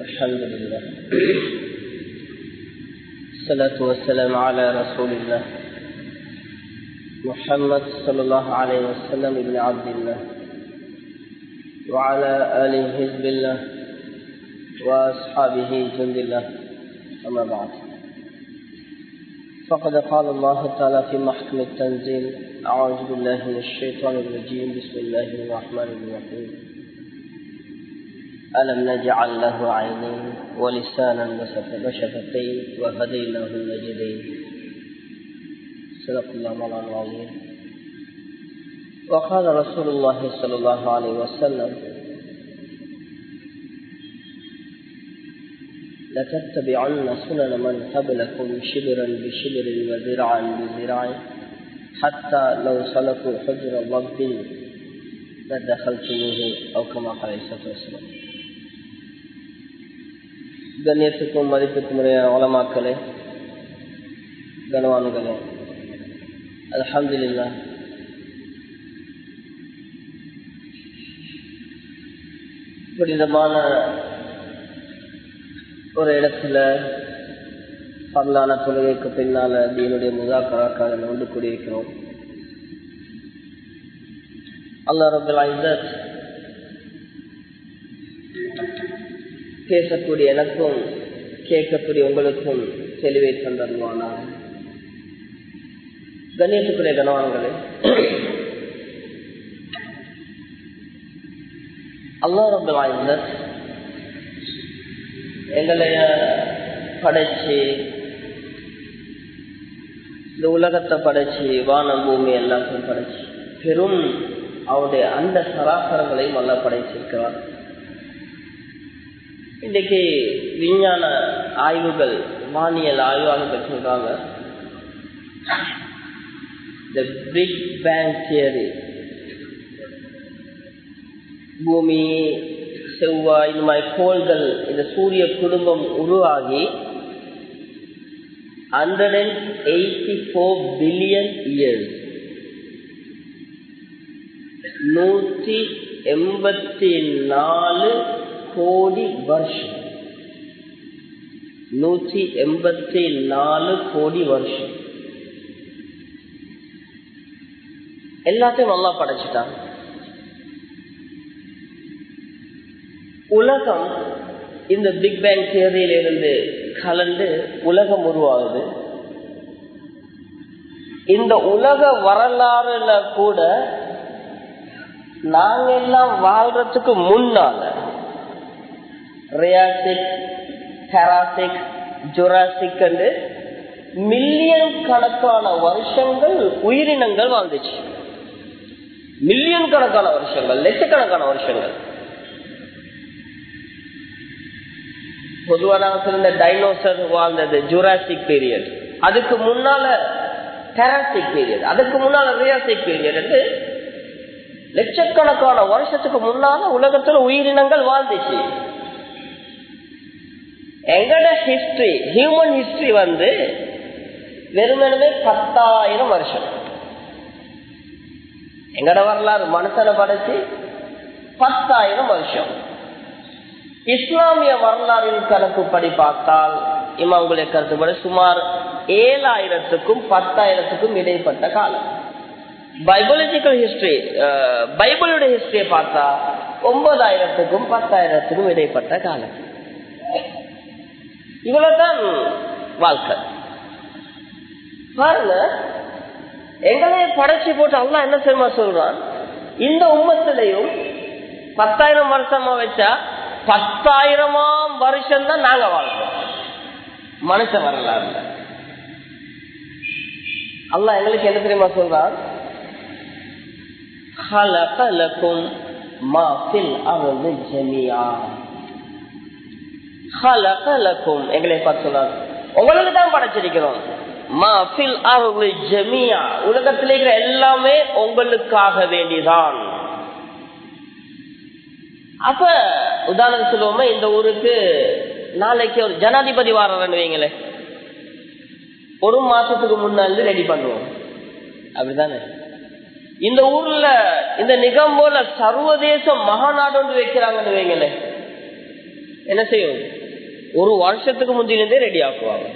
الحمد لله الصلاة والسلام على رسول الله محمد صلى الله عليه وسلم ابن عبد الله وعلى آله حزب الله وأصحابه جند الله أما بعد فقد قال الله تعالى في محكم التنزيل أعوذ بالله من الشيطان الرجيم بسم الله الرحمن الرحيم ألم نجعل له عينين ولسانا وشفتين وهديناه النجدين صدق الله مولانا العظيم. وقال رسول الله صلى الله عليه وسلم لتتبعن سنن من قبلكم شبرا بشبر وذراعا بذراع حتى لو سلكوا حجر رب لدخلتموه أو كما قال عليه الصلاة والسلام. கண்ணியத்துக்கும் மதிப்புக்கும் உரிய உலமாக்களே, கனவான்களே, அல்ஹம்துலில்லாஹ் புனிதமான ஒரு இடத்துல பரலான தொழுகைக்கு பின்னால தீனுடைய முஸாக்கராக்காக வந்து கூடியிருக்கிறோம். அல்லாஹ் ரப்பல் இஸ்ஸத் பேசக்கூடிய எனக்கும் கேட்கக்கூடிய உங்களுக்கும் தெளிவை தந்தருவானா. கண்ணியத்துக்குரிய கனவான்களே, அல்லாஹ் ரப்பல் இஸ்ஸத் எங்களைய படைச்சு இந்த உலகத்தை படைச்சு வானம் பூமி எல்லாத்தையும் படைச்சு பெரும் அவருடைய அந்த சராசரங்களையும் நல்லா படைச்சிருக்கிறார். இன்றைக்கு விஞ்ஞான ஆய்வுகள், வானியல் ஆய்வாளர்கள் சொல்றாங்க, the big bang theory, பூமி செவ்வாய் இந்த மாதிரி கோள்கள், இந்த சூரிய குடும்பம் உருவாகி 184 பில்லியன் இயர்ஸ் 184 கோடி வருஷம் 184 கோடி வருஷம் எல்லாத்தையும் நல்லா படைச்சிட்டாங்க. உலகம் இந்த பிக் பேங் தியரியிலிருந்து கலந்து உலகம் உருவாகுது. இந்த உலக வரலாறுல கூட நாங்க எல்லாம் வாழ்றதுக்கு முன்னால ரியாசிக், டெராசிக், ஜுராசிக் என்று மில்லியன் கணக்கான வருஷங்கள் உயிரினங்கள் வாழ்ந்துச்சு. மில்லியன் கணக்கான வருஷங்கள், லட்சக்கணக்கான வருஷங்கள். பொதுவா நாங்க சொல்ல டைனோசர் வாழ்ந்தது ஜுராசிக் பீரியட், அதுக்கு முன்னால டெராசிக் பீரியட், அதுக்கு முன்னால ரியாசிக் பீரியட் என்று லட்சக்கணக்கான வருஷத்துக்கு முன்னால உலகத்துல உயிரினங்கள் வாழ்ந்துச்சு. எங்கட ஹிஸ்டரி, ஹியூமன் ஹிஸ்டரி வந்து வெறுமனவே 10,000 வருஷம். எங்கட வரலாறு மனுஷனை படைச்சு 10,000 வருஷம். இஸ்லாமிய வரலாறின் கணக்குப்படி பார்த்தால் இமாம்களுடைய கருத்துப்படி சுமார் 7,000க்கும் 10,000க்கும் இடைப்பட்ட காலம். பைபிளாஜிக்கல் ஹிஸ்டரி, பைபிளுடைய ஹிஸ்டரியை பார்த்தா 9,000க்கும் 10,000க்கும் இடைப்பட்ட காலம். இவ்வளவுதான் வாழ்க்கை. பாருங்க, எங்களையே படைச்சு போட்டு அல்லாஹ் என்ன தெரியுமா சொல்றான், இந்த உம்மத்திலையும் 10,000 வருஷமா வச்சா 10,000ஆம் வருஷம் தான் நாங்க வாழ்றோம். மனுஷ வரலாறு அல்லாஹ் எங்களுக்கு என்ன தெரியுமா சொல்றான், خَلَقَ لَكُمْ مَا فِي الْأَرْضِ جَمِيعًا. خَلَقَ لَكُمْ எங்களை பார்த்து சொல்றான், உங்களுக்கு தான் படைச்சிருக்கிறோம். مَا فِي الْأَرْضِ جَمِيعًا, உலகத்தில் இருக்கிற எல்லாமே உங்களுக்காக வேண்டிதான். அப்ப உதாரணம் சொல்லுவோமே, இந்த ஊருக்கு நாளைக்கு ஒரு ஜனாதிபதி வாரன்னு வைங்களே, ஒரு மாசத்துக்கு முன்னாடி ரெடி பண்ணுவோம், அப்படித்தானே? இந்த ஊர்ல இந்த நிகம்போல சர்வதேச மகாநாடு ஒன்று வைக்கிறாங்கன்னு வைங்களே, என்ன செய்யும், ஒரு வருஷத்துக்கு முந்திலிருந்தே ரெடி ஆக்குவாங்க.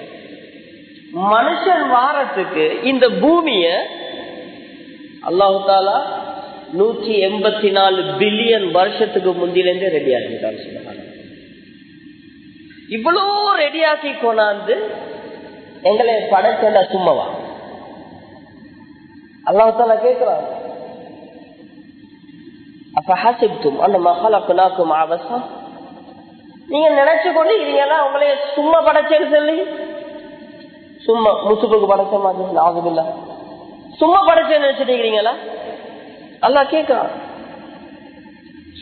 மனுஷன் வாரத்துக்கு இந்த பூமிய அல்லாஹ் தாலா 184 பில்லியன் வருஷத்துக்கு முந்திலிருந்தே ரெடி ஆக்கிட்டாங்க. சொல்லுவாங்க இவ்வளோ ரெடியாக்கி கொண்டாந்து எங்களை படைச்சல சும்மாவா? அல்லாஹ் தாலா கேட்கிறாங்க, அஃபஹஸிப்தும் அன்னமா ഖലഖனாகும் அபஸா, நீங்க நினைச்சு கொண்டு இருக்கீங்களா உங்களே சும்மா படைச்சேன்னு சொல்லி? சும்மா முசுப்புக்கு படைச்ச மாதிரி ஆகுதில்ல, சும்மா படைச்சேன்னு நினைச்சிட்டு இருக்கிறீங்களா? அல்லாஹ் கேட்கிறான்,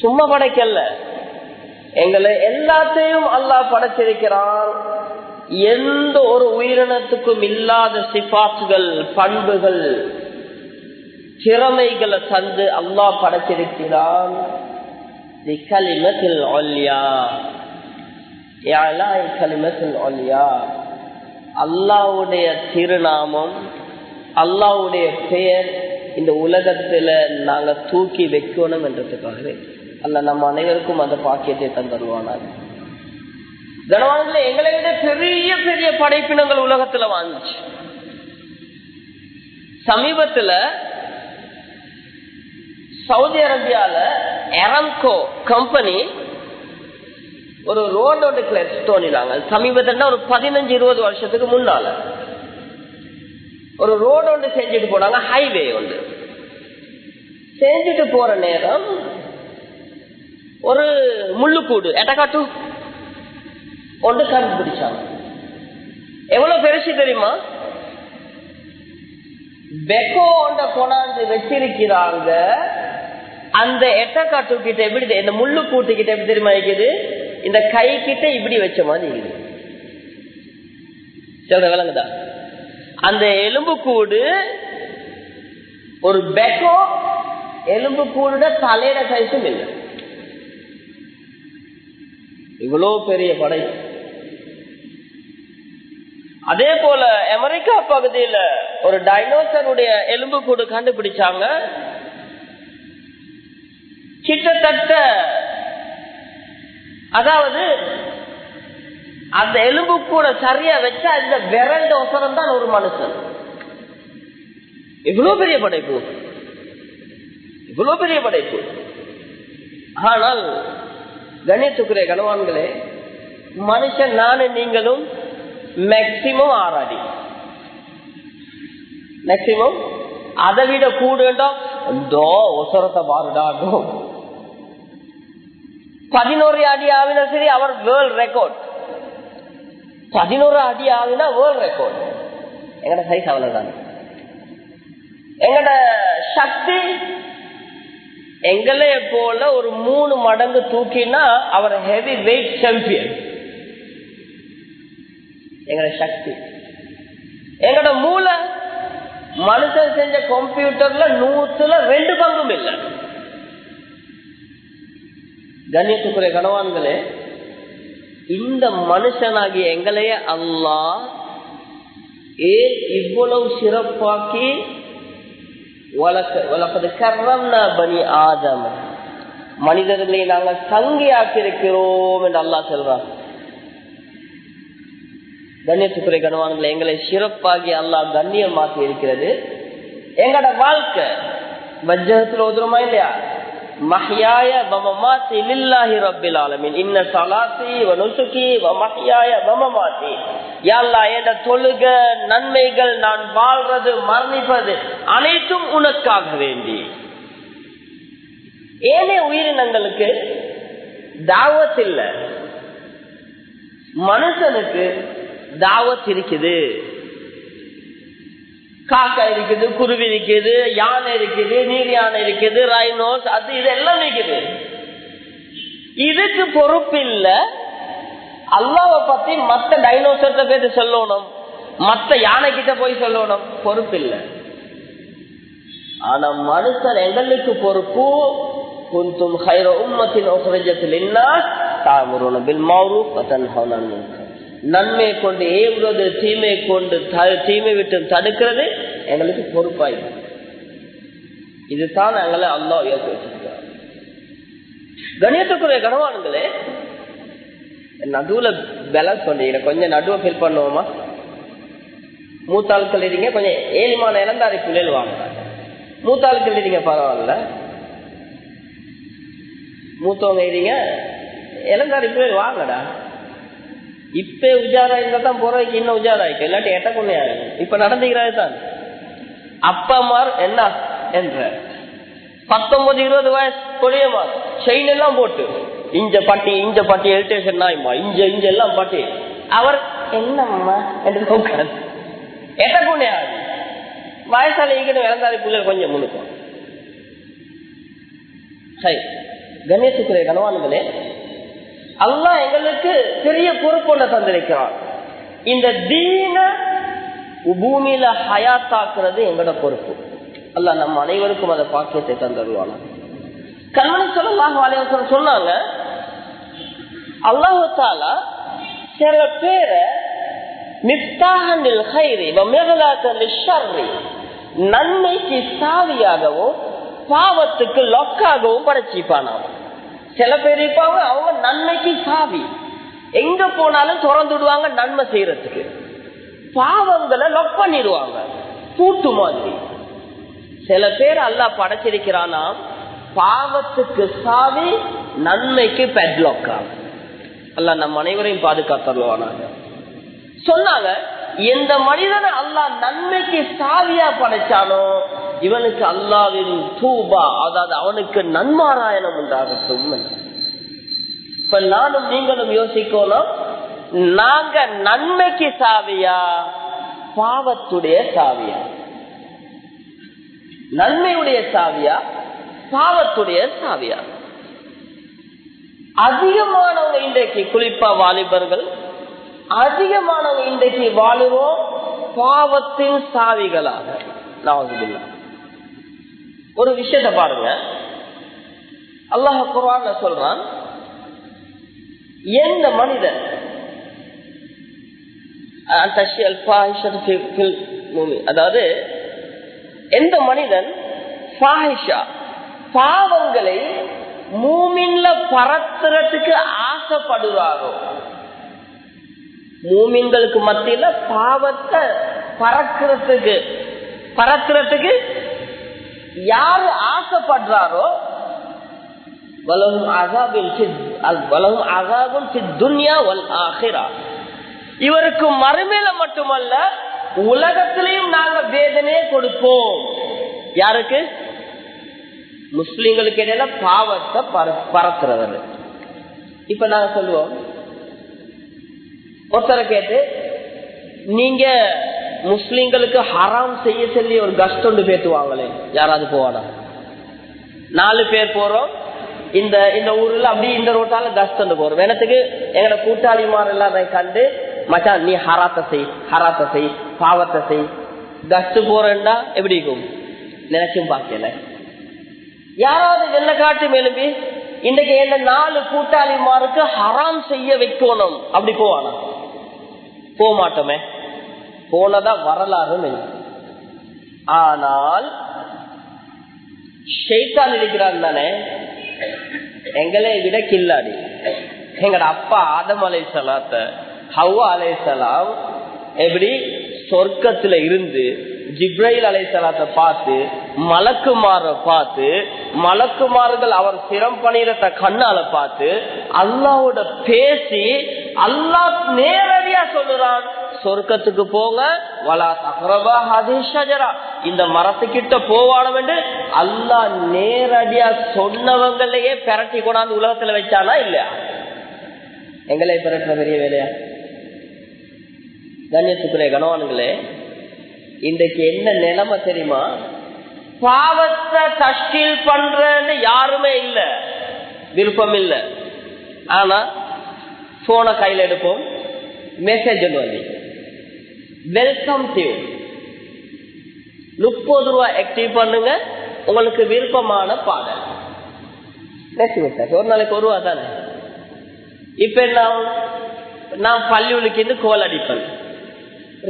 சும்மா படைக்கல, எங்களை எல்லாத்தையும் அல்லாஹ் படைச்சிருக்கிறான். எந்த ஒரு உயிரினத்துக்கும் இல்லாத சிபாத்துகள், பண்புகள், திறமைகளை தந்து அல்லாஹ் படைச்சிருக்கிறான். அல்லாஹ்வுடைய திருநாமம், அல்லாஹ்வுடைய பெயர் இந்த உலகத்துல நாங்க தூக்கி வைக்கணும் என்றதுக்காகவே அல்லாஹ் நம்ம அனைவருக்கும் அந்த பாக்கியத்தை தந்துருவானாங்க. கனவான்களே, எங்களை விட பெரிய பெரிய படைப்பினங்கள் உலகத்துல வாழ்ந்துச்சு. சமீபத்துல சவுதி அரேபியால அரம்கோ கம்பெனி ஒரு ரோடு ஒன்று தோணினாங்க. சமீபத்துல ஒரு 15-20 வருஷத்துக்கு முன்னால ஒரு ரோடு ஒன்று செஞ்சுட்டு போனாங்க. ஹைவே ஒன்று செஞ்சுட்டு போற நேரம் ஒரு முள்ளுக்கூடு எட்டக்காட்டு ஒன்று கண்டுபிடிச்சாங்க. எவ்வளவு பெருசு தெரியுமா? பெக்கோ ஒன்றை கொண்டாந்து வச்சிருக்கிறாங்க. அந்த எட்டக்காட்டு கிட்ட எப்படி, இந்த முள்ளு கூட்டு கிட்ட எப்படி தெரியுமா இருக்குது? இந்த கை கிட்ட இப்படி வச்ச மாதிரி இருக்குது. சொல்ற விளங்குதா? அந்த எலும்பு கூடு ஒரு பெக்கோ எலும்பு கூட தலையிட சைஸும் இல்லை. இவ்வளோ பெரிய படை. அதே போல அமெரிக்கா பகுதியில ஒரு டைனோசருடைய எலும்பு கூடு கண்டுபிடிச்சாங்க. கிட்டத்தட்ட அதாவது அந்த எலும்பு கூட சரியா வச்சா இந்த விரண்ட ஒசரம் தான் ஒரு மனுஷன். இவ்வளவு பெரிய படைப்பு, இவ்வளவு பெரிய படைப்பு. ஆனால் கணேசுக்குரிய கணவான்களே, மனுஷன் நானும் நீங்களும் மேக்சிமம் 6 அடி, மேக்சிமம். அதை விட கூடுண்டா ஒசரத்தை பாருடாண்டோ. 11 அடி ஆவினா சரி, அவர் வேர்ல்ட் ரெக்கார்ட். 11 அடி ஆவினா வேர்ல்ட் ரெக்கார்ட். எங்கட சைஸ் அவ்வளவுதான். எங்கட சக்தி எங்களே போல ஒரு 3 மடங்கு தூக்கினா அவர் ஹெவி வெயிட் சாம்பியன். எங்கட சக்தி, எங்கட மூளை மனுஷன் செஞ்ச கம்ப்யூட்டர்ல 100ல 2 பங்கும் இல்லை. கண்ணியத்துக்குரிய கணவான்களே, இந்த மனுஷனாகிய எங்களைய அல்லாஹ் ஏன் இவ்வளவு சிறப்பாக்கி பனி ஆதம், மனிதர்களை நாங்கள் சங்கியாக்கி இருக்கிறோம் என்று அல்லாஹ் சொல்றான். கண்ணியத்துக்குரிய கணவான்களை எங்களை சிறப்பாகி அல்லாஹ் கண்ணியமாக்கி இருக்கிறது. எங்கட வாழ்க்கை வஜ்ஜத்துல ஓதுறோமா இல்லையா? மஹ்யாய வமமாத்தி லில்லாஹி ரப்பில் ஆலமீன், இன்ன ஸலாத்தி வ நுசுகி வ மஹ்யாய வமமாத்தி. யா அல்லாஹ், என்ற தொழுக, நன்மைகள், நான் வாழ்றது, மரணிப்பது அனைத்தும் உனக்காக வேண்டி. ஏனே உயிரினங்களுக்கு தாவத் இல்ல, மனுஷனுக்கு தாவத் இருக்குது. காக்கா இருக்குது, குருவி இருக்குது, யானை இருக்குது, நீர் யானை இருக்குது, ரைனோஸ், அது இதெல்லாம் இருக்குது. இதுக்கு பொறுப்பு இல்ல. அல்லாஹ்வை பத்தி மத்த டைனோசர்ட்ட பேர் சொல்லணும், மத்த யானை கிட்ட போய் சொல்லணும், பொறுப்பு இல்ல. ஆனா மனுஷன் எங்களுக்கு பொறுப்பு. குந்தும் கைர உம்மத்தின் உக்ரிஜத் லின்னாஸ் தஅமுருன பில் மஅரூஃப் வ தன்ஹவுன அனில் முன்கர். நன்மை கொண்டு ஏவுறது, தீமை கொண்டு தீமை விட்டு தடுக்கிறது எங்களுக்கு பொறுப்பாயிரு. இதுதான் எங்களை அல்லாஹ் உயர்த்தி வச்சிருக்கிறார். கணியத்துக்குரிய கணவான்களே, நடுவுல பேலன்ஸ் பண்றீங்க, கொஞ்சம் நடுவை ஃபில் பண்ணுவோமா? மூத்தாளுக்கள் இருங்க, கொஞ்சம் ஏழுமான இளந்தாரி பிள்ளைகள் வாங்க. மூத்தாளுக்கள் இருங்க, பரவாயில்ல. மூத்தவங்க இருங்க, இளந்தாரி பிள்ளைகள் வாங்கடா. இப்ப உஜாரா இருந்தா தான் போறதுக்கு இன்னும் உஜாரா இருக்கு, இல்லாட்டி எட்ட கொண்டே இப்ப நடந்துக்கிறது தான். அப்பமார் என்ன என்ற 19-20 வயசு கொடியமார் செயின் எல்லாம் போட்டு இஞ்ச பட்டி எலிட்டேஷன் நாய்மா இஞ்ச எல்லாம் பட்டி அவர் என்னம்மா என்று எட்ட கொண்டே வயசால ஈக்கணும் இறந்தாரி பிள்ளைகள் கொஞ்சம் முழுக்கும். சரி, கணேசுக்குரிய கனவான்களே, அல்லாஹ் எங்களுக்கு பெரிய பொறுப்பொண்ட தந்திருக்கிறான். இந்த தீன பூமியில ஹயாத்தாக்குறது எங்களோட பொறுப்பு. அல்லாஹ் நம்ம அனைவருக்கும் அந்த பாக்கியத்தை தந்துருவாங்க. கண்மணி ஸல்லல்லாஹு அலைஹி வஸல்லம் சொன்னாங்க, அல்லாஹ் தஆலா சில பேரை மிஃப்தாஹன் லில் கைரி வ மிக்லாத்தன் லிஷ்ஷர்ரி, நன்மைக்கு சாவியாகவும் பாவத்துக்கு லொக்காகவும் படைச்சிப்பானாம். சில பேர் இருப்பாங்க, அவங்க நன்மைக்கு சாவி, எங்க போனாலும் திறந்துடுவாங்க நன்மை செய்யறதுக்கு, பாவங்களை லொக் பண்ணிடுவாங்க பூட்டு மாதிரி. சில பேர் அல்லாஹ் படைச்சிருக்கிறானா பாவத்துக்கு சாவி, நன்மைக்கு பெட்லாக்கா. அல்லாஹ் நம்ம அனைவரையும் பாதுகாத்துவானாங்க. சொன்னாங்க, எந்த மனிதனை அல்லாஹ் நன்மைக்கு சாவியா படைச்சானோ இவனுக்கு அல்லாஹ்வின் தூபா, அதாவது அவனுக்கு நன்மாராயணம் உண்டாகட்டும். இப்ப நானும் நீங்களும் யோசிக்கணும், நாங்க நன்மைக்கு சாவியா பாவத்துடைய சாவியா? நன்மையுடைய சாவியா பாவத்துடைய சாவியா? அதிகமானவங்க இன்றைக்கு குறிப்பா வாலிபர்கள் அதிகமானவங்க இன்றைக்கு வாழுவோம் பாவத்தின் சாவிகளாக. ஒரு விஷயத்தை பாருங்க, அல்லாஹ் குர்ஆன்ல சொல்றான், எந்த மனிதன் அதாவது எந்த மனிதன் பாவங்களை மூமின்ல பரத்துறதுக்கு ஆசைப்படுறாரோ, மூமின்களுக்கு மத்தியில பாவத்தை பரத்துறதுக்கு யாரு ஆசைப்படுறாரோ இவருக்கு மறுமையில மட்டுமல்ல உலகத்திலையும் நாங்க வேதனையே கொடுப்போம். யாருக்கு? முஸ்லிம்களுக்கு இடையில பாவத்தை பரத்துறவர். இப்ப நாங்க சொல்லுவோம், ஒருத்தரை கேட்டு, நீங்க முஸ்லிம்களுக்கு ஹராம் செய்ய சொல்லி ஒரு கஷ்டம் ஒன்று பேத்துவாங்களே, யாராவது போவானா? 4 பேர் போறோம், இந்த ஊர்ல அப்படி இந்த ரோட்டால கஷ்டம் போறோம். எனத்துக்கு எங்கட கூட்டாளிமார் எல்லாம் கண்டு, மச்சான் நீ ஹராத்த செய் பாவத்தை செய், கஷ்டு போறேன்டா எப்படி இருக்கும் நினைச்சும் பார்க்கல. யாராவது வெள்ள காட்டு மேலும்பி இன்றைக்கு எந்த 4 கூட்டாளிமாருக்கு ஹராம் செய்ய வைக்கணும் அப்படி போவானா? போக மாட்டோமே. போனதா வரலாறு. ஆனால் ஷைத்தான் இருக்கிறான் தானே, எங்களை விட கில்லாடி. எங்கட அப்பா ஆதம் அலைஹிஸ்ஸலாத்த ஹவ்வா அலைஹிஸ்ஸலாம் எப்படி சொர்க்கத்துல இருந்து ஜிப்ரைல் அலைஹிஸ்ஸலாத்தை பார்த்து மலக்குமார பார்த்து, மலக்குமார்கள் அவர் சிரம் பணியிறத கண்ணால பார்த்து அல்லாஹ்வோட பேசி, அல்லாஹ் நேரடியா சொல்லுறான், சொர்க்கத்துக்கு போங்க, வலா தக்ரபா ஹாதிஹி ஷஜரா, இந்த மரத்துக்கிட்ட போவானம் என்று அல்லாஹ் நேரடியா சொன்னவங்களையே பெரட்டி கொண்டாந்து உலகத்துல வச்சானா இல்லையா? எங்களை பெரட்டுற பெரிய வேலையா? கண்ணியத்துக்குரிய கணவான்களே, இன்றைக்கு என்ன நிலைமை தெரியுமா? பாவத்தை தஷ்கீல் பண்றன்னு யாருமே இல்ல, விருப்பம் இல்ல. ஆனா போனை கையில் எடுப்போம், மெசேஜ் வந்து வெல்கம் டு 30 ரூபாய் ஆக்டிவ் பண்ணுங்க, உங்களுக்கு விருப்பமான பாடல். ஒரு நாளைக்கு 1 ரூபா தானே. இப்ப நான் பள்ளியுளுக்கு கோல் அடிப்பேன்,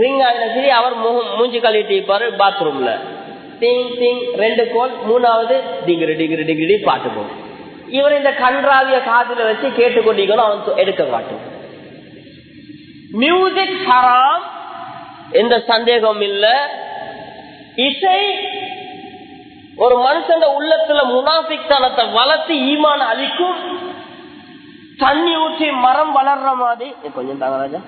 ரிங் ஆகின சரி, அவர் மூஞ்சி கழுவிட்டு இருப்பாரு பாத்ரூம்ல, டிங் டிங் 2 கோல், 3வது டிகிரி டிகிரி டிகிரி பாட்டு போகும். இவர் இந்த கன்றாவிய காதுல வச்சு கேட்டுக்கொண்டிருக்கணும், அவன் எடுக்க காட்டும். மியூசிக் ஹராம், எந்த சந்தேகம் இல்ல. இசை ஒரு மனுஷன் உள்ளத்துல முனாஃபிக்தனத்தை வளர்த்து ஈமான அழிக்கும். தண்ணி ஊற்றி மரம் வளர்ற மாதிரி, கொஞ்சம் தாங்க ராஜா,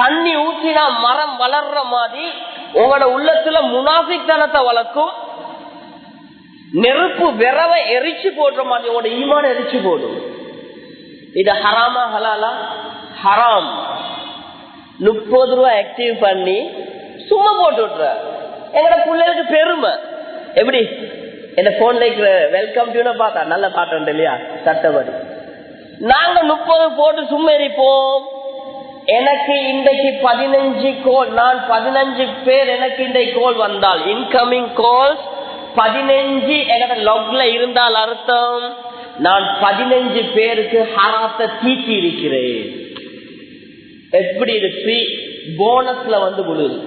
தண்ணி ஊற்றினா மரம் வளர்ற மாதிரி உங்களோட உள்ளத்துல முனாஃபிக்தனத்தை வளர்க்கும். நெருப்பு விரவை எரிச்சு போடுற மாதிரி உங்களோட ஈமான எரிச்சு போடும். இது ஹராமா ஹலாலா? ஹராம். 30 ரூபாய் ஆக்டிவ் பண்ணி சும்மா போட்டு விட்டுற. எங்கட பிள்ளைகளுக்கு பெருமை. எப்படி என்ன போன்ல வெல்கம் டியூனை பார்த்தா நல்ல பாட்டு இல்லையா? சட்டப்படி நாங்க 30 போட்டு சும்மா எரிப்போம். எனக்கு இன்றைக்கு 15 கோல், நான் 15 பேர் எனக்கு இன்றைக்கு கோல் வந்தால், இன்கமிங் கால்ஸ் 15 எங்கட லாக்ல இருந்தால் அர்த்தம் நான் 15 பேருக்கு ஹராத்தை தீட்டி இருக்கிறேன். எப்படி இது ஃப்ரீ போனஸ்ல வந்து விழுது.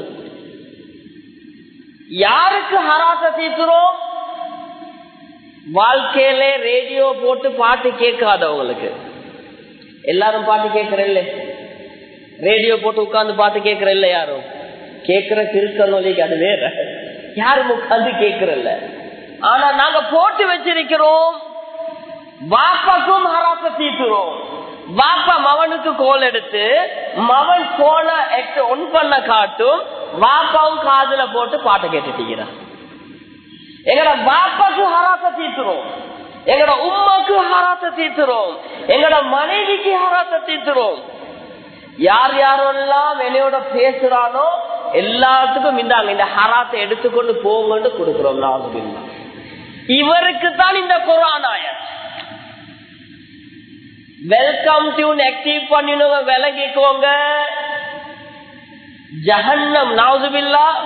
யாருக்கு ஹராத்தை தீர்த்துறோம்? வாழ்க்கையில ரேடியோ போட்டு பாட்டு கேட்காதவங்களுக்கு. எல்லாரும் பாட்டு கேட்கறல்ல, ரேடியோ போட்டு உட்கார்ந்து பாட்டு கேட்கறல்ல. யாரும் கேட்கிற திருக்கணொலிக்கு அது வேற, யாரும் உட்கார்ந்து கேட்கறல்ல. ஆனா நாங்க போட்டு வச்சிருக்கிறோம். வாப்பாக்கும் ஹராத்தை தீர்த்துறோம். வாப்பா மவனுக்கு கோல் எடுத்து மவன் போன ஒன் பண்ண காட்டும், வாப்பாவும் காதுல போட்டு பாட்டை கேட்டுட்டீங்க. எங்கட வாப்பாக்கு ஹராத்தை தீர்த்துறோம், எங்கட உம்மாக்கு ஹராத்தை தீர்த்துறோம், எங்கட மனைவிக்கு ஹராத்தை தீர்த்துறோம். யார் யாரெல்லாம் என்னையோட பேசுறானோ எல்லாத்துக்கும் இந்த ஹராத்தை எடுத்துக்கொண்டு போங்கன்னு கொடுக்கிறோம். இவருக்கு தான் இந்த குர்ஆன் ஆயத். வெல்கம் டியூன் ஆக்டிவ் பண்ணினவங்க விலகிக்கோங்க. ஜஹன்னம் நவுசுபில்லாஹ்.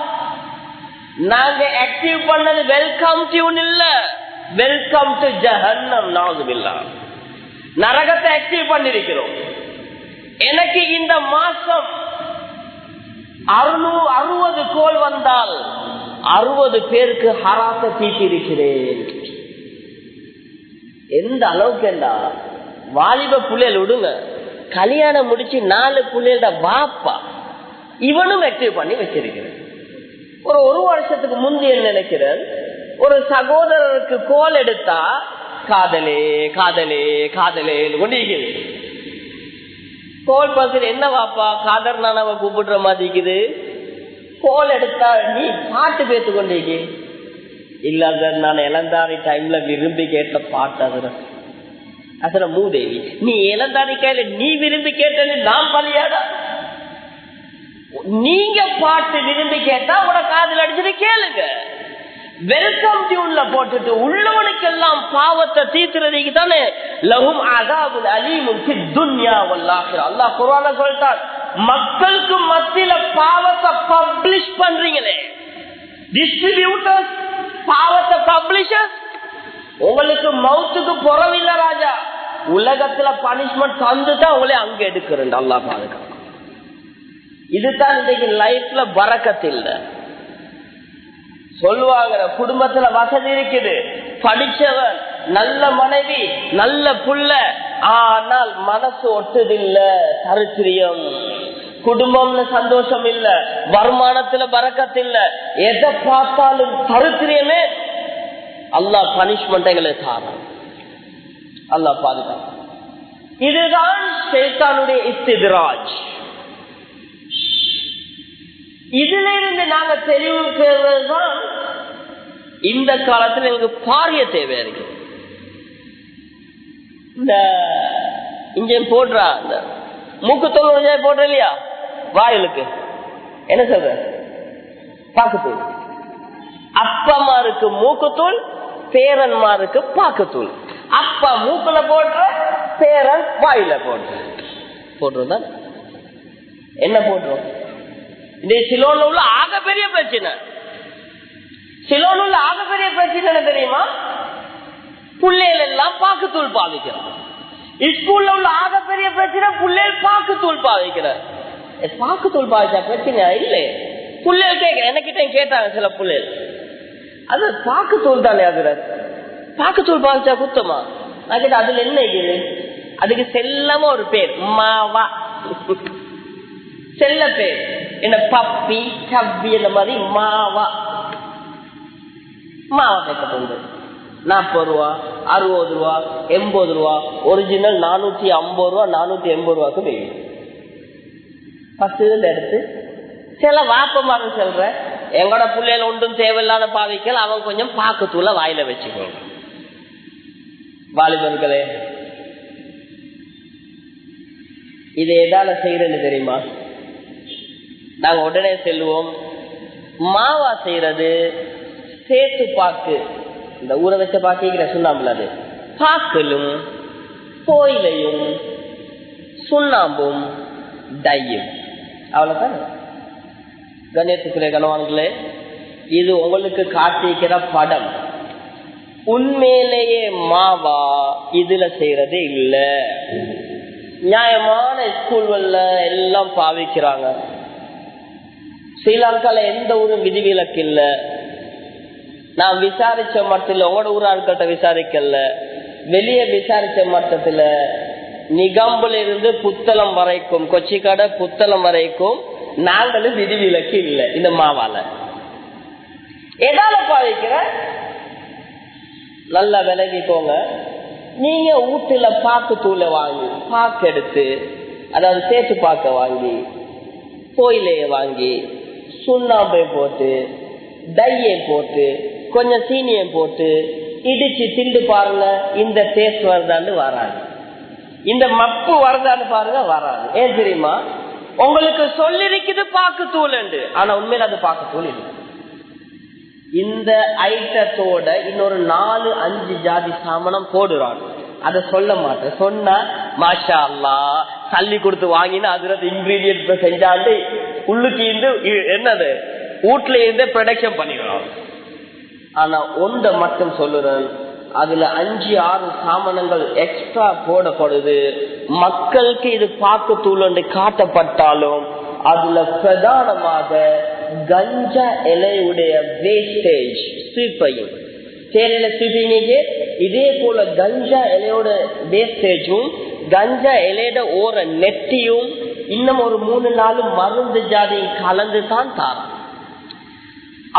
நாங்க ஆக்டிவ் பண்ணது வெல்கம் டியூன் இல்ல, வெல்கம் டு ஜஹன்னம் நவுசுபில்லாஹ். நரகத்தை ஆக்டிவ் பண்ணிருக்கிறோம். எனக்கு இந்த மாசம் 660 கோல் வந்தால் 60 பேருக்கு ஹராத்தை தீட்டி இருக்கிறேன். எந்த அளவுக்கு என்றா, வாலிப புள்ளைகள் விடுங்க, கல்யாணம் முடிச்சு 4 புள்ளைகளோட வாப்பா இவனும் ஆக்டிவ் பண்ணி வச்சிருக்கிறேன். ஒரு வருஷத்துக்கு முந்தைய நினைக்கிறேன், ஒரு சகோதரருக்கு கோல் எடுத்தா காதலே காதலே காதலே கொண்டிருக்குது. கோல் பசங்க என்ன வாப்பா காதர் நானாவ கூப்பிடுற மாதிரி இருக்குது. கோல் எடுத்தா நீ பாட்டு பேத்து கொண்டிருக்க. இல்ல நான் இளந்தாரி டைம்ல விரும்பி கேட்ட பாட்டு. அதுல மூதேவி, நீ இளந்தாரி கையில நீ விரும்பி கேட்டது நான் பலியாடா. நீங்க பாட்டு விரும்பி கேட்டா உட காதல் அடிச்சுட்டு கேளுங்க. வெல்கம் டியூன்ல போட்டுட்டு உள்ளவனுக்கெல்லாம் பாவத்தை தீர்த்துறதுக்கு தானே லஹும் அஸாபுல் அலீமுன் ஃபித் துன்யா வல் ஆখিরাহ. அல்லாஹ் குர்ஆன்ல சொல்றான், மக்களுக்கு மத்தியில பாவத்தை பப்ளிஷ் பண்றீங்களே, டிஸ்ட்ரிபியூட்டர்ஸ், பாவத்தை பப்ளிஷர்ஸ். உங்களுக்கு மவுத்துக்கு புறவில்லை ராஜா, உலகத்துல பனிஷ்மெண்ட் தந்துதான் உங்களை அங்க எடுக்கிறேன். அல்லாஹ் பாதுகாப்பு. இதுதான் இன்றைக்கு லைஃப்ல பரக்கத் இல்ல. சொல்லுவாங்க குடும்பத்துல வசதி இருக்குது, படிச்சவன், நல்ல மனைவி, நல்ல புள்ள, ஆனால் மனசு ஒட்டுதில்ல, தரித்திரியம். குடும்பம்ல சந்தோஷம் இல்ல, வருமானத்துல பரக்கத் இல்ல, எதை பார்த்தாலும் தரித்திரியமே. அல்லாஹ் பனிஷ்மெண்ட்களை தாரான். அல்லாஹ் பாதுகாப்பு. இதுதான் ஷைத்தானுடைய இஸ்தித்ராஜ். இதுல இருந்து நாங்க தெளிவு பெறுவதுதான் இந்த காலத்துல எங்களுக்கு பாரிய தேவை இருக்கு. இந்த இன்ஜின் போடுறா, இந்த மூக்குத்தோல் போடுற இல்லையா வாயிலுக்கு, என்ன சொல்ற பாக்குத்தூள். அப்பமாருக்கு மூக்குத்தூள், பேரன்மாருக்கு பாக்குத்தூள். அப்பா மூக்குல போடுற, பேரன் வாயில போடுறதா என்ன போடுறோம்? இந்த சிலோன்ல உள்ள ஆகப்பெரிய பிரச்சனை. சிலோன்ல உள்ள ஆகப்பெரிய பிரச்சனை தெரியுமா? புள்ளைகள் எல்லாம் பாக்குத்தூள் பாவிக்கிறோம். ஸ்கூல்ல உள்ள ஆகப்பெரிய பிரச்சனை புள்ளைகள் பாக்குத்தூள் பாவிக்கிற. பாக்குத்தூள் பாவிச்சா பிரச்சனையா இல்லை? புள்ளைகள் கேட்க எனக்கிட்ட கேட்டாங்க சில புள்ளைகள், அது பாக்குத்தூள் தானே. ஆகுற பாக்குத்தூள் பாவிச்சா குத்தமா? அதுல என்ன இருக்குது? அதுக்கு செல்லமா ஒரு பேர் மாவா, செல்ல பேர் என்ன பப்பி கப்பி இந்த மாதிரி மாவா. மாவா கேட்கப்படுது 40 ரூபா 60 ரூபா 80 ரூபா, ஒரிஜினல் 450 ரூபா 480 ரூபாய்க்கு போயிடும். பசுல எடுத்து சில வாப்பமாரு சொல்ற எங்களோட பிள்ளைகள் ஒன்றும் தேவையில்லாத பாவிக்கல், அவன் கொஞ்சம் பாக்கத்தூள வாயில வச்சுக்கோங்க. வாலிபர்களே, இது எதால செய்யறது தெரியுமா? நாங்க உடனே செல்லுவோம். மாவா செய்யறது சேத்து பாக்கு, இந்த ஊற வச்ச பாக்கிற சுண்ணாம்புல, அது பாக்கலும் கோயிலையும் சுண்ணாம்பும் டையும், அவ்வளவுதான். கணேசத்துக்குரிய கணவான்களே, இது உங்களுக்கு காட்டிக்கிற படம். உண்மையிலேயே மாவா இதுல செய்யறது இல்ல. நியாயமான ஸ்கூல்ல எல்லாம் பாவிக்கிறாங்க. ஸ்ரீலங்கால எந்த ஒரு விதிவிலக்கு இல்ல. நான் விசாரிச்ச மட்டத்தில், உங்களோட ஊர் ஆட்கள்கிட்ட விசாரிக்கல, வெளியே விசாரிச்ச மட்டத்துல நிகம்புல இருந்து புத்தளம் வரைக்கும், கொச்சிக்கடை புத்தளம் வரைக்கும் நாங்களும் விதிவிலக்கு இல்லை. இந்த மாவால எதால பாவிக்கிற நல்லா விலகிக்கோங்க. நீங்க வீட்டுல பாக்கு தூளை வாங்கி, பாக்கு எடுத்து, அதாவது சேத்து பாக்க வாங்கி, கோயிலைய வாங்கி, சுண்ணாம்பை போட்டு, டையை போட்டு, கொஞ்சம் சீனியை போட்டு இடிச்சு திண்டு பாருங்க. இந்த டேஸ்ட் வருதான்னு வராது, இந்த மப்பு வருதான்னு பாருங்க வராது. ஏன் தெரியுமா? உங்களுக்கு சொல்லிருக்குது பாக்கு தூள், ஆனா உண்மையில அது பாக்கு தூள் இல்லை. இந்த ஐட்டத்தோட இன்னொரு 4-5 ஜாதி சாமனம் போடுறான். அத சொல்ல மாட்டேன். சொன்னா மாஷா அல்லாஹ் தள்ளி கொடுத்து வாங்கினா அதுல இன்கிரீடியன்ட் செஞ்சாண்டு உள்ளுக்கு இருந்து என்னது வீட்டுல இருந்து ப்ரொடக்ஷன் பண்ணிடுறான். ஆனா ஒன்றை மட்டும் சொல்லுறேன், அதுல 5-6 சாமனங்கள் எக்ஸ்ட்ரா போடப்படுது. மக்களுக்கு இது பாக்கு தூள் என்று காட்டப்பட்டாலும் அதுல பிரதானமாக கஞ்சா இலையுடைய வேஸ்டேஜ் சீப்பையும், தேயில சீப்பிங்க, இதே போல கஞ்சா இலையோட வேஸ்டேஜும், கஞ்சா இலையோட ஓர நெட்டியும், இன்னும் ஒரு 3-4 மருந்து ஜாதியும் கலந்து தான் தாரம்.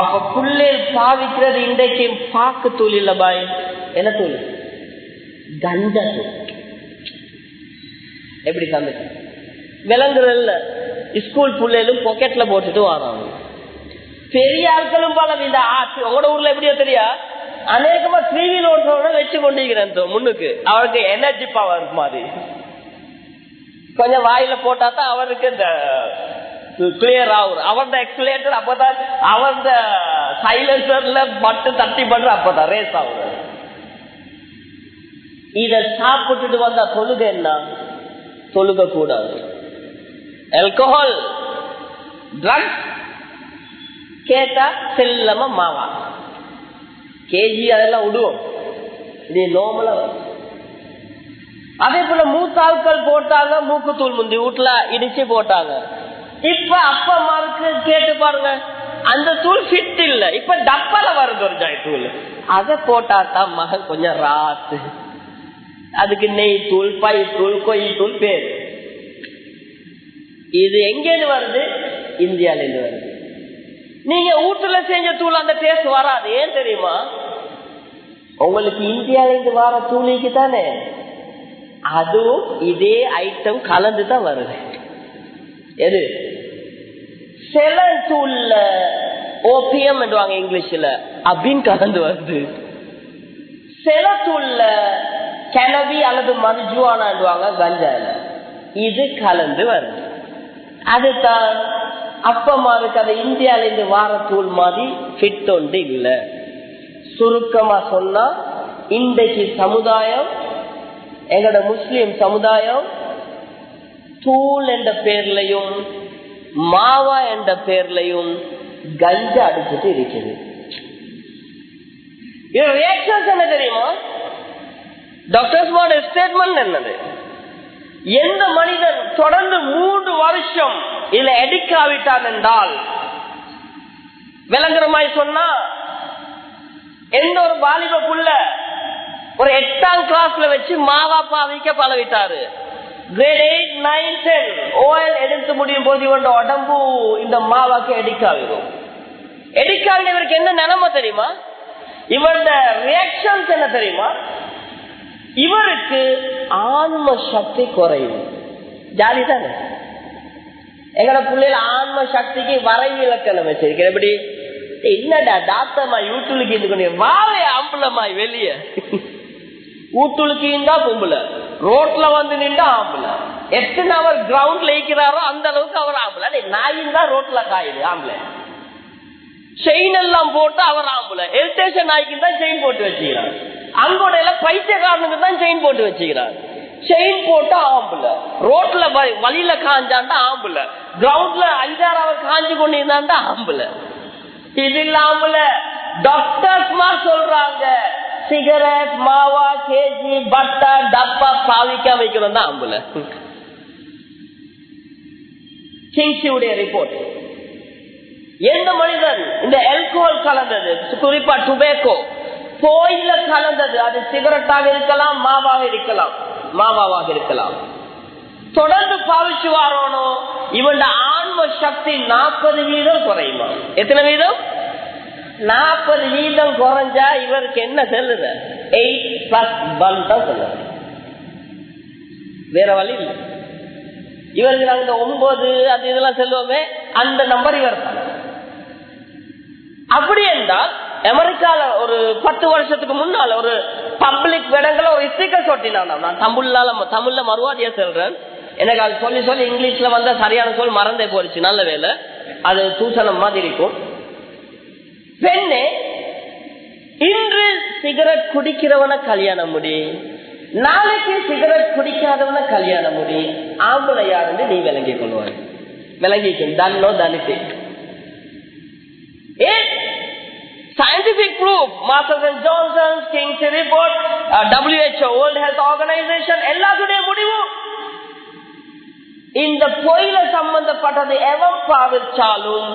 அப்ப புள்ளே பாவிக்கிறது இன்றைக்கு பாக்கு தூள் இல்ல பாய். என்ன தூள்? கஞ்சா தூள். எப்படி தந்து விளங்குறல்ல? ஸ்கூல் புள்ளைகளும் பாக்கெட்ல போட்டுட்டு வராங்க. பெரிய ஆட்களும் பல இந்த உங்களோட ஊர்ல எப்படியோ தெரியா, அநேகமா 3-wheel ஓட்டுறவங்க வச்சு கொண்டிருக்கிறேன் முன்னுக்கு. அவருக்கு எனர்ஜி பவர் மாதிரி கொஞ்சம் வாயில போட்டா தான் அவருக்கு இந்த கிளியர் ஆகும். அவரது எக்ஸலேட்டர் அப்பதான், அவரது சைலன்சர்ல மட்டும் தட்டி பண்ற அப்பதான் ரேஸ் ஆகுது. இத சாப்பிட்டுட்டு வந்தா தொழுக என்ன? தொழுக கூடாது. ஆல்கஹால், ட்ரக்ஸ் கேட்டா செல்லமா மாவா கேஜி அதெல்லாம் விடுவோம். இது நோமலா. அதே போல மூத்தாட்கள் போட்டாங்க மூக்குத்தூள், முந்தி வீட்டுல இடிச்சு போட்டாங்க. இப்ப அப்பா அம்மாவுக்கு கேட்டு பாருங்க, அந்த தூள் ஃபிட் இல்ல. இப்ப டப்பால வருது ஒரு ஜாய் தூள், அத போட்டாதான் மகன் கொஞ்சம் ராத்து. அதுக்கு நெய் தூள், பை தூள், கொய் தூள் பேரு. இது எங்கேருந்து வருது? இந்தியால இருந்து வருது. நீங்க வீட்டுல செஞ்ச தூள் அந்த டேஸ்ட் வராது. ஏன் தெரியுமா? உங்களுக்கு இந்தியால இருந்து வர தூளிக்கு தானே அதுவும் இதே ஐட்டம் கலந்துதான் வருது. எது? சில தூள்ல ஓபியம் என்றுவாங்க இங்கிலீஷ்ல, அப்படின்னு கலந்து வருது. சில தூள்ல கெனவி அல்லது மர்ஜுவானா என்றுவாங்க கஞ்சால, இது கலந்து வருது. அதுதான் அப்பமாருக்கு அது இந்தியால இருந்து வார தூள் மாதிரி ஃபிட் ஒன்று இல்ல. சுருக்கமா சொன்னா, இன்றைக்கு சமுதாயம், எங்களோட முஸ்லிம் சமுதாயம் தூள் என்ற பேர்லையும் மாவா என்ற பேர்லையும் கஞ்சா அடிச்சுட்டு இருக்குது. இது ரியாக்ஷன்ஸ் என்ன தெரியுமா? டாக்டர்ஸ் ஸ்டேட்மெண்ட் என்னது? எந்த மனிதன் தொடர்ந்து 3 வருஷம் இல்ல எடுக்காவிட்டான் என்றால், விளங்குறமாய் சொன்னா, எந்த ஒரு வாலிப புள்ள ஒரு 8ஆம் கிளாஸ்ல வச்சு மாவா பாவிக்க பழவிட்டாரு. கிரேட் 8, 9, 10 ஓஎல் எடுத்து முடியும் போது இவன் உடம்பு இந்த மாவாக்கு எடிக்காவிடும். எடிக்காவிட இவருக்கு என்ன நிலைமை தெரியுமா? இவரோட ரியாக்ஷன்ஸ் என்ன தெரியுமா? இவருக்கு ஆன்ம சக்தி குறையும். ஜாலி தானே. எங்களோட பிள்ளைல ஆன்ம சக்திக்கு வரைவு இலக்கணம் வச்சிருக்கேன். எப்படி என்னடா டாக்டர்மா யூட்டுலுக்கு இது வாவே ஆம்பளமாய் வெளிய ஊட்டுலுக்கு இருந்தா பொம்புல, ரோட்ல வந்து நின்றா ஆம்பளை. எத்தனை அவர் கிரவுண்ட்ல இருக்கிறாரோ அந்த அளவுக்கு அவர் ஆம்பளை. நாயின் தான் ரோட்ல காயுது ஆம்பளை. செயின் எல்லாம் போட்டு அவர் ஆம்பளை. எல்டேஷன் நாய்க்கு தான் செயின் போட்டு வச்சுக்கிறார். அங்கோடையில பைத்தியக்காரனுக்கு தான் செயின் போட்டு வச்சுக்கிறார். செயின் போட்டா ஆம்புல, ரோட்ல வழியில காஞ்சாண்டா ஆம்புல, கிரவுண்ட்ல 5-6 அவர் காஞ்சு கொண்டு இருந்தாண்டா ஆம்புல. இது இல்லாமல டாக்டர்ஸ் சொல்றாங்க சிகரெட், மாவா, கேஜி, பட்டா, டப்பா பாவிக்க வைக்கிறோம் தான் ஆம்புல. கிங்ஸியுடைய ரிப்போர்ட், எந்த மனிதன் இந்த ஆல்கஹால் கலந்தது, குறிப்பா டுபேக்கோ போயில கலந்தது, அது சிகரெட்டாக இருக்கலாம், மாவாவாக இருக்கலாம், தொடர்ந்து பாவிச்சு வாரோனோ இவன் ஆன்ம சக்தி 40% குறையுமா? எத்தனை வீதம்? 40% குறைஞ்சா இவருக்கு என்ன செல்லுது? 8+1 தான் சொல்லுது. வேற வழி இல்லை. இவருக்கு நாங்க 9 அது இதெல்லாம் செல்வோமே, அந்த நம்பர் இவர் தான். அப்படி என்றால் அமெரிக்கால ஒரு 10 வருஷத்துக்கு முன்னால ஒரு பப்ளிக் இடங்கள ஒரு ஸ்டிக்கர் ஒட்டினான். நான் தமிழ்ல மறுவாதியா சொல்றேன். எனக்கு அது சொல்லி சொல்லி இங்கிலீஷ்ல வந்த சரியான சொல் மறந்தே போச்சு. நல்ல வேலை, அது சூசனம் மாதிரி இருக்கும். பெண்ணே, இன்று சிகரெட் குடிக்கிறவன கல்யாணம் முடி, நாளைக்கு சிகரெட் குடிக்காதவன கல்யாணம் முடி, ஆம்பளை யாருன்னு நீ விளங்கிக் கொள்வாய். விளங்கிக்கும் தன்னோ தனித்து. Scientific proof, Masters and Johnson, King's report, WHO, World Health Organization, எல்லாத்துடைய முடிவு இந்த பொயில சம்பந்தப்பட்டது எவன் பாவிச்சாலும்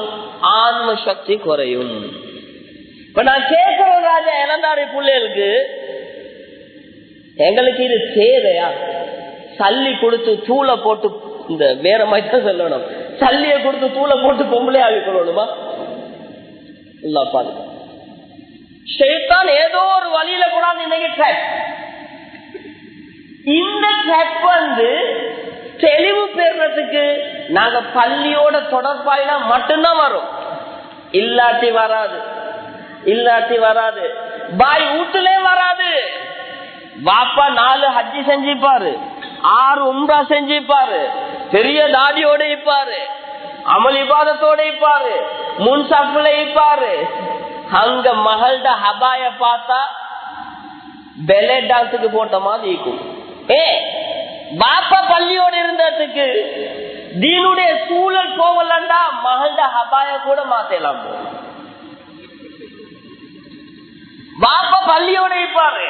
ஆன்ம சக்தி குறையும். இப்ப நான் கேட்கிற ராஜா இளந்தாரி பிள்ளைகளுக்கு, எங்களுக்கு இது தேவையா? சல்லி கொடுத்து தூளை போட்டு, இந்த வேற மாதிரி தான் சொல்லணும், சல்லிய கொடுத்து தூளை போட்டு பொம்பளை ஆகி கொள்ளணுமா? இல்ல பாருங்க, ஷைத்தான் ஏதோ ஒரு வழியில கூட இன்னைக்கு ட்ராப். இந்த ட்ராப் வந்து தெளிவு பெறறதுக்கு நாங்க பள்ளியோட தொடர்பாயினா மட்டும்தான் வரும். இல்லாட்டி வராது. பாய் வீட்டுலே வராது. வாப்பா 4 ஹஜ்ஜி செஞ்சிப்பாரு, 6 உம்ரா செஞ்சிப்பாரு, பெரிய தாடியோட இப்பாரு, அமல் இபாதத்தோட இப்பாரு, முன்சாப்புல இப்பாரு. அங்க மகள்ட ஹபாய பார்த்தா பெலே டான்ஸுக்கு போட்ட மாதிரி இருக்கும். பாப்பா பள்ளியோட இருந்ததுக்கு தீனுடைய சூழல் போகலண்டா மகள்ட ஹபாய கூட மாத்தலாம். பாப்பா பள்ளியோட இருப்பாரு,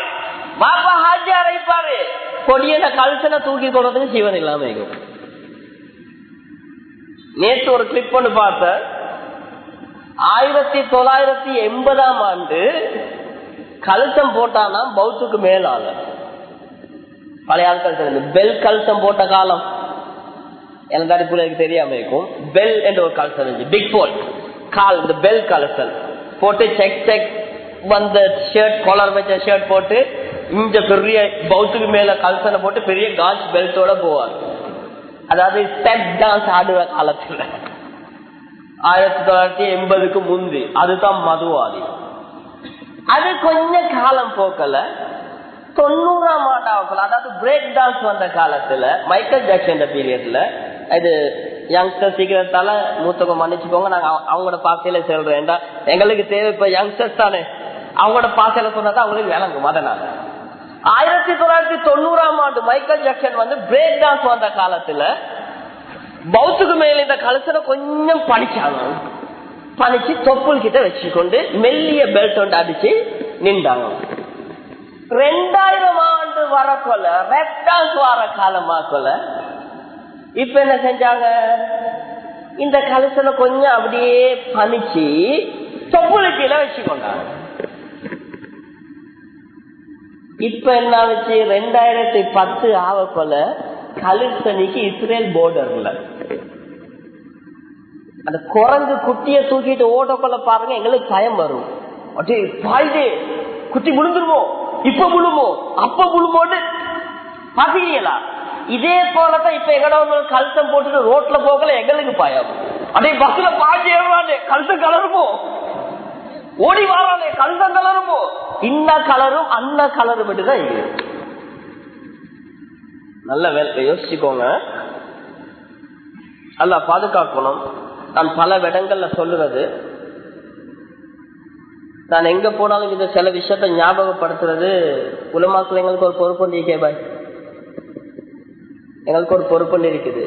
பாப்பா ஹாஜியார இருப்பாரு, கொடியன கழுத்தனை தூக்கி கொடுறதுக்கு ஜீவன் இல்லாம இருக்கும். நேற்று ஒரு கிளிப் ஒன்று பார்த்த, 1980ஆம் ஆண்டு கழுத்தம் போட்டானா பௌத்துக்கு மேலால. பழைய ஆட்கள் பெல் கழுத்தம் போட்ட காலம் எல்லாரி பிள்ளைக்கு தெரியாம இருக்கும். பெல் என்ற ஒரு கழுத்தம் இருந்துச்சு, பிக் போல் கால், இந்த பெல் கழுத்தல் போட்டு செக் வந்த ஷர்ட், காலர் வச்ச ஷர்ட் போட்டு இங்க பெரிய பௌத்துக்கு மேல கழுத்தனை போட்டு பெரிய காஜ் பெல்ட்டோட போவார். அதாவது ஸ்டெப் டான்ஸ் ஆடுற காலத்துல 1980க்கு முந்தி. அதுதான் மதுவாதி. அது கொஞ்ச காலம் போக்கல 90ஆம் ஆண்டாவுக்குள்ள, அதாவது பிரேக் டான்ஸ் வந்த காலத்துல மைக்கேல் ஜாக்சன் பீரியட்ல, இது யங்ஸ்டர் சீக்கிரத்தால மூத்தவங்க மன்னிச்சுக்கோங்க, நாங்க அவங்களோட பாசையில சொல்றேன். எங்களுக்கு தேவை இப்ப யங்ஸ்டர்ஸ் தானே, அவங்களோட பாசையில சொன்னதான் அவங்களுக்கு விளங்கும். அதனால 1990ஆம் ஆண்டு மைக்கேல் ஜாக்சன் வந்து பிரேக் டான்ஸ் வந்த காலத்துல பௌத்துக்கு மேல இந்த கழுத்துல கொஞ்சம் பணிச்சாங்க. பணிச்சு தொப்புள் கிட்ட வச்சுக்கொண்டு மெல்லிய பெல்ட் ஒன்று அடிச்சு நின்றாங்க. 2000 ஆண்டு வரக்கொள்ள ரெட் டான்ஸ் வர காலமாக்கொள்ள இப்ப என்ன செஞ்சாங்க, இந்த கழுத்துல கொஞ்சம் அப்படியே பணிச்சு தொப்புள் கீழே வச்சுக்கொண்டாங்க. இப்ப என்ன ஆச்சு, 2010 ஆவக்கொல கலிசனிக்கு இஸ்ரேல் போர்டர்ல அந்த குரங்கு குட்டிய தூக்கிட்டு ஓட்டக்கொள்ள பாருங்க, எங்களுக்கு பயம் வரும். குட்டி முழுந்துருமோ, இப்ப முழுமோ அப்ப முழுமோன்னு பாத்தீங்களா? இதே போலதான் இப்ப எங்கட கல்சம் போட்டுட்டு ரோட்ல போகல, எங்களுக்கு பயம். அதே பஸ்ல பாஞ்சு ஏறானே கல்சம் கலருமோ, ஓடி வாரானே கல்சம் கலருமோ, இந்த கலரும் அந்த கலரும் மட்டும்தான் இது. நல்ல வேலை யோசிச்சுக்கோங்க, நல்லா பாதுகாக்கணும். நான் பல இடங்கள்ல சொல்லுறது, நான் எங்க போனாலும் இந்த சில விஷயத்த ஞாபகப்படுத்துறது. உலமாக்கள் எங்களுக்கு ஒரு பொறுப்பு இருக்கே பாய், எங்களுக்கு ஒரு பொறுப்பு இருக்குது.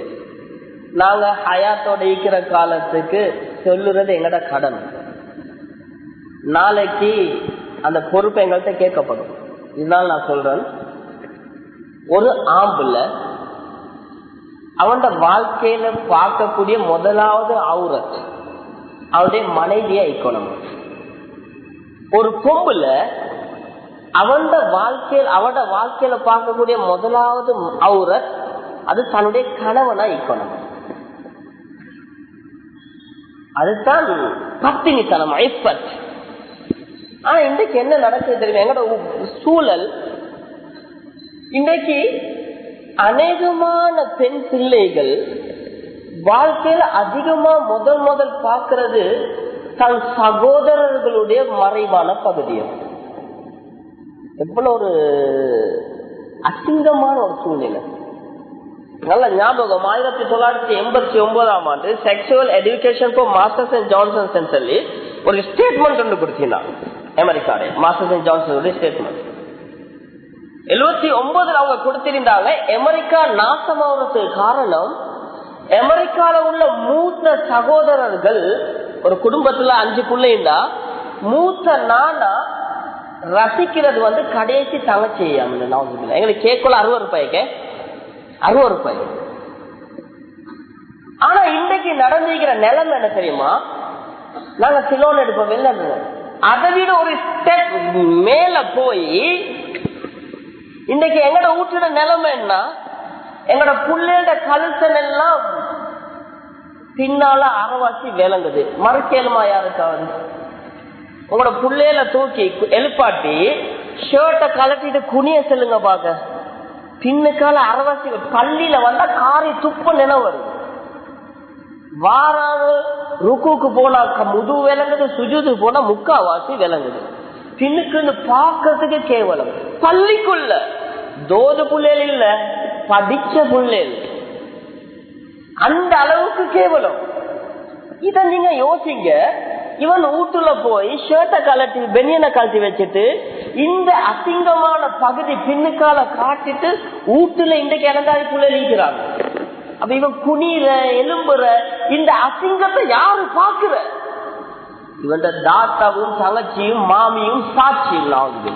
நாங்க ஹயாத்தோட இருக்கிற காலத்துக்கு சொல்லுறது எங்கட கடன். நாளைக்கு அந்த பொறுப்பு எங்கள்கிட்ட கேட்கப்படும். இதனால நான் சொல்றேன், ஒரு ஆம்புல அவன் வாழ்க்கையில பார்க்கக்கூடிய முதலாவது அவுரத் அவருடைய மனைவிய இக்கோனமி. ஒரு பொம்புல அவனோட வாழ்க்கையில பார்க்கக்கூடிய முதலாவது அவுரத் அது தன்னுடைய கணவனா இக்கோனமி. அதுதான் பத்தினித்தனம், ஐஃபத். ஆனா இன்றைக்கு என்ன நடக்குது தெரியுமா? எங்களோட சூழல் இன்றைக்கு அநேகமான பெண் பிள்ளைகள் வாழ்க்கையில அதிகமா முதல் பார்க்கிறது தன் சகோதரர்களுடைய மறைவான பகுதியை. எவ்வளவு ஒரு அசிங்கமான ஒரு சூழ்நிலை. நல்ல ஞாபகம், 1989ஆம் ஆண்டு sexual education for masters and Johnson சொல்லி ஒரு ஸ்டேட்மெண்ட் ஒன்று கொடுத்தீங்கன்னா, அமெரிக்காவே மாஸ்டர்ஸ் அண்ட் ஜான்சன் ஸ்டேட்மெண்ட் 79 அவங்க கொடுத்திருந்தாங்க. அமெரிக்கா நாசமாவதுக்கு காரணம், அமெரிக்கால உள்ள மூத்த சகோதரர்கள், ஒரு குடும்பத்துல 5 பிள்ளைண்டா மூத்த நானா ரசிக்கிறது கடைசி தங்கச்சி. எங்களுக்கு கேட்கல 60 ரூபாய்க்கு 60 ரூபாய். ஆனா இன்றைக்கு நடந்திருக்கிற நிலைமை என்ன தெரியுமா? நாங்க சிலோன் எடுப்போம், வெளில அதை விட ஒரு ஸ்டெப் மேல போய் இன்னைக்கு எங்கட வீட்டுல நிலைமை என்ன, எங்கட புள்ளையோட கழுத்தன் எல்லாம் பின்னால அறவாசி விளங்குது. மறுக்கேலுமா யாருக்காவது? உங்களோட புள்ளையில தூக்கி எழுப்பாட்டி ஷர்ட்டை கலட்டிட்டு குனிய செல்லுங்க பாக்க, பின்னுக்கால அறவாசி பள்ளியில வந்தா காரி துப்ப நினைவு வருது. வாராது ருக்குக்கு போனா முது விளங்குது, சுஜூது போனா முக்காவாசி விளங்குது. பின்னுக்கு பாக்கிறதுக்கு கேவலம். பள்ளிக்குள்ள தோது புள்ளேல் இல்ல, படிச்ச புள்ளேல், அந்த அளவுக்கு கேவலம். இத நீங்க யோசிங்க. இவன் வீட்டுல போய் ஷர்ட்டை கலட்டி பெனியனை கழட்டி வச்சுட்டு இந்த அசிங்கமான பகுதி பின்னுக்கால காட்டிட்டு வீட்டுல இன்றைக்கு இறந்தாரி புள்ளேல் இருக்கிறாங்க. அப்ப இவன் குனிற எலும்புற இந்த அசிங்கத்தை யாரு பாக்குற? இவன் தாத்தாவும் தங்கச்சியும் மாமியும் சாட்சியும் ஆகுது.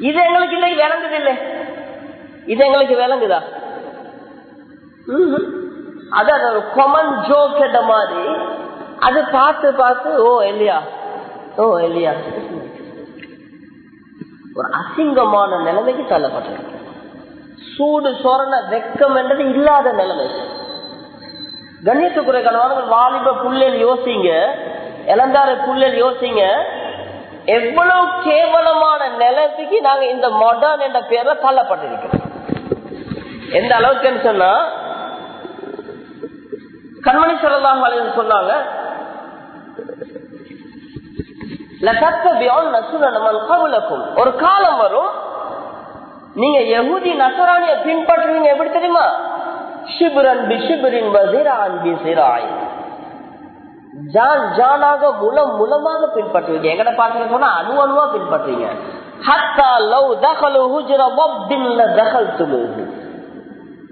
இது எங்களுக்கு இன்னைக்கு விளங்குது இல்லை? இது எங்களுக்கு விளங்குதா? அது ஒரு காமன் ஜோக் கேட்ட மாதிரி அது பார்த்து ஓ இல்லையா ஒரு அசிங்கமான நிலைமைக்கு தள்ளப்பட்டது. சூடு சொரண வெக்கம் என்றது இல்லாத நிலைமை. கண்ணியத்துக்குறை கணவான்கள், வாலிப புள்ளல் யோசிங்க, இளந்தார புள்ளல் யோசிங்க, எவ்வளவு கேவலமான நிலைமைக்கு நாங்க இந்த மாடர்ன் என்ற பேர்ல தள்ளப்பட்டிருக்கிறோம். எந்த அளவுக்கு சொன்னா, கண்மணி ஸல்லல்லாஹு அலைஹி வஸல்லம் சொன்னாங்க, ஒரு காலம் வரும் நீங்க யஹூதி நஸரானிய பின்பற்றுவீங்க. எப்படி தெரியுமா? ஷிப்ரன் பிஷிப்ரின் வஸிரான் பிஸிராய், ஜான் ஜானாக முலமாக பின்பற்றுவீங்க. எங்கட பாட்டு சொன்னா அணுவா பின்பற்றுவீங்க. ஹத்தா லவ் தகலு ஹுஜ்ர வப்தின் லதகல்துமூஹு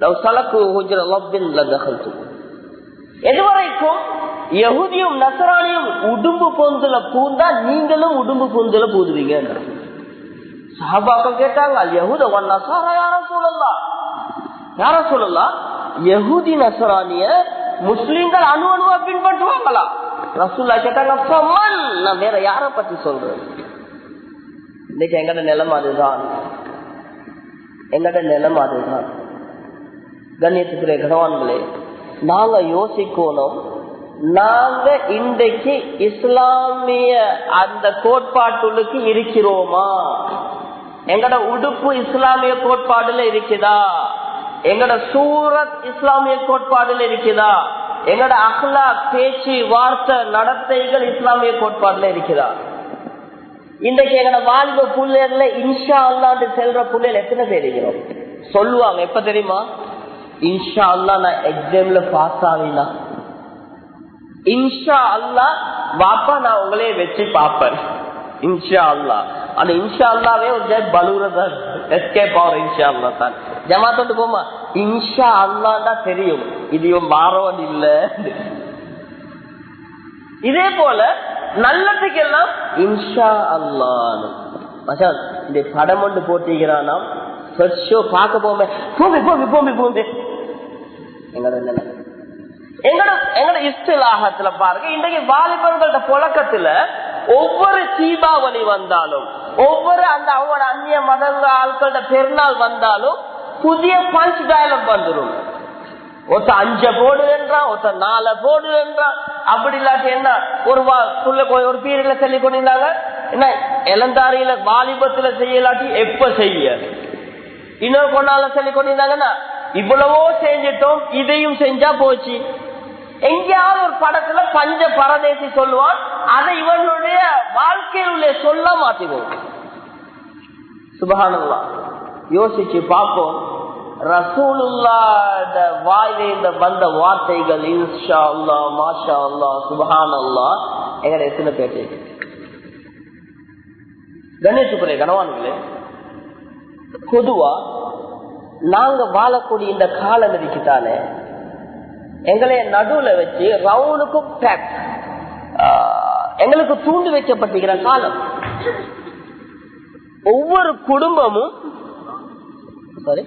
லவ் சலகு ஹுஜ்ர வப்தின் லதகல்துமூஹு. எதுவரைக்கும் யஹூதியும் நஸரானியும் உடும்பு பொந்துல பூந்தா நீங்களும் உடும்பு பொந்துல பூதுவீங்க. சஹாபாக்கள் கேட்டாங்க, அல் யஹூத வன் நஸாரா யா ரசூலல்லாஹ், யா ரசூலல்லாஹ் யஹூதி நஸரானிய முஸ்லிம்கள் அணுவா பின்பற்றுவாங்களா? ரசூலுல்லாஹ் கேட்டாங்க, ஃபமன், நான் வேற யாரை பத்தி சொல்றேன்? இன்னைக்கு எங்கட நிலைமை அதுதான். கண்ணியத்துக்குரிய கணவான்களே, நாங்க யோசிக்கணும், நாங்க இன்றைக்கு இஸ்லாமிய அந்த கோட்பாட்டுக்கு இருக்கிறோமா? எங்கட உடுப்பு இஸ்லாமிய கோட்பாடுல இருக்குதா? எங்கட சூரத் இஸ்லாமிய கோட்பாடுல இருக்குதா? எங்கட அஹ்லாக், பேச்சு, வார்த்தை, நடத்தைகள் இஸ்லாமிய கோட்பாடுல இருக்குதா? இன்றைக்கு எங்கட வாலிப புள்ளைல இன்ஷா அல்லாஹ்னு செல்ற புள்ளைல எத்தனை பேர் இருக்கிறோம்? சொல்லுவாங்க எப்ப தெரியுமா? இன்ஷா அல்லாஹ் நான் எக்ஸாம்ல பாஸ் ஆவினா, இன்ஷா அல்லாஹ் வாப்பா நான் உங்களே வச்சு பாப்பேன், இன்ஷா அல்லாஹ். அந்த இன்ஷா அல்லாவே ஒரு பலூரதான் எஸ்கேப் ஆகிற இன்ஷா அல்லா தான். ஜமாத்தோட்டு போமா இன்ஷா அல்லாஹ் தான் தெரியும், இதையும் மாறவன் இல்ல. இதே போல நல்லதுக்கெல்லாம் இன்ஷா அல்லாஹ். இந்த படம் ஒன்று போட்டிக்கிறானா பார்க்க போமே போமே போமே போமே போமே. எங்கட இஸ்திலாஹத்துல பாருங்க, இன்றைக்கு வாலிபர்களோட புழக்கத்துல ஒவ்வொரு தீபாவளி வந்தாலும், ஒவ்வொரு அந்த அவங்களோட அந்நிய மதங்க ஆட்களோட பெருநாள் வந்தாலும் புதிய பஞ்ச் டயலாக் வந்துடும். ஒருத்த 5 போடுன்றான், ஒருத்த 4 போடுன்றான். அப்படி இல்லாட்டி என்ன ஒரு பீரியட்ல சொல்லி கொண்டிருந்தாங்க, என்ன இளந்தாரியில வாலிபத்துல செய்யலாட்டி எப்ப செய்ய, இன்னொரு கொண்டால சொல்லி கொண்டிருந்தாங்கன்னா இவ்வளவோ செஞ்சிட்டோம் இதையும் செஞ்சா போச்சு. எங்கேயாவது ஒரு படத்துல பஞ்ச பரதேசி சொல்லுவான், அதை இவனுடைய வாழ்க்கையில் உள்ள சொல்ல மாத்திடுவோம். சுப்ஹானல்லாஹ். யோசிச்சு பார்ப்போம், ரசூலுல்லாஹ் வாயிலே இந்த வந்த வார்த்தைகள் இன்ஷா அல்லாஹ், மாஷா அல்லாஹ், சுப்ஹானல்லாஹ் எங்கட எத்தனை பேர்? கணேசுக்குரிய கணவான்களே, பொதுவா நாங்க வாழக்கூடிய இந்த காலம் இருக்குதானே, எங்களை நடுவுல வச்சு ரவுனுக்கும் எங்களுக்கு தூண்டு வைக்கப்பட்டிருக்கிற காலம். ஒவ்வொரு குடும்பமும் சாரி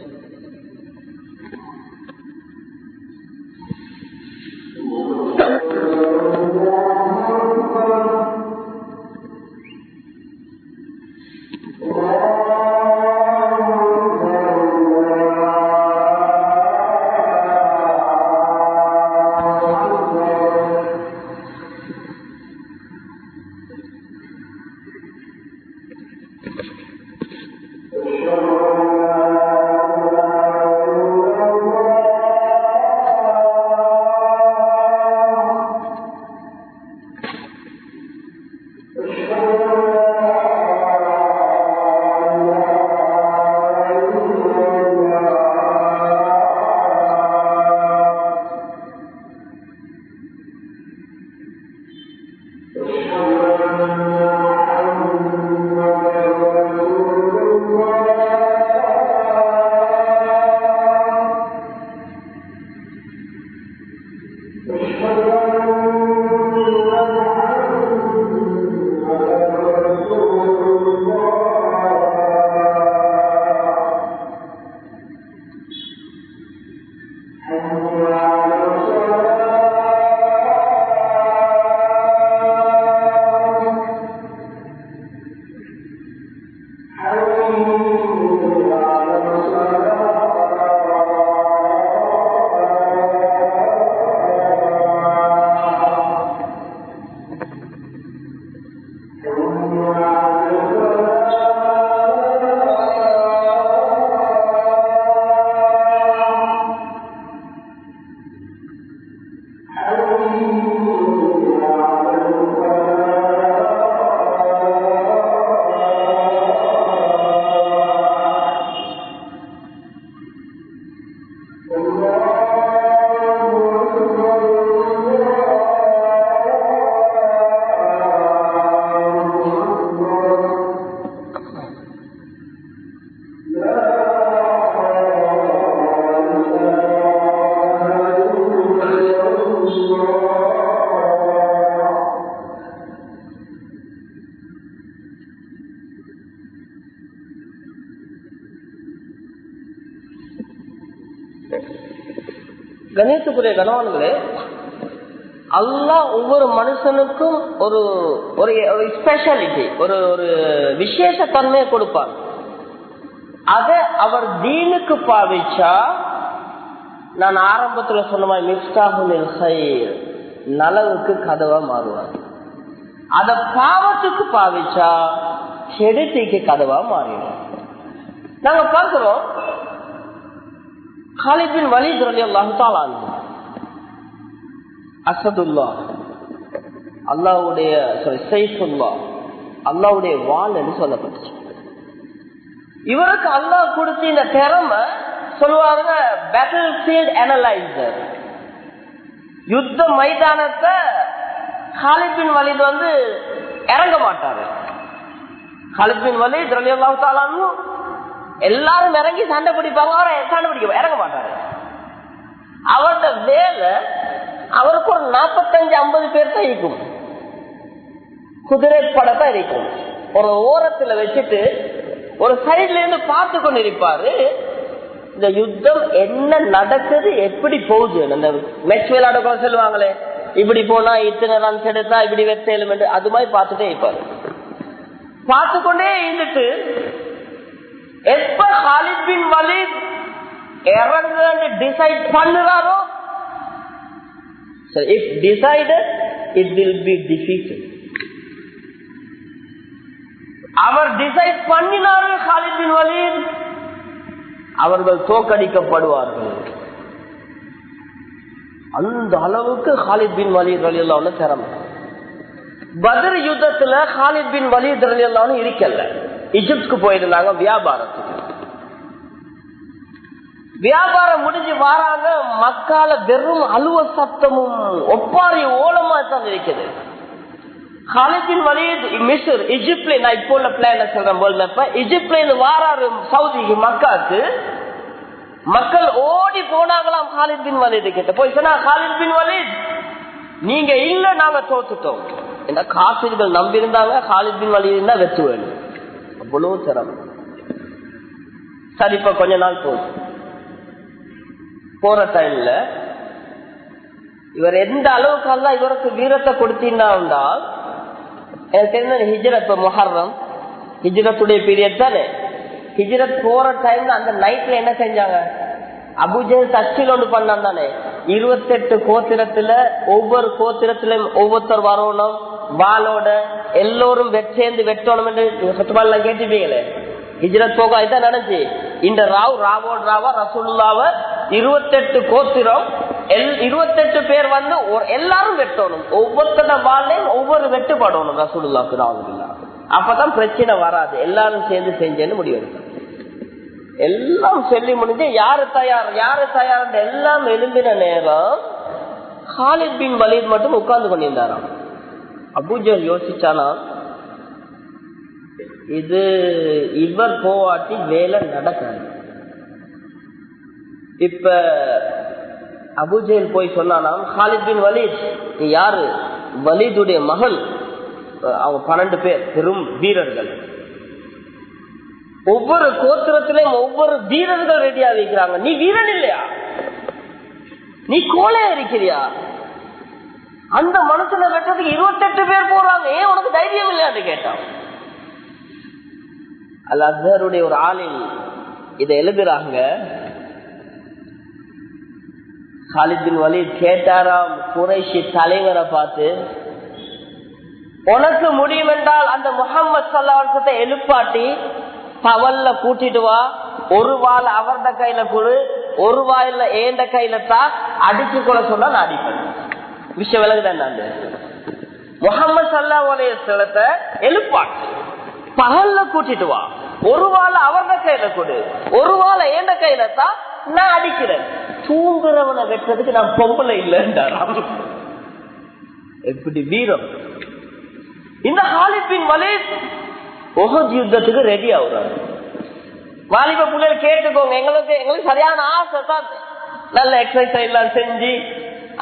கணேசுக்குரிய கணவான்களே, அல்லாஹ் ஒவ்வொரு மனுஷனுக்கும் ஒரு ஒரு ஸ்பெஷாலிட்டி, ஒரு ஒரு விசேஷ தன்மையை கொடுப்பார். அத அவர் தீனுக்கு பாவிச்சா, நான் ஆரம்பத்துல சொன்ன மாதிரி மிஃப்தாஹுல் கைர், நலவுக்கு கதவா மாறுவார். அத பாவத்துக்கு பாவிச்சா கெடுதிக்கு கதவா மாறிடும். நாங்க பார்க்கிறோம், காலித் பின் வலீத் ரலியல்லாஹு தஆலா அன்ஹு, அஸதுல்லா, அல்லாஹ்வுடைய ஸைஃபுல்லா, அல்லாஹ்வுடைய வாள் என்று சொல்லப்பட்டுச்சு. இவருக்கு அல்லாஹ் கொடுத்த இந்த திறமை சொல்லுவாங்க பேட்டில் ஃபீல்ட் அனலைசர். யுத்த மைதானத்தை காலித் பின் வலீத் இறங்க மாட்டாரு. காலித் பின் வலீத் ரலியல்லாஹு தஆலா அன்ஹு எல்லாரும் இறங்கி சண்டை பிடிப்பாங்க, அவரை சண்டை பிடிக்க இறங்க மாட்டாரு. அவரோட வேலை, அவருக்கு ஒரு 45-50 பேர் தான் இருக்கும், குதிரை படத்தான் இருக்கும். ஒரு ஓரத்துல வச்சுட்டு ஒரு சைட்ல இருந்து பார்த்து கொண்டு இருப்பாரு. இந்த யுத்தம் என்ன நடக்குது, எப்படி போகுது, அந்த மேட்ச் விளையாட சொல்லுவாங்களே, இப்படி போனா இத்தனை ரன்ஸ் எடுத்தா இப்படி வெத்தேலும் என்று அது மாதிரி பார்த்துட்டே இருப்பாரு. பார்த்து கொண்டே இருந்துட்டு எப்ப காலித் பின் வலீத் இறங்க டிசைட் பண்ணுறாரோ, if decided it will be defeated. அவர் டிசைட் பண்ணினார்கள் காலித் பின் வலீத், அவர்கள் தோற்கடிக்கப்படுவார்கள். அந்த அளவுக்கு காலித் பின் வலீத் ரலியல்லாஹு அன்ஹு திறமை. பத்ர் யுத்தத்துல காலித் பின் வலீத் ரலியல்லாஹு அன்ஹு இருக்கல, எகிப்துக்கு போயிருந்தாங்க வியாபாரத்துக்கு. வியாபாரம் முடிஞ்சு வராங்க, மக்கால வெறும் அலுவ சத்தமும் ஒப்பாரி ஓலமா தான் இருக்குது. காலித் பின் வலீத் மிஸ்ர் எகிப்துல, நான் இப்போ உள்ள பிளான் சொல்றேன், வேர்ல்ட் மேப்ப எகிப்துல இருந்து வாராரு சவுதிக்கு மக்காக்கு. மக்கள் ஓடி போனாங்களாம் காலித் பின் வலீத் கிட்ட. போய் சொன்னா, காலித் பின் வலீத் நீங்க இல்ல, நாங்க தோத்துட்டோம். இந்த காபிர்கள் நம்பி இருந்தாங்க காலித் பின் வலீத் தான் வெற்றி வேணும். அவ்வளவு சிரமம். சரி, இப்ப கொஞ்ச நாள் போற டைம்ல இவர் எந்த அளவுக்கு எல்லாம் இவருக்கு வீரத்தை கொடுத்தீங்கன்னா, எனக்கு தெரிஞ்ச ஹிஜ்ரத், முஹர்ரம் ஹிஜ்ரத்துடைய பீரியட் தானே. ஹிஜ்ரத் போற டைம்ல அந்த நைட்ல என்ன செஞ்சாங்க, அபூஜஹல் தச்சில் ஒன்று பண்ணான் தானே. 28 கோத்திரத்துல ஒவ்வொரு கோத்திரத்திலும் ஒவ்வொருத்தர் வரணும், வாளோட எல்லோரும் சேர்ந்து வெட்டணும் என்று சுத்தமாலாம் கேட்டுப்பீங்களே. ஹிஜ்ரத் போக இதுதான் நடந்துச்சு. இந்த ராவோட ராவா ரசூலுல்லாஹ்வ 28 கோத்திரம் 28 பேர் எல்லாரும் வெட்டணும், ஒவ்வொருத்தட வாழையும் ஒவ்வொரு வெட்டுப்படணும் ரசூலுல்லாஹ்க்கு ராவுல்லா. அப்பதான் பிரச்சனை வராது, எல்லாரும் சேர்ந்து செஞ்சேன்னு முடிவெடுக்கும். எல்லாம் சொல்லி முடிஞ்சு யாரு தயார் எல்லாம் எழும்பின நேரம் காலித் பின் வலீத் மட்டும் உட்கார்ந்து கொண்டிருந்தாராம். அபூஜஹல் யோசிச்சானா, இது இவர் போவாட்டி வேலை நடக்காது. இப்ப அபூஜஹல் போய் சொன்னானாம், காலித் பின் வலீத் நீ யாரு? வலீதுடைய மகன். அவங்க 12 பேர் பெரும் வீரர்கள். ஒவ்வொரு கோத்திரத்திலையும் ஒவ்வொரு வீரர்கள் ரெடியா வைக்கிறாங்க. நீ வீரன் இல்லையா? நீ கோலையா இருக்கிறியா? அந்த மனுஷனை வெட்டதுக்கு 28 பேர் போறாங்க, ஏன் உனக்கு தைரியம் இல்லையான்னு கேட்டான். அல் அஸ்ஹருடைய ஒரு ஆளில் இதை எழுதுறாங்க. காலித் பின் வலீத் கேட்டாராம் குறைஷி தலைவரை பார்த்து, உனக்கு முடியும் என்றால் அந்த முஹம்மது ஸல்லல்லாஹு அலைஹி வஸல்லம் எழுப்பாட்டி பவல்ல கூட்டிட்டு வா, ஒரு வாள் அவர்த கையில கொடு, ஒரு வாயில ஏண்ட கையில தான், அடிச்சு கொள்ள சொன்னா நான் அடிப்பேன். விஷயம் விலகுதான். முஹம்மது ஸல்லல்லாஹு அலைஹி வஸல்லம் எழுப்பாட்டு பகல்ல கூட்டிட்டு வா, ஒரு வாள் அவர்த கையில கொடு, ஒரு வாழ ஏண்ட கையில தான், நான் அடிக்கிறேன். தூங்குறவனை வெட்டுறதுக்கு நான் பொம்பளை இல்லைன்றாராம். எப்படி வீரம்! இந்த காலித் பின் வலீத் உஹத் யுத்தத்துக்கு ரெடி ஆகுறாரு. வாலிப பிள்ளைகள் கேட்டுக்கோங்க, எங்களுக்கு சரியான ஆசை தான், நல்ல எக்ஸசைஸ் எல்லாம் செஞ்சு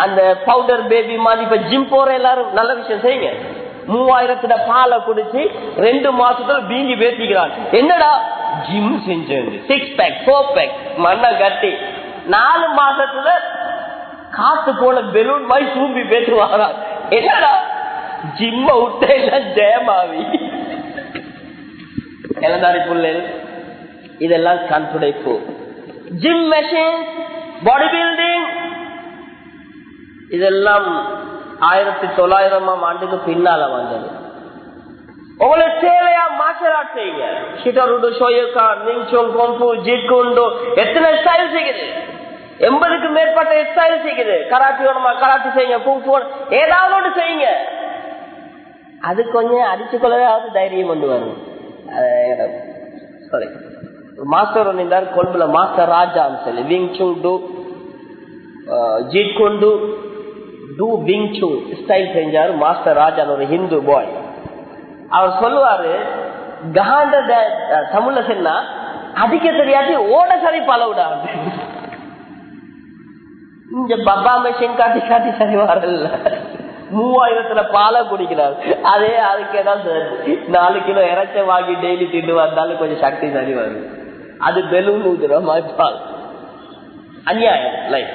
அந்த பவுடர் பேபி மாதிரி இப்ப ஜிம் போற எல்லாரும் நல்ல விஷயம் செய்யுங்க. 3000 பாலை குடிச்சு 2 மாசத்துல பீங்கி பேசிக்கிறான். என்னடா ஜிம் செஞ்சு 6 பேக் 4 பேக் மண்ண கட்டி 4 மாசத்துல காத்து போல பெலூன் மாதிரி சூம்பி பேத்து வாரான். என்னடா ஜிம்ம விட்ட ஜெயமாவி இளந்தாரி புள்ளல் இதெல்லாம் கண்துடைப்பு. ஜிம் மெஷின், பாடி பில்டிங் இதெல்லாம் 1900 ஆண்டுக்கு பின்னால வந்தது. உங்களுக்கு தேவையா மார்ஷல் ஆர்ட் செய்யுங்க. ஷிட்டருடு, ஷோயக்கான், விங்சூன், குங்ஃபூ, ஜீட் குண்டோ, எத்தனை ஸ்டைல் செய்யுது. 80க்கு மேற்பட்ட ஸ்டைல் செய்யுது. கராட்டி வேணுமா கராட்டி செய்யுங்க, குங்ஃபூ ஏதாவது ஒன்று செய்யுங்க. அது கொஞ்சம் அடிச்சு கொள்ளவே தைரியம் கொண்டு வரும். மாஸ்டர் ஒன்றார் கொழும்புல, மாஸ்டர் ராஜான்னு சொல்லி விங்சூன் டு ஜீட் குண்டு டு விங்சூன் ஸ்டைல் செஞ்சாரு மாஸ்டர் ராஜான், ஒரு ஹிந்து பாய். அவர் சொல்லுவாரு, காந்த தமிழ்ல சொன்னா அடிக்க தெரியாது, ஓட சரி பழவிடா. இங்க பப்பா மெஷின் காட்டி காட்டி சரி வரல. 3000 பாலை குடிக்கிறார். அதே அதுக்கு ஏதாவது 4 கிலோ இறைச்ச வாங்கி டெய்லி திண்டு வந்தாலும் கொஞ்சம் சக்தி சரி வரும். அது பெலூன் ஊதுற மாதிரி அநியாயம் லைஃப்.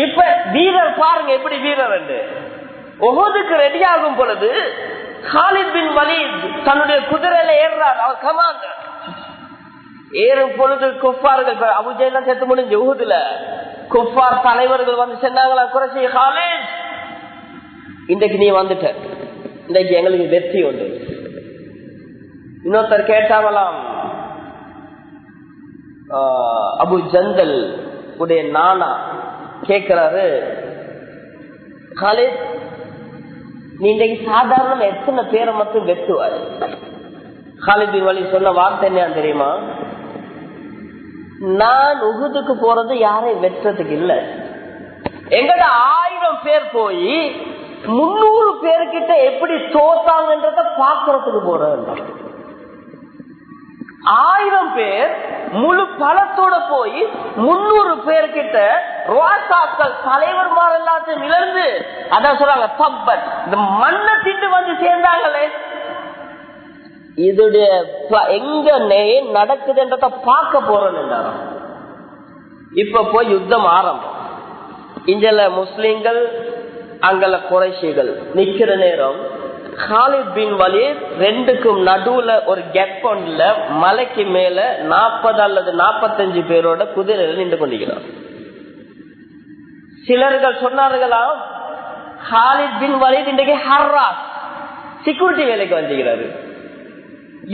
இப்ப வீரர் பாருங்க எப்படி வீரர் உஹதுக்கு ரெடி ஆகும் பொழுது காலித் பின் வலீத் தன்னுடைய குதிரையில ஏறார். அவர் கமாண்டர். ஏறும் பொழுது குஃபார்கள் அபூஜஹல் செத்து முடிஞ்சு உஹதுல குஃபார் தலைவர்கள் வந்து சொன்னாங்களா, குறைச்சி காலித் இன்றைக்கு நீ வந்துட்ட, இன்றைக்கு எங்களுக்கு வெற்றி உண்டு. இன்னொருத்தர் கேட்டாங்களாம், அபு ஜந்தல் உடைய நானா கேட்கிறாரு, காலித் நீ இன்றைக்கு சாதாரண எத்தனை பேரை மட்டும் வெட்டுவாரு? காலித் பின் வலீத் சொன்ன வார்த்தை என்ன தெரியுமா, நான் உஹதுக்கு போறது யாரையும் வெட்டுறதுக்கு இல்ல, எங்கட 1000 பேர் போய் 300 பேர்கிட்ட எப்படி தோத்தாங்கன்றத பாக்குறதுக்கு போறேன். 1000 பேர் முழு பலத்தோட போய் 300 பேர்கிட்ட ரோசாக்கள் தலைவர்மார் எல்லாத்தையும் இழந்து, அதான் சொல்றாங்க தப்பன் இந்த மண்ணை திட்டு வந்து சேர்ந்தாங்களே, இதுடைய எங்க நடக்குதுன்றத பார்க்க போறேன். இப்ப போய் யுத்தம் ஆரம்பம். இங்கல முஸ்லிம்கள், அங்கல குறைஷிகள் நிக்கிற நேரம் காலித் பின் வலீத் ரெண்டுக்கும் நடுவுல ஒரு கேப் ஒன்றுல மலைக்கு மேல 40 அல்லது 45 பேரோட குதிரையில நின்று கொண்டிருக்கிறார். சிலர்கள் சொன்னார்களாம், காலித் பின் வலீத் இன்றைக்கு ஹர்ராஸ் செக்யூரிட்டி வேலைக்கு வந்துகிறாரு.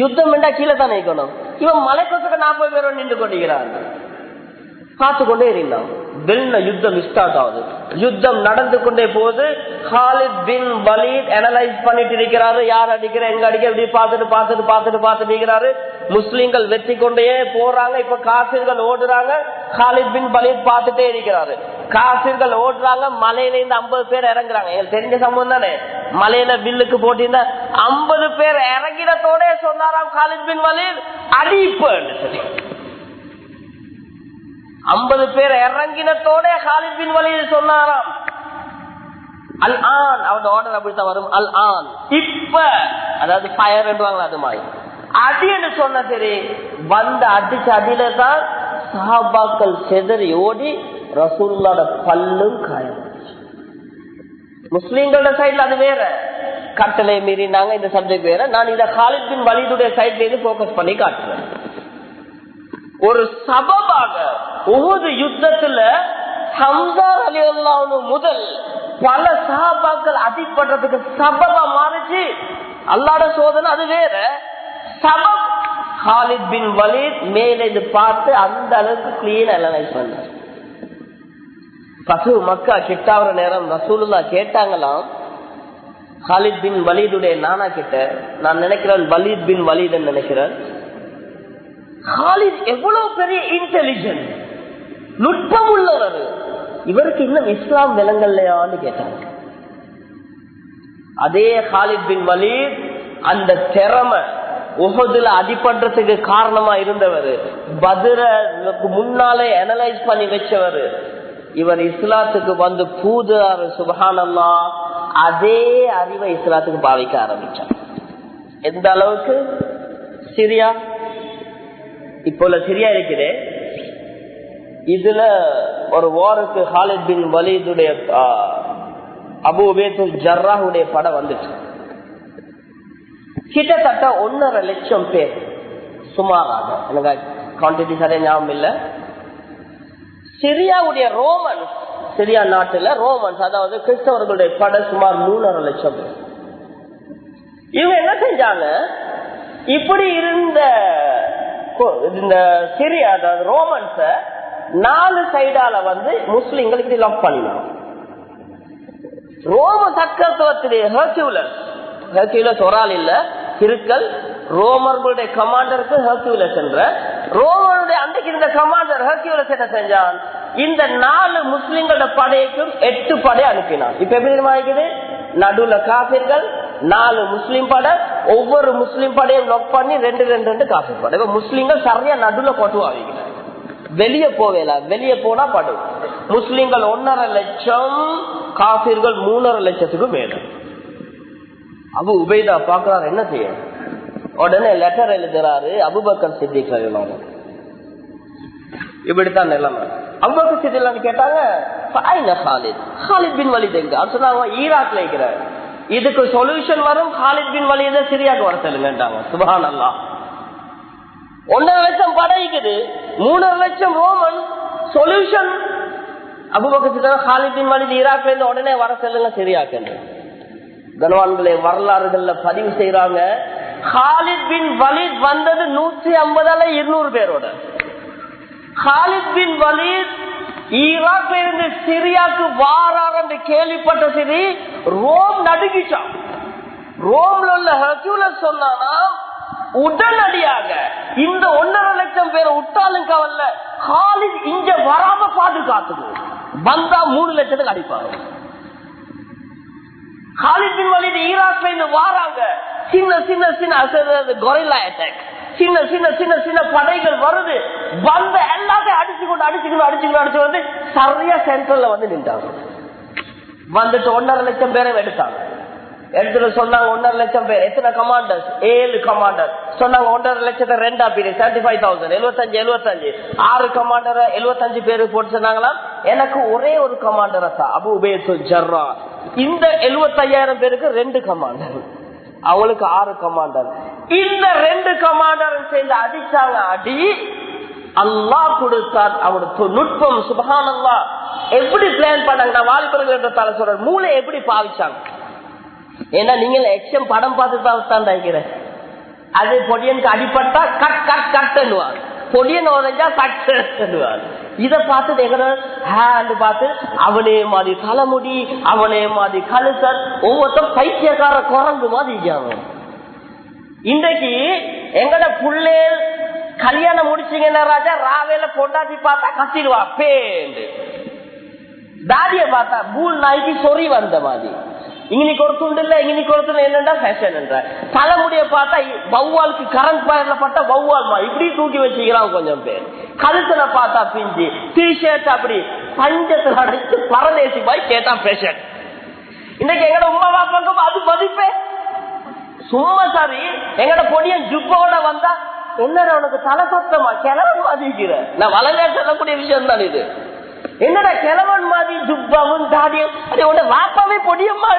யுத்தம் என்றா கீழே தான் நிற்கணும். இவன் மலைக்கொத்துக்கு 40 பேரோட நின்று கொண்டிருக்கிறார். பார்த்து கொண்டே இருந்தான். யுத்தம் ஸ்டார்ட் ஆகுது. யுத்தம் நடந்து கொண்டே போது காலித் பின் வலீத் அனலைஸ் பண்ணிட்டு இருக்கிறாரு, யார் அடிக்கிற எங்க அடிக்கிற இப்படி பார்த்துட்டு இருக்கிறாரு. முஸ்லிம்கள் வெற்றி கொண்டே போறாங்க. இப்ப காசிர்கள் ஓடுறாங்க, காலித் பின் வலீத் பார்த்துட்டே இருக்கிறாரு. காசிர்கள் ஓடுறாங்க, மலையில இருந்து 50 பேர் இறங்குறாங்க. எங்களுக்கு தெரிஞ்ச சம்பவம் தானே, மலையில வில்லுக்கு போட்டிருந்தா 50 பேர் இறங்கினத்தோட சொன்னாராம் காலித் பின் வலீத் அடிப்பேன்னு சொல்லி. 50 பேர் இறங்கினத்தோட காலித் பின் வலீத் சொன்னாராம், அல் ஆன், அவரோட ஆர்டர் அப்படித்தான் வரும், அல் ஆன் இப்ப, அதாவது ஃபயர் என்றுவாங்களா அது மாதிரி அடின்னு சொன்ன. சரி வந்து அடிச்ச அடியில தான் சஹாபாக்கள் செதறி ஓடி ரசூலுல்லாஹ்வோட பல்லும் காயம். முஸ்லிம்களோட சைட்ல அது வேற, கட்டளை மீறினாங்க, இந்த சப்ஜெக்ட் வேற. நான் இத காலித் பின் வலீதுடைய சைட்ல இருந்து போக்கஸ் பண்ணி காட்டுறேன். ஒரு சபபாக உஹது யுத்தத்துல ஹம்ஸா ரலியல்லாஹு அன்ஹு முதல் பல சஹாபாக்கள் அடிபடுறதுக்கு சபபா மாறிச்சு. அல்லாஹ்வோட சோதனை அது வேற. சபப் காலித் பின் வலீத் மேல இருந்து பார்த்து அந்த அளவுக்கு கிளீன் அனலைஸ் பண்ணார். ஃபத்ஹு மக்கா கிட்டாவற நேரம் ரசூலுல்லாஹ் கேட்டாங்களாம் காலித் பின் வலீதுடைய நானா கிட்ட, நான் நினைக்கிறேன் வலீத் பின் வலீத் நினைக்கிறேன், காலித் எவ்வளவு பெரிய இன்டெலிஜென்ட், நுட்பம் உள்ளவர், இவருக்கு இன்னும் இஸ்லாம் விலங்கல்லையான்னு கேட்டாங்க. அதே காலித் பின் வலீத் அந்த திறமை உஹதுல அடிபடுறதுக்கு காரணமா இருந்தவர், பத்ருக்கு முன்னாலே அனலைஸ் பண்ணி வச்சவர், இவர் இஸ்லாத்துக்கு வந்து பூதுறாரு. சுப்ஹானல்லாஹ், அதே அறிவை இஸ்லாத்துக்கு பாவிக்க ஆரம்பிச்சார். எந்த அளவுக்கு? சிரியா, இப்போ சிரியா இருக்குது, இதுல ஒரு வாருக்கு ஹாலித் பின் வலீதுடைய அபூ உபைதுல் ஜர்ராஹுடைய படம் வந்துச்சு. கிட்டத்தட்ட 1.5 லட்சம் பேர் சுமாராக, எனக்கு குவான்டிட்டி சரியா ஞாபகம் இல்ல. சிரியாவுடைய ரோமன்ஸ், சிரியா நாட்டுல ரோமன்ஸ் அதாவது கிறிஸ்தவர்களுடைய படை சுமார் 3.5 லட்சம் பேர். இவங்க என்ன செஞ்சாங்க, இப்படி இருந்த இந்த சிரியா அதாவது ரோமன்ஸ 4 சைடால வந்து முஸ்லிம்களுக்கு லாக் பண்ணினாங்க. ரோம சக்கரத்துவத்திலே ஹெர்குலஸ் ஒரு ஆள் இல்ல, கிருக்கல் ரோமர்களுடைய கமாண்டருக்கு ஹெர்குலஸ் என்ற ரோமனுடைய அன்றைக்கு இருந்த கமாண்டர் ஹெர்குலஸ் என்ன செஞ்சான், இந்த 4 முஸ்லிம்களோட படைக்கும் 8 படை அனுப்பினான். இப்ப எப்படி தெரியுமா, நடுவுல காபிர்கள் 4 முஸ்லிம் படை, ஒவ்வொரு முஸ்லிம் படையும் லாக் பண்ணி 2 காபிர் படை. இப்ப முஸ்லிம்கள் சரியா நடுவுல கொட்டுவாங்க, வெளியே போவேல, வெளியே போனா படு. முஸ்லிம்கள் 1.5 லட்சம், காபிர்கள் 3.5 லட்சத்துக்கு மேல. அபு உபைதா பாக்குறாரு என்ன செய்ய, உடனே லெட்டர் எழுதுறாரு அபூபக்கர் சித்திக் ரலியல்லாஹு அன்ஹு. இப்படித்தான் நிலைமை. அபூபக்கர் சித்திக் கேட்டாங்க, ஹாலித் பின் வலீத் எங்க சொன்னாங்க, ஈராக்ல இருக்கிறார். இதுக்கு சொல்யூஷன் வரும், ஹாலித் பின் வலீத சிரியாக்கு வர சொல்லுங்கட்டாங்க. சுப்ஹானல்லாஹ். 1.5 லட்சம் படைக்குது, 3.5 லட்சம் Roman. Solution Abu Bakr Siddiq Khalid bin Walid ஈராக்ல இருந்து உடனே வர சொல்லுங்க சிரியாக்கு. கனவான்களை வரலாறுகள்ல பதிவு செய்யறாங்க, ஹாலித் பின் வலீத் வந்தது 150 200 பேரோட. ஹாலித் பின் வலீத் ஈராக்ல இருந்து சிரியாக்கு வாரார் என்று கேள்விப்பட்ட சரி ரோம் நடுங்கிச்சான். ரோம்ல உள்ள ஹெர்குலஸ் சொன்னானா, உடனடியாக இந்த 1.5 லட்சம் பேரை விட்டாலும் கவல்ல, ஹாலித் இங்க வராம பாதுகாத்துது, வந்தா 3 லட்சத்துக்கு அடிப்பாங்க. ஹாலித் பின் வலீத் ஈராக்ல இருந்து வாராங்க, சின்ன சின்ன சின்ன கொரில்லா அட்டாக், சின்ன சின்ன சின்ன சின்ன படைகள் வருது, வந்த எல்லாத்தையும் அடிச்சு வந்து சரியா சென்ட்ரல்ல வந்து நின்றாங்க. வந்துட்டு 1.5 லட்சம் பேரை எடுத்தாங்க. எடுத்துட்டு சொன்னாங்க 1.5 லட்சம் பேர். எத்தனை கமாண்டர்ஸ்? 7 கமாண்டர். சொன்னாங்க 1.5 லட்சத்தை 2 பிரிவு 75,000 75 6 கமாண்டர் 75 பேரு போட்டு சொன்னாங்களாம், எனக்கு ஒரே ஒரு கமாண்டர் தான் அபூ உபைதுல் ஜர்ரா. இந்த 75,000 பேருக்கு 2 கமாண்டர், அவங்களுக்கு 6 கமாண்டர். இந்த 2 கமாண்டர் சேர்ந்து அடிச்சாங்க. அடி அல்லாஹ் கொடுத்தார் அவருடைய நுட்பம். சுப்ஹானல்லாஹ். எப்படி பிளான் பண்ணாங்க, நான் வாலிபர்கள் சொல்றேன், மூளை எப்படி பாவிச்சாங்க. ஏன்னா நீங்க எக்ஷன் படம் பார்த்து தான் நினைக்கிறேன். அது பொடியனுக்கு அடிப்பட்டா கட் கட் கட்டுவார், பொடியன் உரைஞ்சா கட்டுவார். இதை பார்த்து ஹேண்ட் பார்த்து அவனே மாதிரி தலைமுடி, அவனே மாதிரி கழுசர், ஒவ்வொருத்தரும் பைத்தியக்கார குரங்கு மாதிரி. இன்றைக்கு எங்கட புள்ளே கல்யாணம் முடிச்சீங்கன்னா ராஜா ராவேல பொண்டாட்டி பார்த்தா கத்திடுவா பேண்டு, தாடிய பார்த்தா பூல் நாய்க்கு சொறி வந்த மாதிரி. இன்னைக்கு ஒரு துண்டு இல்ல, இன்னைக்கு ஒரு துண்டு என்னன்னா ஃபேஷன் என்ற. தலைமுடிய பார்த்தா வௌவாலுக்கு கரண்ட் பயர்ல பட்டா வௌவால்மா இப்படி தூக்கி வச்சுக்கிறான் கொஞ்சம் பேர். கழுத்துல பார்த்தா பிஞ்சு, டிஷர்ட் அப்படி பஞ்சத்துல அடைச்சு பரதேசி பாய் கேட்டா ஃபேஷன். இன்னைக்கு எங்கட உமா பாப்பாக்கும் அது மதிப்பே சும்மா. சரி, எங்கட பொடியன் ஜுப்போட வந்தா என்னடா உனக்கு தலை சத்தமா கிளவன் மாதிரிக்கிற. நான் வளர்ந்து சொல்லக்கூடிய விஷயம் தான் இது. என்னடா கிழவன் மாதிரி ஜுப்பாவும் தாடியும், அது வாப்பாவே பொடியம்மா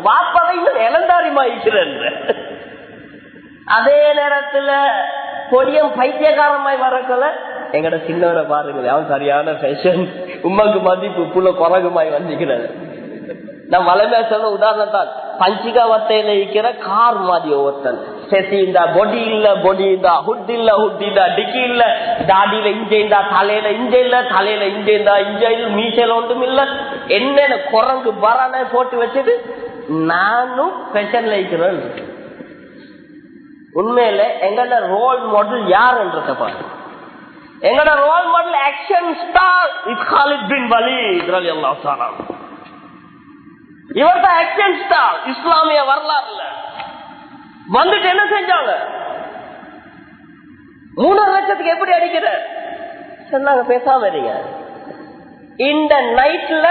வாப்பாவே இன்னும் இளந்தாரிமா இருக்கிற. அதே நேரத்துல பொடியம் பைத்தியகாரமாய் வரக்கல எங்கட சின்னவரை பாருங்க, அவன் சரியான ஃபேஷன், உமாக்கு மதிப்பு புள்ள குரகுமாய் வந்துக்கிறது. நான் வளமையா சொல்ல உதாரணத்தான், பஞ்சிகா வத்தையில இருக்கிற கார் மாதிரி ஒவ்வொருத்தன். பொடி இல்ல பொடி இருந்தா, ஹுட் இல்ல ஹுட் இருந்தா, டிக்கி இல்ல, தாடியில இஞ்ச இருந்தா, தலையில இஞ்ச இல்ல, தலையில இஞ்ச இருந்தா இஞ்ச இல்ல, மீசையில ஒன்றும் இல்ல, என்னென்ன குரங்கு பரான போட்டு வச்சுட்டு நானும் ஃபேஷன்ல இருக்கிறேன். உண்மையில எங்கட ரோல் மாடல் யாருன்றத பாரு. எங்கட role model action star is Khalid bin Walid ரலியல்லாஹு தஆலா. இவர் தான் ஆக்ஷன் ஸ்டார் இஸ்லாமிய வரலாறுல. வந்துட்டு என்ன செஞ்சாங்க, 3.5 லட்சத்துக்கு எப்படி அடிக்கிற சொன்னாங்க, பேசாம இருங்க. இந்த நைட்ல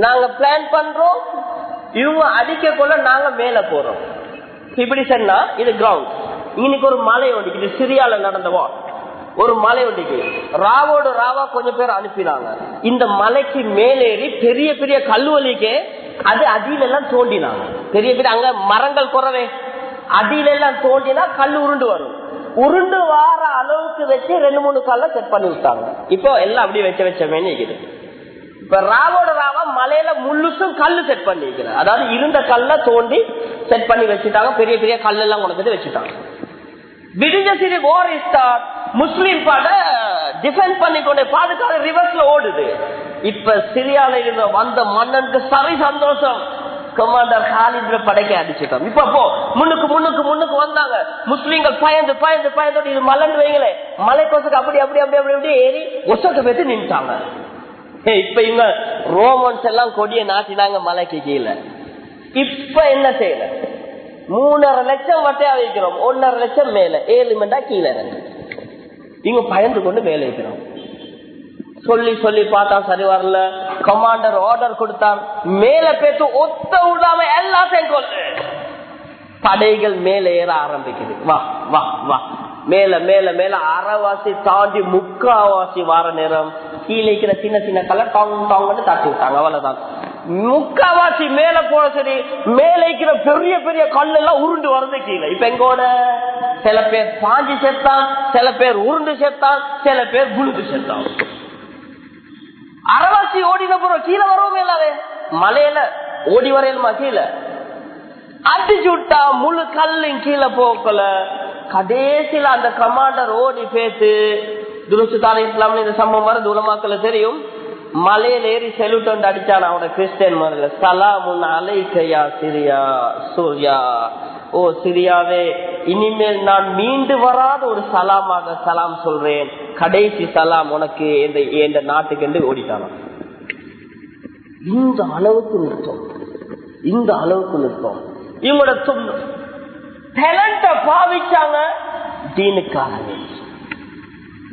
நாங்க பிளான் பண்றோம், இவங்க அடிக்க கொள்ள நாங்க மேல போறோம். இப்படி சொன்னா இது கிரவுண்ட். இன்னைக்கு ஒரு மலை ஓடிக்குது, சிரியால நடந்த வார். ஒரு மலை ஒன்றைக்கு ராவோடு ராவா கொஞ்சம் பேர் அனுப்பினாங்க. இந்த மலைக்கு மேலேறி பெரிய பெரிய கல்லுவலிக்கு அது அடியில எல்லாம் தோண்டினாங்க. பெரிய பெரிய அங்க மரங்கள் குறவே அடியில எல்லாம் தோண்டினா கல் உருண்டு வரும். உருண்டு வார அளவுக்கு வச்சு 2-3 கல்ல செட் பண்ணி விட்டாங்க. இப்போ எல்லாம் அப்படி வச்சமே இருக்குது. இப்ப ராவோட ராவா மலையில முள்ளுசும் கல்லு செட் பண்ணி வைக்கிற, அதாவது இருந்த கல்ல தோண்டி செட் பண்ணி வச்சுட்டாங்க. பெரிய பெரிய கல் எல்லாம் கொண்டு வச்சுட்டாங்க. விடிஞ்ச சிறு வார் ஸ்டார்ட். முஸ்லீம் பட டிஃபெண்ட் பண்ணி கொண்டே பாதுகாப்பு ரிவர்ஸ்ல ஓடுது. இப்ப சிரியால இருந்த வந்த மன்னனுக்கு சரி சந்தோஷம். கமாண்டர் காலித் படைக்க அடிச்சுட்டோம். இப்ப போ முன்னுக்கு முன்னுக்கு முன்னுக்கு வந்தாங்க. முஸ்லீம்கள் பயந்து பயந்து பயந்து இது மலர்ந்து வைங்களே மலை கோசுக்கு அப்படி அப்படி அப்படி அப்படி அப்படி ஏறி ஒசக்க பேத்து நின்றுட்டாங்க. இப்ப இவங்க ரோமன்ஸ் எல்லாம் கொடிய நாட்டினாங்க மலைக்கு கீழே. இப்ப என்ன செய்யல 3.5 லட்சம் வட்டையா வைக்கிறோம். 1.5 லட்சம் மேல 7 மண்டா கீழே இவங்க பயந்து கொண்டு மேல வைக்கிறோம். சொல்லி சொல்லி பார்த்தா சரி வரல. கமாண்டர் ஆர்டர் கொடுத்தான், மேல பேத்து ஒத்த விடாம எல்லாத்தையும் கொள்ளு. படைகள் மேல ஏற ஆரம்பிக்குது. வா வா வா மேல மேல மேல அரைவாசி தாண்டி 3/4 வார நேரம் கீழே இருக்கிற சின்ன சின்ன கலர் டாங்னு தாட்டி விட்டாங்க. அவ்வளவுதான். 3/4 மேல போன சரி மேல இருக்கிற பெரிய பெரிய கல் எல்லாம் உருண்டு வருது கீழே. இப்ப எங்கோட சில பேர் பாஞ்சி செத்தான், சில பேர் உருண்டு செத்தான், சில பேர் புழுது செத்தான். அரைவாசி ஓடின போறோம் கீழே வரவும் இல்லாதே மலையில ஓடி வரையலுமா கீழே அடிச்சு விட்டா முழு கல்லும் கீழே போக்கல. கடைசியில அந்த கமாண்டர் ஓடி பேத்து துருசுதான இஸ்லாம்ல இந்த சம்பவம் வர உலமாக்கள தெரியும். மலையில ஏறி செல்யூட் வந்து அடிச்சான் அவனோட கிறிஸ்டியன் மரல. சலாமுன் அலைக்கையா சிரியா சூர்யா, ஓ சிரியாவே இனிமேல் நான் மீண்டு வராத ஒரு சலாமாக சலாம் சொல்றேன், கடைசி சலாம் உனக்கு எந்த நாட்டுக்கு என்று ஓடிட்டான. இந்த அளவுக்கு நிறுத்தம், இந்த அளவுக்கு நிறுத்தம். இவங்களோட டேலண்ட பாவிச்சாங்க தீனுக்காக.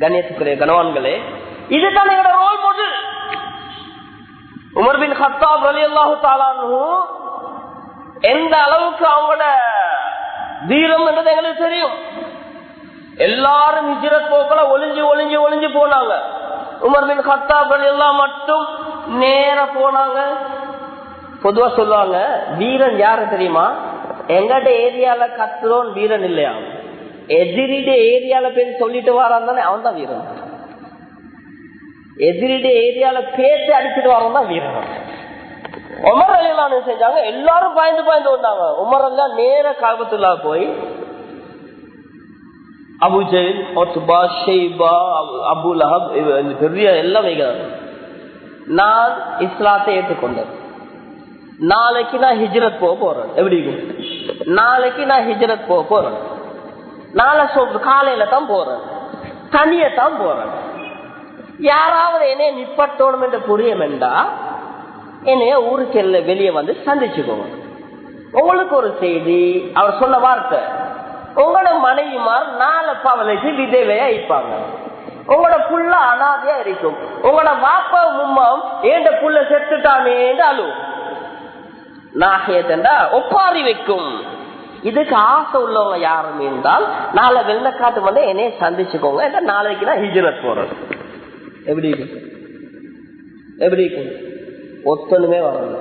கணேசுக்குரிய கணவான்களே, இதுதான் எங்களோட role model. Umar bin Khattab ரலியல்லாஹு தஆலா அன்ஹு எந்த அளவுக்கு அவங்களோட வீரம் என்றது எங்களுக்கு தெரியும். எல்லாரும் ஹிஜ்ரத் போக்கல ஒளிஞ்சு ஒளிஞ்சு ஒளிஞ்சு போனாங்க. உமர் பின் கத்தாப் ரலியல்லாஹு மட்டும் நேர போனாங்க. பொதுவா சொல்லுவாங்க வீரன் யாரு தெரியுமா, எங்கட ஏரியால கத்துறோம் வீரன் இல்லையா, எதிரிட ஏரியால பேர் சொல்லிட்டு வரான் தானே அவன் தான் வீரன். எதிரிட ஏரியால பேசி அடிச்சுட்டு வரோம் தான் வீரன். உமர் அலியல்லாஹு செஞ்சாங்க, எல்லாரும் பாய்ந்து பாய்ந்து வந்தாங்க. உமர் அலியல்லாஹு நேர காபத்துல்லா போய் அபு ஜஹல், உத்பா, ஷைபா, அபு லஹப் பெரிய எல்லாம் வைக்கிறாங்க. நான் இஸ்லாத்தை ஏற்றுக்கொண்டேன், நாளைக்கு நான் ஹிஜ்ரத் போக போறேன். எப்படி நாளைக்கு நான் ஹிஜ்ரத் போக போறேன், நாளை காலையில தான் போறேன், தனியத்தான் போறேன். யாராவது என்னைய நிப்பட்டோணும் என்று புரியும் என்றா என்னைய ஊருக்கு வெளியே வந்து சந்திச்சுக்கோங்க. உங்களுக்கு ஒரு செய்தி, அவர் சொன்ன வார்த்தை, உங்களோட மனைவிமார் 4 பவலைக்கு விதவையா இருப்பாங்க, உங்களோட புள்ள அனாதையா இருக்கும், உங்களோட வாப்பா மும்மாவும் ஏண்ட புள்ள செத்துட்டானே அழு நாகியத்தா ஒப்பாரி வைக்கும். இதுக்கு ஆசை உள்ளவங்க யாரும் இருந்தால் நாளை வெள்ளக்காட்டு வந்து என்னைய சந்திச்சுக்கோங்க, நாளைக்கு நான் ஹிஜ்ரத் போறேன். எப்படி இருக்கும், எப்படி இருக்கும், ஒத்தனுமே வரல.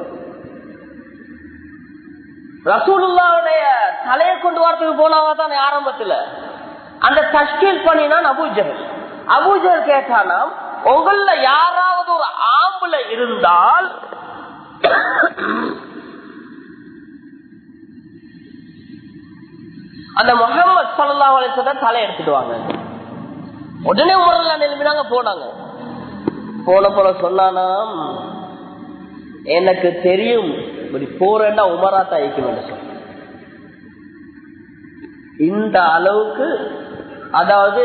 ரசூலுல்லாஹ்வுடைய தலையை கொண்டு வரதுக்கு போனாவா தானே ஆரம்பத்துல அந்த தஷ்கீல் பண்ணினான் அபூஜஹல். அபூஜஹல் கேட்டானா, உங்கள யாராவது ஒரு ஆம்பளை இருந்தால் அந்த முஹம்மது ஸல்லல்லாஹு அலைஹி வஸல்லம் தலை எடுத்துட்டு வாங்க. உடனே உமர்லாம் எழுப்பினாங்க, போனாங்க. போன போல சொன்னானாம், எனக்கு தெரியும் இப்படி போறேன்னா உமராத்தா ஐக்கியம் சொன்ன. இந்த அளவுக்கு அதாவது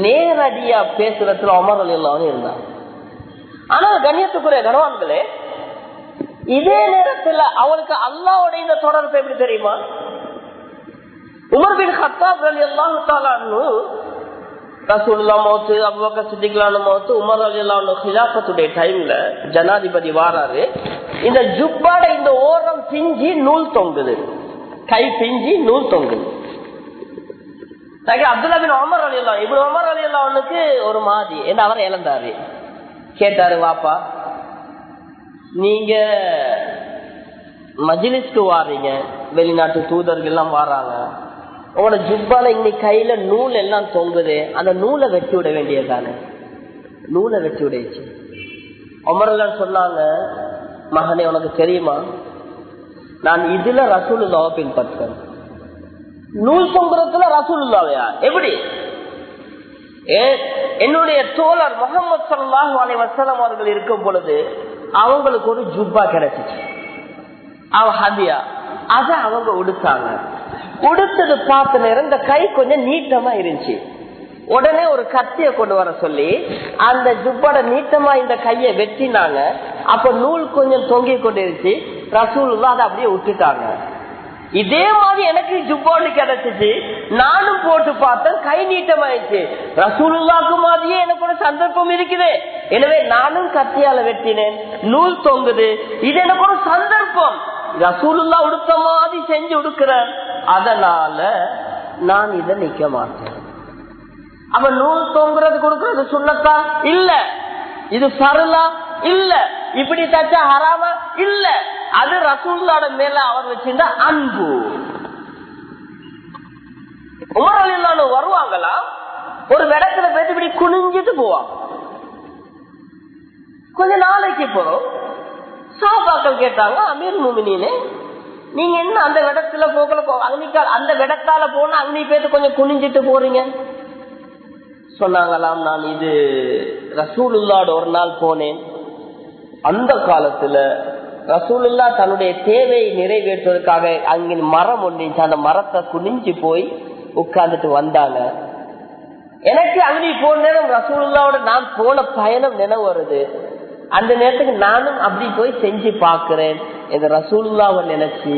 நேரடியா பேசுறதுல உமர் ரலியல்லாஹு அன்ஹு இருந்தாங்க. ஆனா கண்ணியத்துக்குரிய கணவான்களே, இதே நேரத்துல அவளுக்கு அல்லாஹ்வோட இந்த தொடர்பு எப்படி தெரியுமா, உமர் பின் கத்தாப் ரலியல்லாஹு தஆலா அன்ஹு ரசூலுல்லாஹ் மௌத், அபூபக்கர் சித்திக்லான மௌத், உமர் ரலியல்லாஹு அன்ஹு খিলাফத்துடைய டைம்ல ஜனாதிபதி வாராரு. இந்த ஜுப்பாட இந்த ஓரம் பிஞ்சி நூல் தொங்குது, கை பிஞ்சி நூல் தொங்குது. அப்துல்லா பின் உமர் ரலியல்லாஹு இப்னு உமர் ரலியல்லாஹு அன்ஹுக்கு ஒரு மாதிரி என்ன அவர் இழந்தாரு. கேட்டாரு, வாப்பா நீங்க மஜ்லிஸ்க்கு வாரீங்க, வெளிநாட்டு தூதர்கள் எல்லாம் வாராங்க, உங்களோட ஜுப்பால இன்னைக்கு கையில நூல் எல்லாம் தொங்குது, அந்த நூலை வெட்டி விட வேண்டியதானே. நூலை வெட்டி விடுச்சு. உமர் சொன்னாங்க, மகனே உனக்கு தெரியுமா, நான் இதுல ரசூலுல்லாஹ்வை பின்பற்றேன். நூல் தொங்குறதுல ரசூலுல்லாஹ்வையா? எப்படி? என்னுடைய தோழர் முஹம்மது ஸல்லல்லாஹு அலைஹி வஸல்லம் அவர்கள் இருக்கும் பொழுது அவங்களுக்கு ஒரு ஜுப்பா கிடைச்சிச்சு, ஹதியா. அத அவங்க உடுத்தாங்க. உடுத்தது பார்த்த நேரம் இந்த கை கொஞ்சம் நீட்டமா இருந்துச்சு. உடனே ஒரு கத்திய கொண்டு வர சொல்லி அந்த ஜுப்பாட நீட்டமா இந்த கையை வெட்டினாங்க. அப்ப நூல் கொஞ்சம் தொங்கி கொண்டிருச்சு. ரசூலுல்லாஹ் அதை அப்படியே விட்டுட்டாங்க. இதே மாதிரி எனக்கு ஜுப்பாடு கிடைச்சிச்சு, நானும் போட்டு பார்த்தேன், கை நீட்டமாயிடுச்சு. ரசூலுல்லாஹ்க்கு மாதிரியே எனக்கு ஒரு சந்தர்ப்பம் இருக்குது, எனவே நானும் கத்தியால வெட்டினேன், நூல் தொங்குது, இது எனக்கு ஒரு சந்தர்ப்பம், ரசூலுல்லாஹ் உடுத்த மாதிரி செஞ்சு உடுக்கிறேன், அதனால நான் இதை நிக்க மாட்டேன். அப்ப நூல் தொங்குறது கொடுக்கறது சுன்னத்தா இல்ல, இது ஃபர்லா இல்ல, இப்படி தச்சா ஹராமா இல்ல, அது ரசூலுல்லாஹ் மேல அவர் வச்சிருந்த அன்பு. உமர் ரலியல்லாஹு அன்ஹு வருவாங்களா, ஒரு இடத்துல போயிட்டு இப்படி குனிஞ்சிட்டு போவாங்க. கொஞ்ச நாளைக்கு போறோம், சஹாபாக்கள் கேட்டாங்க, அமீர் முஃமினீனே நீங்க என்ன அந்த இடத்துல போகல, அந்த இடத்தால போனா அங்கனி போயிட்டு கொஞ்சம் குனிஞ்சிட்டு போறீங்க? சொன்னாங்களாம், நான் இது ரசூலுல்லாஹ்வோட ஒரு நாள் போனேன், அந்த காலத்துல ரசூலுல்லாஹ் தன்னுடைய தேவையை நிறைவேற்றுவதற்காக அங்கே மரம் ஒன்றிச்சு, அந்த மரத்தை குனிஞ்சு போய் உட்கார்ந்துட்டு வந்தாங்க. எனக்கு அங்கே போன நேரம் ரசூலுல்லாஹ்வோட நான் போன பயணம் நினைவு வருது. அந்த நேரத்துக்கு நானும் அப்படி போய் செஞ்சு பார்க்கிறேன், இந்த ரசூலுல்லாஹ்வை நினைச்சு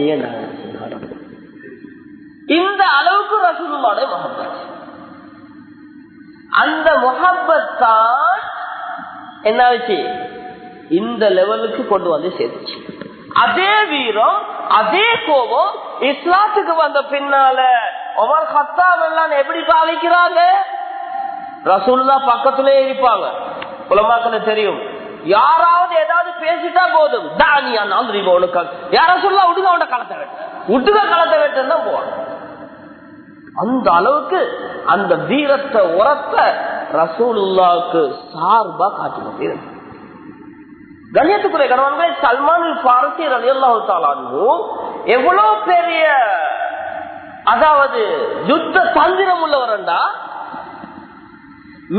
இந்த அளவுக்கு ரசூலுல்லாஹ்வோட முஹப்பத். அந்த முஹப்பத் தான் என்ன ஆச்சு, இந்த லெவலுக்கு கொண்டு வந்து சேர்த்துச்சு. அதே வீரம், அதே கோபம் இஸ்லாத்துக்கு வந்த பின்னால உமர் கத்தாப் எல்லாம் எப்படி பாவிக்கிறாங்க? ரசூலுல்லாஹ் பக்கத்திலே இருப்பாங்க. உலமாக்களுக்கு தெரியும், யாராவது ஏதாவது பேசிட்டா போதும், தானியா நாந்திரி போனுக்க யார சொல்ல விடுங்க, அவன களத்தை வெட்ட விட்டுக களத்தை வெட்டுன்னு தான் போவாங்க. அந்த அளவுக்கு அந்த வீரத்தை உரத்த ரசூலுல்லாஹ்வுக்கு சார்பா காட்டி. கண்ணியத்துக்குரிய கணவன்களே, சல்மான் ஃபாரிஸி ரலியல்லாஹு தஆலா அன்ஹு எவ்வளவு பெரிய, அதாவது யுத்த தந்திரம் உள்ளவரண்டா,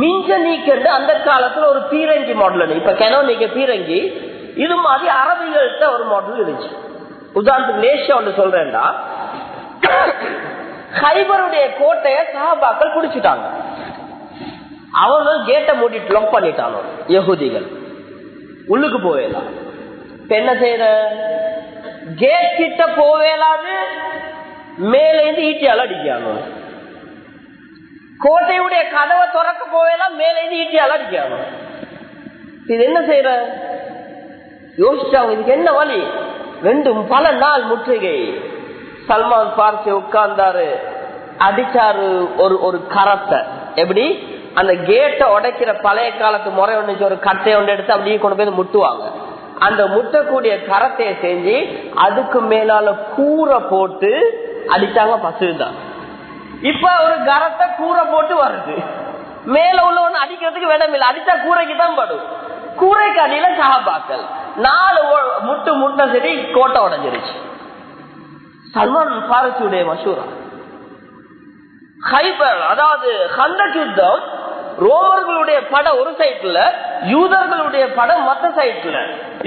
மிஞ்ச நீக்கண்டு அந்த காலத்துல ஒரு பீரங்கி மாடல், இப்ப கெனோ நீக்க பீரங்கி, இது மாதிரி அரபிகள்கிட்ட ஒரு மாடல் இருந்துச்சு. உதாரணத்துக்கு லேஷா ஒன்று சொல்றேன்டா, ஹைபருடைய கோட்டையை சஹாபாக்கள் குடிச்சிட்டாங்க. அவங்க கேட்டை மூடிட்டு லாக் பண்ணிட்டாங்க. யஹூதிகள் உள்ளுக்கு போவேலாம். என்ன செய்யற, கேட் கிட்ட போவேலாது, மேலே இருந்து ஈட்டியால அடிக்காங்க. கோட்டையுடைய கதவை திறக்க போவேலாம், மேலே இருந்து ஈட்டியால அடிக்காங்க. இது என்ன செய்யற யோசிச்சாங்க, இதுக்கு என்ன வழி? ரெண்டும் பல நாள் முற்றுகை. சல்மான் ஃபாரிஸி உட்கார்ந்தாரு, அடிச்சாரு ஒரு கரத்தை. எப்படி அந்த கேட்டை உடைக்கிற பழைய காலத்து முறை ஒண்ணு, ஒரு கட்டை ஒன்று எடுத்து அப்படியே கொண்டு போய் முட்டுவாங்க. அந்த முட்டக்கூடிய கரத்தையை செஞ்சு அதுக்கு மேலால கூரை போட்டு அடிச்சாங்க. பசுதான் இப்ப ஒரு கரத்தை கூரை போட்டு வருது, மேல உள்ளவன்னு அடிக்கிறதுக்கு வேடம் இல்லை, அடிச்சா கூரைக்கு தான் படும். கூரைக்கு அடியில சஹாபாக்கள் 4 முட்டு முட்டை சரி, கோட்டை உடைஞ்சிருச்சு. சல்மான் ஃபாரிஸியுடைய மஷூரா ஹைபர், அதாவது கந்தக் யுத்தம், ரோமர்களுடைய படம் ஒரு சைட்ல, யூதர்களுடைய படம் மற்ற சைட்ல.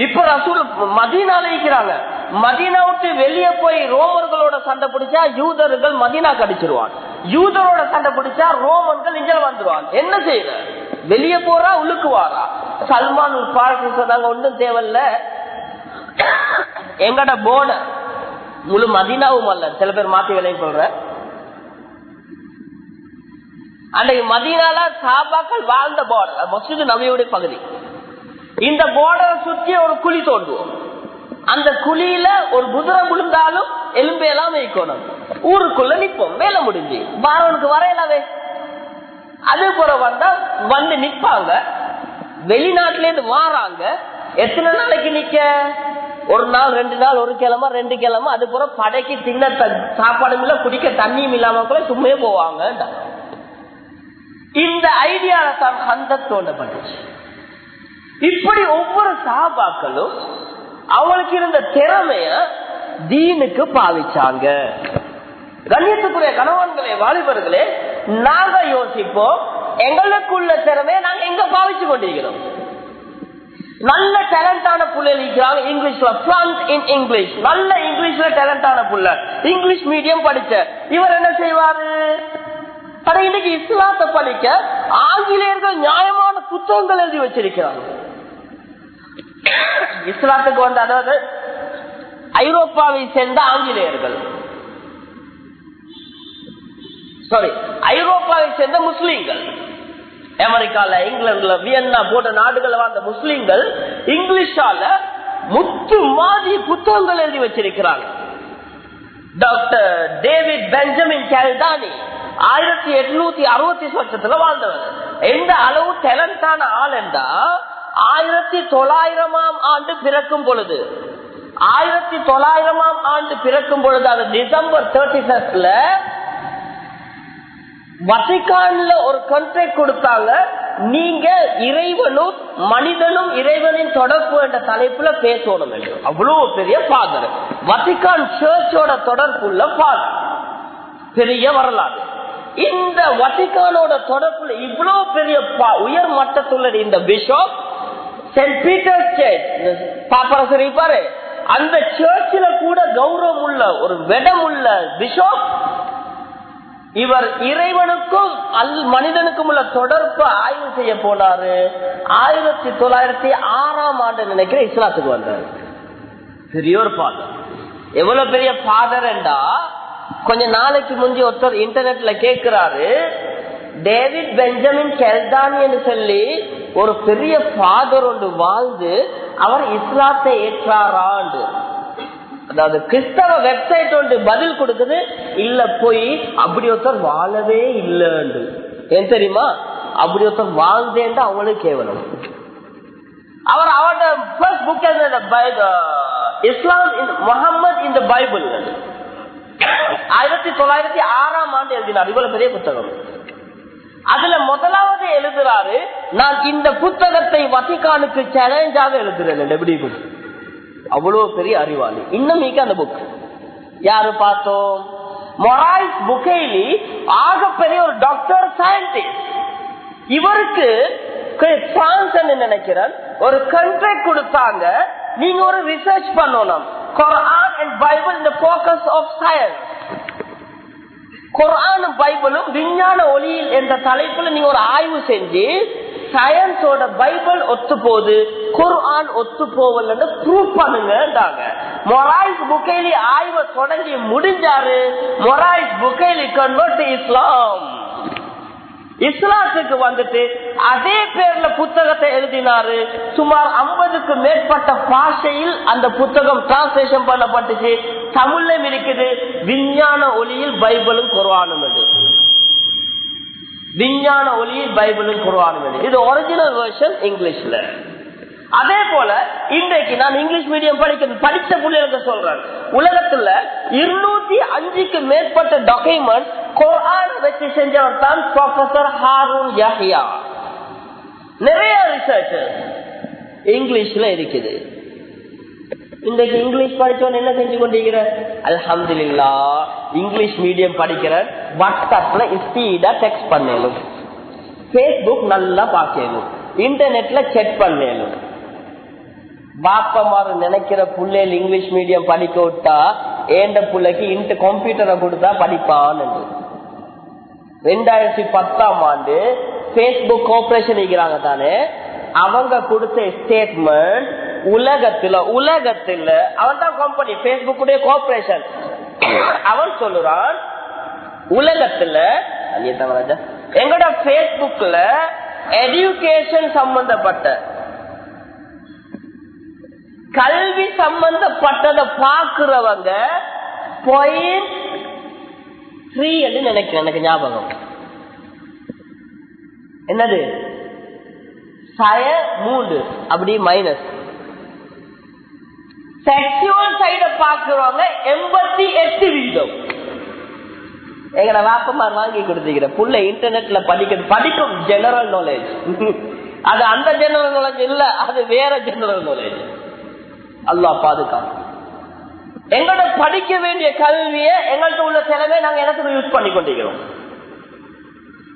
இப்ப ரசூல் மதீனால இருக்கிறாங்க. மதீனா விட்டு வெளியே போய் ரோமர்களோட சண்டை பிடிச்சா யூதர்கள் மதீனா கடிச்சிருவான், யூதரோட சண்டை பிடிச்சா ரோமர்கள் இங்க வந்துருவான். என்ன செய்யற, வெளியே போறா உள்ளுக்கு வாரா? சல்மான் ஃபாரிஸி சொன்னாங்க, ஒன்றும் தேவையில்ல, எங்கட போர்டர் முழு மதீனாவும் அல்ல, சில பேர் மாத்தி விலை சொல்ற, அன்றைக்கு மதீனால சஹாபாக்கள் வாழ்ந்த பார்டர் மஸ்ஜித் நபியுடைய பகுதி. இந்த பார்டரை சுற்றி ஒரு குழி தோண்டுவோம். அந்த குழியில ஒரு குதிரை விழுந்தாலும் எலும்பு எல்லாம் வைக்கணும். ஊருக்குள்ள நிப்போம், வேலை முடிஞ்சு வாரவனுக்கு வரையலாவே. அது போல வந்தா வந்து நிப்பாங்க, வெளிநாட்டுல இருந்து வாராங்க. எத்தனை நாளைக்கு நிக்க? ஒரு நாள், 2 நாள், ஒரு கிழமை, 2 கிழமை. அது போல படைக்கு தின்ன சாப்பாடும் இல்ல, குடிக்க தண்ணியும் இல்லாம கூட சும்மே போவாங்க. இந்த ஐடியால தான் ஹந்தக் தோண்டப்பட்டுச்சு. இப்படி ஒவ்வொரு சஹாபாக்களும் அவங்களுக்கு இருந்த திறமைய தீனுக்கு பாவிச்சாங்க. கண்ணியத்துக்குரிய கணவன்களே, வாலிபர்களே, நாங்க யோசிப்போம், எங்களுக்குள்ள திறமைய நாங்க எங்க பாவிச்சு கொண்டிருக்கிறோம். நல்ல டேலண்டான புள்ள இருக்கிறாங்க இங்கிலீஷ்ல, பிளான்ட் இன் இங்கிலீஷ், நல்ல இங்கிலீஷ்ல டேலண்டான புள்ள, இங்கிலீஷ் மீடியம் படிச்ச இவர் என்ன செய்வாரு? இன்னைக்கு இஸ்லாத்தை படிக்க ஆங்கிலேயர்கள் நியாயமான புத்தகங்கள் எழுதி வச்சிருக்கிறாங்க. இஸ்லாத்துக்கு வந்து, அதாவது ஐரோப்பாவை சேர்ந்த ஆங்கிலேயர்கள், சாரி ஐரோப்பாவை சேர்ந்த முஸ்லீம்கள், அமெரிக்கால, இங்கிலாந்துல, வியன்னா போன்ற நாடுகள் வாழ்ந்த முஸ்லீம்கள் இங்கிலீஷால முத்து மாதிரி புத்தகங்கள் எழுதி வச்சிருக்கிறாங்க. டாக்டர் டேவிட் பெஞ்சமின் கேல்டானி 1860 வாழ்ந்தவர். எந்த அளவு டேலண்டான ஆள் என்றா, 1900 ஆண்டு பிறக்கும் பொழுது, 1900 ஆண்டு பிறக்கும் பொழுது, அது டிசம்பர் 31 வத்திக்கான்ல ஒரு கான்ட்ராக்ட் கொடுத்தாங்க. நீங்க இறைவனும் மனிதனும் இறைவனின் தொடர்பு என்ற தலைப்புல பேசணும் என்று. அவ்வளவு பெரிய ஃபாதர், வத்திக்கான் சர்ச்சோட தொடர்புள்ள ஃபாதர், பெரிய வரலாறு. இந்த வத்திக்கானோட தொடர்புல இவ்வளவு பெரிய உயர் மட்டத்துள்ள இந்த பிஷப், சென்ட் பீட்டர் சர்ச் பாப்பரசர் இருப்பாரு, அந்த சர்ச்சில் கூட கௌரவம் உள்ள ஒரு வெடம் உள்ள பிஷப். இவர் இறைவனுக்கும் மனிதனுக்கும் உள்ள தொடர்பை ஆய்வு செய்ய போனாரு. 1906 ஆண்டு நினைக்கிற இஸ்லாத்துக்கு வந்தாரு. பெரிய ஒரு ஃபாதர். எவ்வளவு பெரிய ஃபாதர் என்றா, கொஞ்ச நாளைக்கு முந்தி ஒருத்தர் இன்டர்நெட்ல கேட்கிறாரு, டேவிட் பெஞ்சமின் கெல்டானி என்று சொல்லி ஒரு பெரிய ஃபாதர் ஒன்று வாழ்ந்து அவர் இஸ்லாத்தை ஏற்றாராண்டு. அதாவது கிறிஸ்தவ வெப்சைட் ஒன்று பதில் கொடுக்குது, இல்ல போய் அப்படி ஒருத்தர் வாழவே இல்லைன்னு. ஏன் தெரியுமா? அப்படி ஒருத்தர் வாழ்ந்தேன் அவங்களுக்கு கேவலம். அவர் அவரோட ஃபர்ஸ்ட் புக் இஸ்லாம் முஹம்மது இந்த பைபிள் 1906 ஆண்டு எழுதினார். இவ்வளவு பெரிய புத்தகம். அதுல முதலாவது எழுதுறாரு, நான் இந்த புத்தகத்தை வத்திக்கானுக்கு சேலஞ்சாக எழுதுறேன். எப்படி? அவ்வளவு பெரிய அறிவாளி. இன்னும் அந்த புக் யாரு பார்த்தோம்? மொராய்ஸ் புகேலி, ஆகப்பெரிய ஒரு டாக்டர் சயின்டிஸ்ட். இவருக்கு பிரான்ஸ் நினைக்கிறேன் ஒரு கான்ட்ராக்ட் கொடுத்தாங்க, நீங்க ஒரு ரிசர்ச் பண்ணணும், குர்ஆன் அண்ட் பைபிள் இந்த ஃபோக்கஸ் ஆஃப் சயின்ஸ். குர்ஆனும் பைபிளும் விஞ்ஞான ஒளியில் என்ற தலைப்புல நீங்க ஒரு ஆய்வு செஞ்சு சயின்ஸோட பைபிள் ஒத்து போகுது, குர்ஆன் ஒத்து போவல்ல ப்ரூவ் பண்ணுங்க. மொராய்ஸ் புகேலி ஆய்வை தொடங்கி முடிஞ்சாரு. மொராய்ஸ் புகேலி கன்வெர்ட் டு இஸ்லாம். இஸ்லாத்துக்கு வந்துட்டு அதே பேர்ல புத்தகத்தை எழுதினாரு. சுமார் 50க்கு மேற்பட்ட பாஷையில் அந்த புத்தகம் டிரான்ஸ்லேஷன் பண்ணப்பட்டுச்சு. தமிழ்ல இருக்குது, விஞ்ஞான ஒளியில் பைபிளும் குர்ஆனும். விஞ்ஞான ஒளியில் பைபிளும் குர்ஆனும். இது ஒரிஜினல் வெர்ஷன் இங்கிலீஷ்ல. அதே போல இன்றைக்கு நான் இங்கிலீஷ் மீடியம் படிச்ச பிள்ளைகளுக்கு சொல்றேன், உலகத்துல 205க்கு மேற்பட்ட டாக்குமெண்ட் குர்ஆனை வச்சு செஞ்சவர் தான் ப்ரொஃபசர் ஹாரூன் யஹ்யா. நிறைய ரிசர்ச் இங்கிலீஷ்ல இருக்குது. இன்றைக்கு இங்கிலீஷ் படிச்சவன் என்ன செஞ்சு கொண்டிருக்கிற? அல்ஹம்துலில்லாஹ், இங்கிலீஷ் மீடியம் படிக்கிற வாட்ஸ்அப்ல ஸ்பீடா டெக்ஸ்ட் பண்ணணும், பேஸ்புக் நல்லா பார்க்கணும், இன்டர்நெட்ல செக் பண்ணணும். பாப்பமாறு நினைக்கிற புள்ளைகள் இங்கிலீஷ் மீடியம் படிக்க விட்டா ஏண்ட புள்ளைக்கு கம்ப்யூட்டரை கொடுத்தா படிப்பான்னு. 2010 ஆண்டு பேஸ்புக் கார்பரேஷன் இருக்கிறாங்க தானே, அவங்க கொடுத்த ஸ்டேட்மெண்ட், உலகத்துல அவன் தான் கம்பெனி, பேஸ்புக் கார்பரேஷன். அவன் சொல்லுறான், உலகத்துல எங்கட பேஸ்புக்ல எஜுகேஷன் சம்பந்தப்பட்ட கல்வி சம்பந்தப்பட்டதை பாக்குறவங்க 3 என்று நினைக்கிறேன், எனக்கு ஞாபகம். என்னது 3 அப்படி மைனஸ். செக்சுவல் சைட பாக்குறவங்க 88%. எங்கட வாப்பமார் வாங்கி கொடுத்துக்கிற புள்ள இன்டர்நெட்ல படிக்கும் ஜெனரல் நாலேஜ். அது அந்த ஜெனரல் நாலேஜ் இல்ல, அது வேற ஜெனரல் நாலேஜ். அல்லாஹ் பாதுகாப்பு. எங்களோட படிக்க வேண்டிய கல்வியை எங்கள்கிட்ட உள்ள செலவே நாங்க எனக்கு யூஸ் பண்ணி கொண்டிருக்கிறோம்.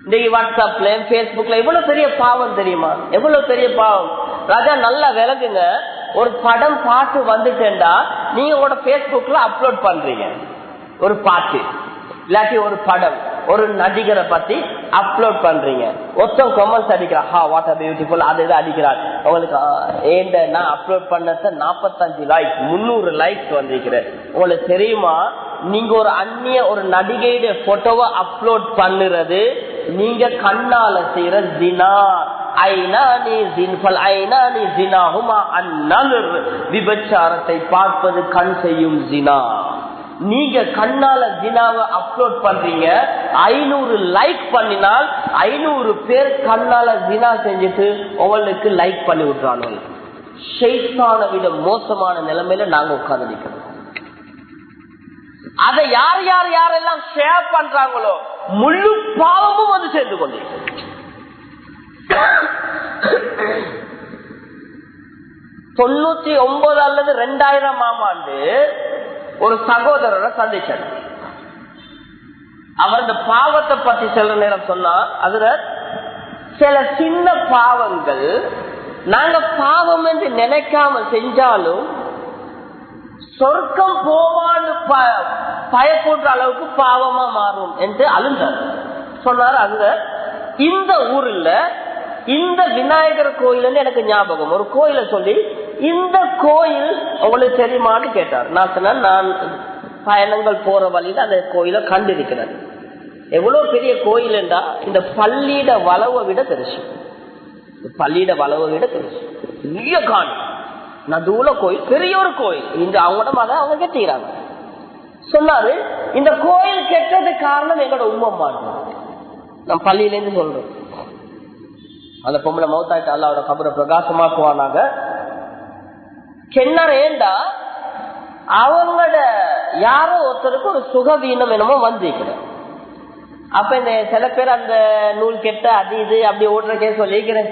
இன்னைக்கு வாட்ஸ்அப்ல பேஸ்புக்ல எவ்வளவு பெரிய பாவம் தெரியுமா? எவ்வளவு பெரிய பாவம். ராஜா நல்லா விளக்குங்க. ஒரு படம் பாட்டு வந்துட்டேன்டா நீங்க உங்களோட பேஸ்புக்ல அப்லோட் பண்றீங்க. ஒரு பாட்டு இல்லாட்டி ஒரு படம், ஒரு நடிகரை பத்தி அப்லோட் பண்றீங்க. ஒருத்தன் கமெண்ட்ஸ் அடிக்கிறான், ஹா வாட் ஆர் பியூட்டிஃபுல், அது இது அடிக்கிறான். உங்களுக்கு நான் அப்லோட் பண்ணத 45 லைக்ஸ் 300 லைக்ஸ் வந்திருக்கிறேன். உங்களுக்கு தெரியுமா, நீங்க ஒரு அந்நிய ஒரு நடிகையுடைய போட்டோவை அப்லோட் பண்ணுறது நீங்க கண்ணால செய்யற ஜினா. விபச்சாரத்தை பார்ப்பது கண் செய்யும் ஜினா. நீங்க கண்ணால ஜினாவை அப்லோட் பண்றீங்க. 500 லைக் பண்ணினால் 500 பேர் கண்ணால ஜினா செஞ்சுட்டு உங்களுக்கு லைக் பண்ணி விட்டுறாங்க. ஷைத்தானை விட மோசமான நிலைமையில நாங்க உட்கார்ந்து நிற்கிறோம். அதை யாரெல்லாம் ஷேர் பண்றாங்களோ முழு பாவமும் வந்து சேர்ந்து கொண்டு 99 அல்லது 2000 ஆண்டு ஒரு சகோதரரை சந்திச்சார். அவர் இந்த பாவத்தை பத்தி சில நேரம் சொன்னா, அதுல சில சின்ன பாவங்கள் நாங்க பாவம் என்று நினைக்காம செஞ்சாலும் சொர்க்கம் போவான்னு பயப்படுற அளவுக்கு பாவமா மாறும் என்று அழுந்தார். சொன்னார். அதுல இந்த ஊர்ல இந்த விநாயகர் கோயில் எனக்கு ஞாபகம். ஒரு கோயில சொல்லி, இந்த கோயில் உங்களுக்கு தெரியுமான்னு கேட்டார். நான் சொன்னேன், நான் பயணங்கள் போற வழியில அந்த கோயிலை கண்டிருக்கிறேன். எவ்வளவு பெரிய கோயில் என்றா இந்த பள்ளியிட வளவை விட பெருசு. பள்ளியிட வளவை விட பெருசு. பெரிய காணி நடுவுல கோயில், பெரிய ஒரு கோயில். இந்த அவங்களோட மத அவங்க கெட்டிக்கிறாங்க. சொன்னாரு, இந்த கோயில் கெட்டது காரணம் எங்களோட உம்மம்மா. நான் பள்ளியிலேருந்து சொல்றேன். அந்த பொம்பளை மௌத்தாயிட்டு அல்லாவோட கபரை பிரகாசமாக்குவானாங்க. கிணறு ஏண்டா அவங்களோட யாரோ ஒருத்தருக்கு ஒரு சுகவீனம் என்னமோ வந்திருக்கிறேன். அப்ப இந்த சில பேர் அந்த நூல் கெட்ட அது இது அப்படி ஓட்டுற கேஸ் சொல்லிக்கிறேன்.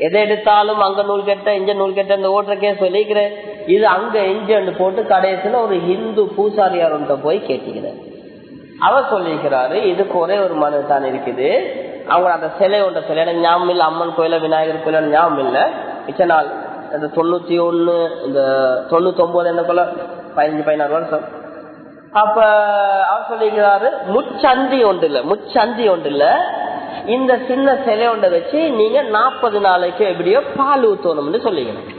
எதை எடுத்தாலும் அங்க நூல் கெட்ட இஞ்ச நூல் கெட்ட இந்த ஓட்டுற கேஸ் சொல்லிக்கிறேன். இது அங்க இஞ்சு போட்டு கடைசியில ஒரு ஹிந்து பூசாரியார்கிட்ட போய் கேட்டுக்கிறேன். அவர் சொல்லிக்கிறாரு, இதுக்கு ஒரே ஒரு மனு தான் இருக்குது. அவங்க அந்த சிலை ஒன்ற சிலை எனக்கு ஞாபகம் இல்லை. அம்மன் கோயில விநாயகர் கோயில ஞாபகம் இல்லை. மிச்ச நாள் இந்த 91 இந்த 99 என்னக்குள்ள 15-16 வருஷம். அப்ப அவர் சொல்லிக்கிறாரு, முச்சந்தி ஒன்று இல்ல இந்த சின்ன சிலை ஒன்றை வச்சு நீங்க 40 நாளைக்கு எப்படியோ பால் ஊத்தணும்னு சொல்லிக்கணும்.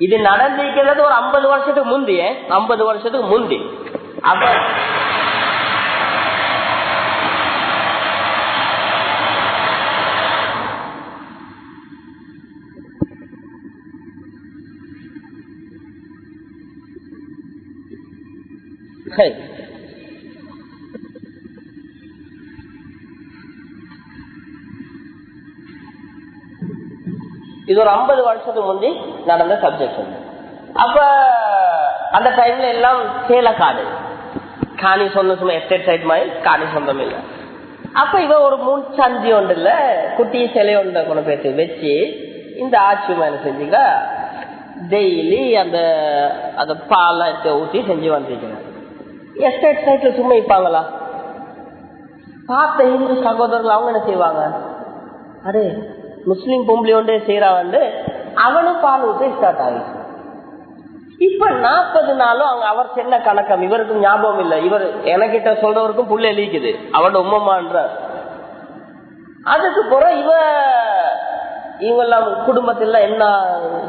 இது நடந்திருக்கிறது ஒரு 50 வருஷத்துக்கு முந்தைய 50 வருஷத்துக்கு முந்தி. அப்ப இது ஒரு 50 வருஷத்துக்கு முந்தி நடந்த சப்ஜெக்ட். அப்ப அந்த டைம்ல எல்லாம் சேலக்காடு காணி சொந்த சும்மா எஸ்டேட் சைட் மாதிரி காணி சொந்தம் இல்லை. அப்ப இவ ஒரு முச்சந்தி ஒன்று இல்ல குட்டி சிலை ஒன்றை கொண்டு போயிட்டு வச்சு இந்த ஆட்சி மேல செஞ்சுங்க டெய்லி அந்த பாலை ஊற்றி செஞ்சு வந்திருக்கிறாங்க. எஸ்டேட் சைட்ல சும்மா வைப்பாங்களா? பார்த்த இந்து சகோதரர்கள் அவங்க என்ன செய்வாங்க, அரே முஸ்லீம் பொம்பளை ஒன்றே செய்யறான் அவனும் பால் ஊற்றி ஸ்டார்ட் ஆகிடுச்சு. இப்ப 40 நாளும் அங்க அவர் சின்ன கணக்கம் இவருக்கும் ஞாபகம் இல்லை. இவர் எனக்கிட்ட சொல்றவருக்கும் புள்ள எழுதிக்குது அவனோட உம்மம்மான்ற. அதுக்கு பிறகு இவங்கெல்லாம் குடும்பத்துல என்ன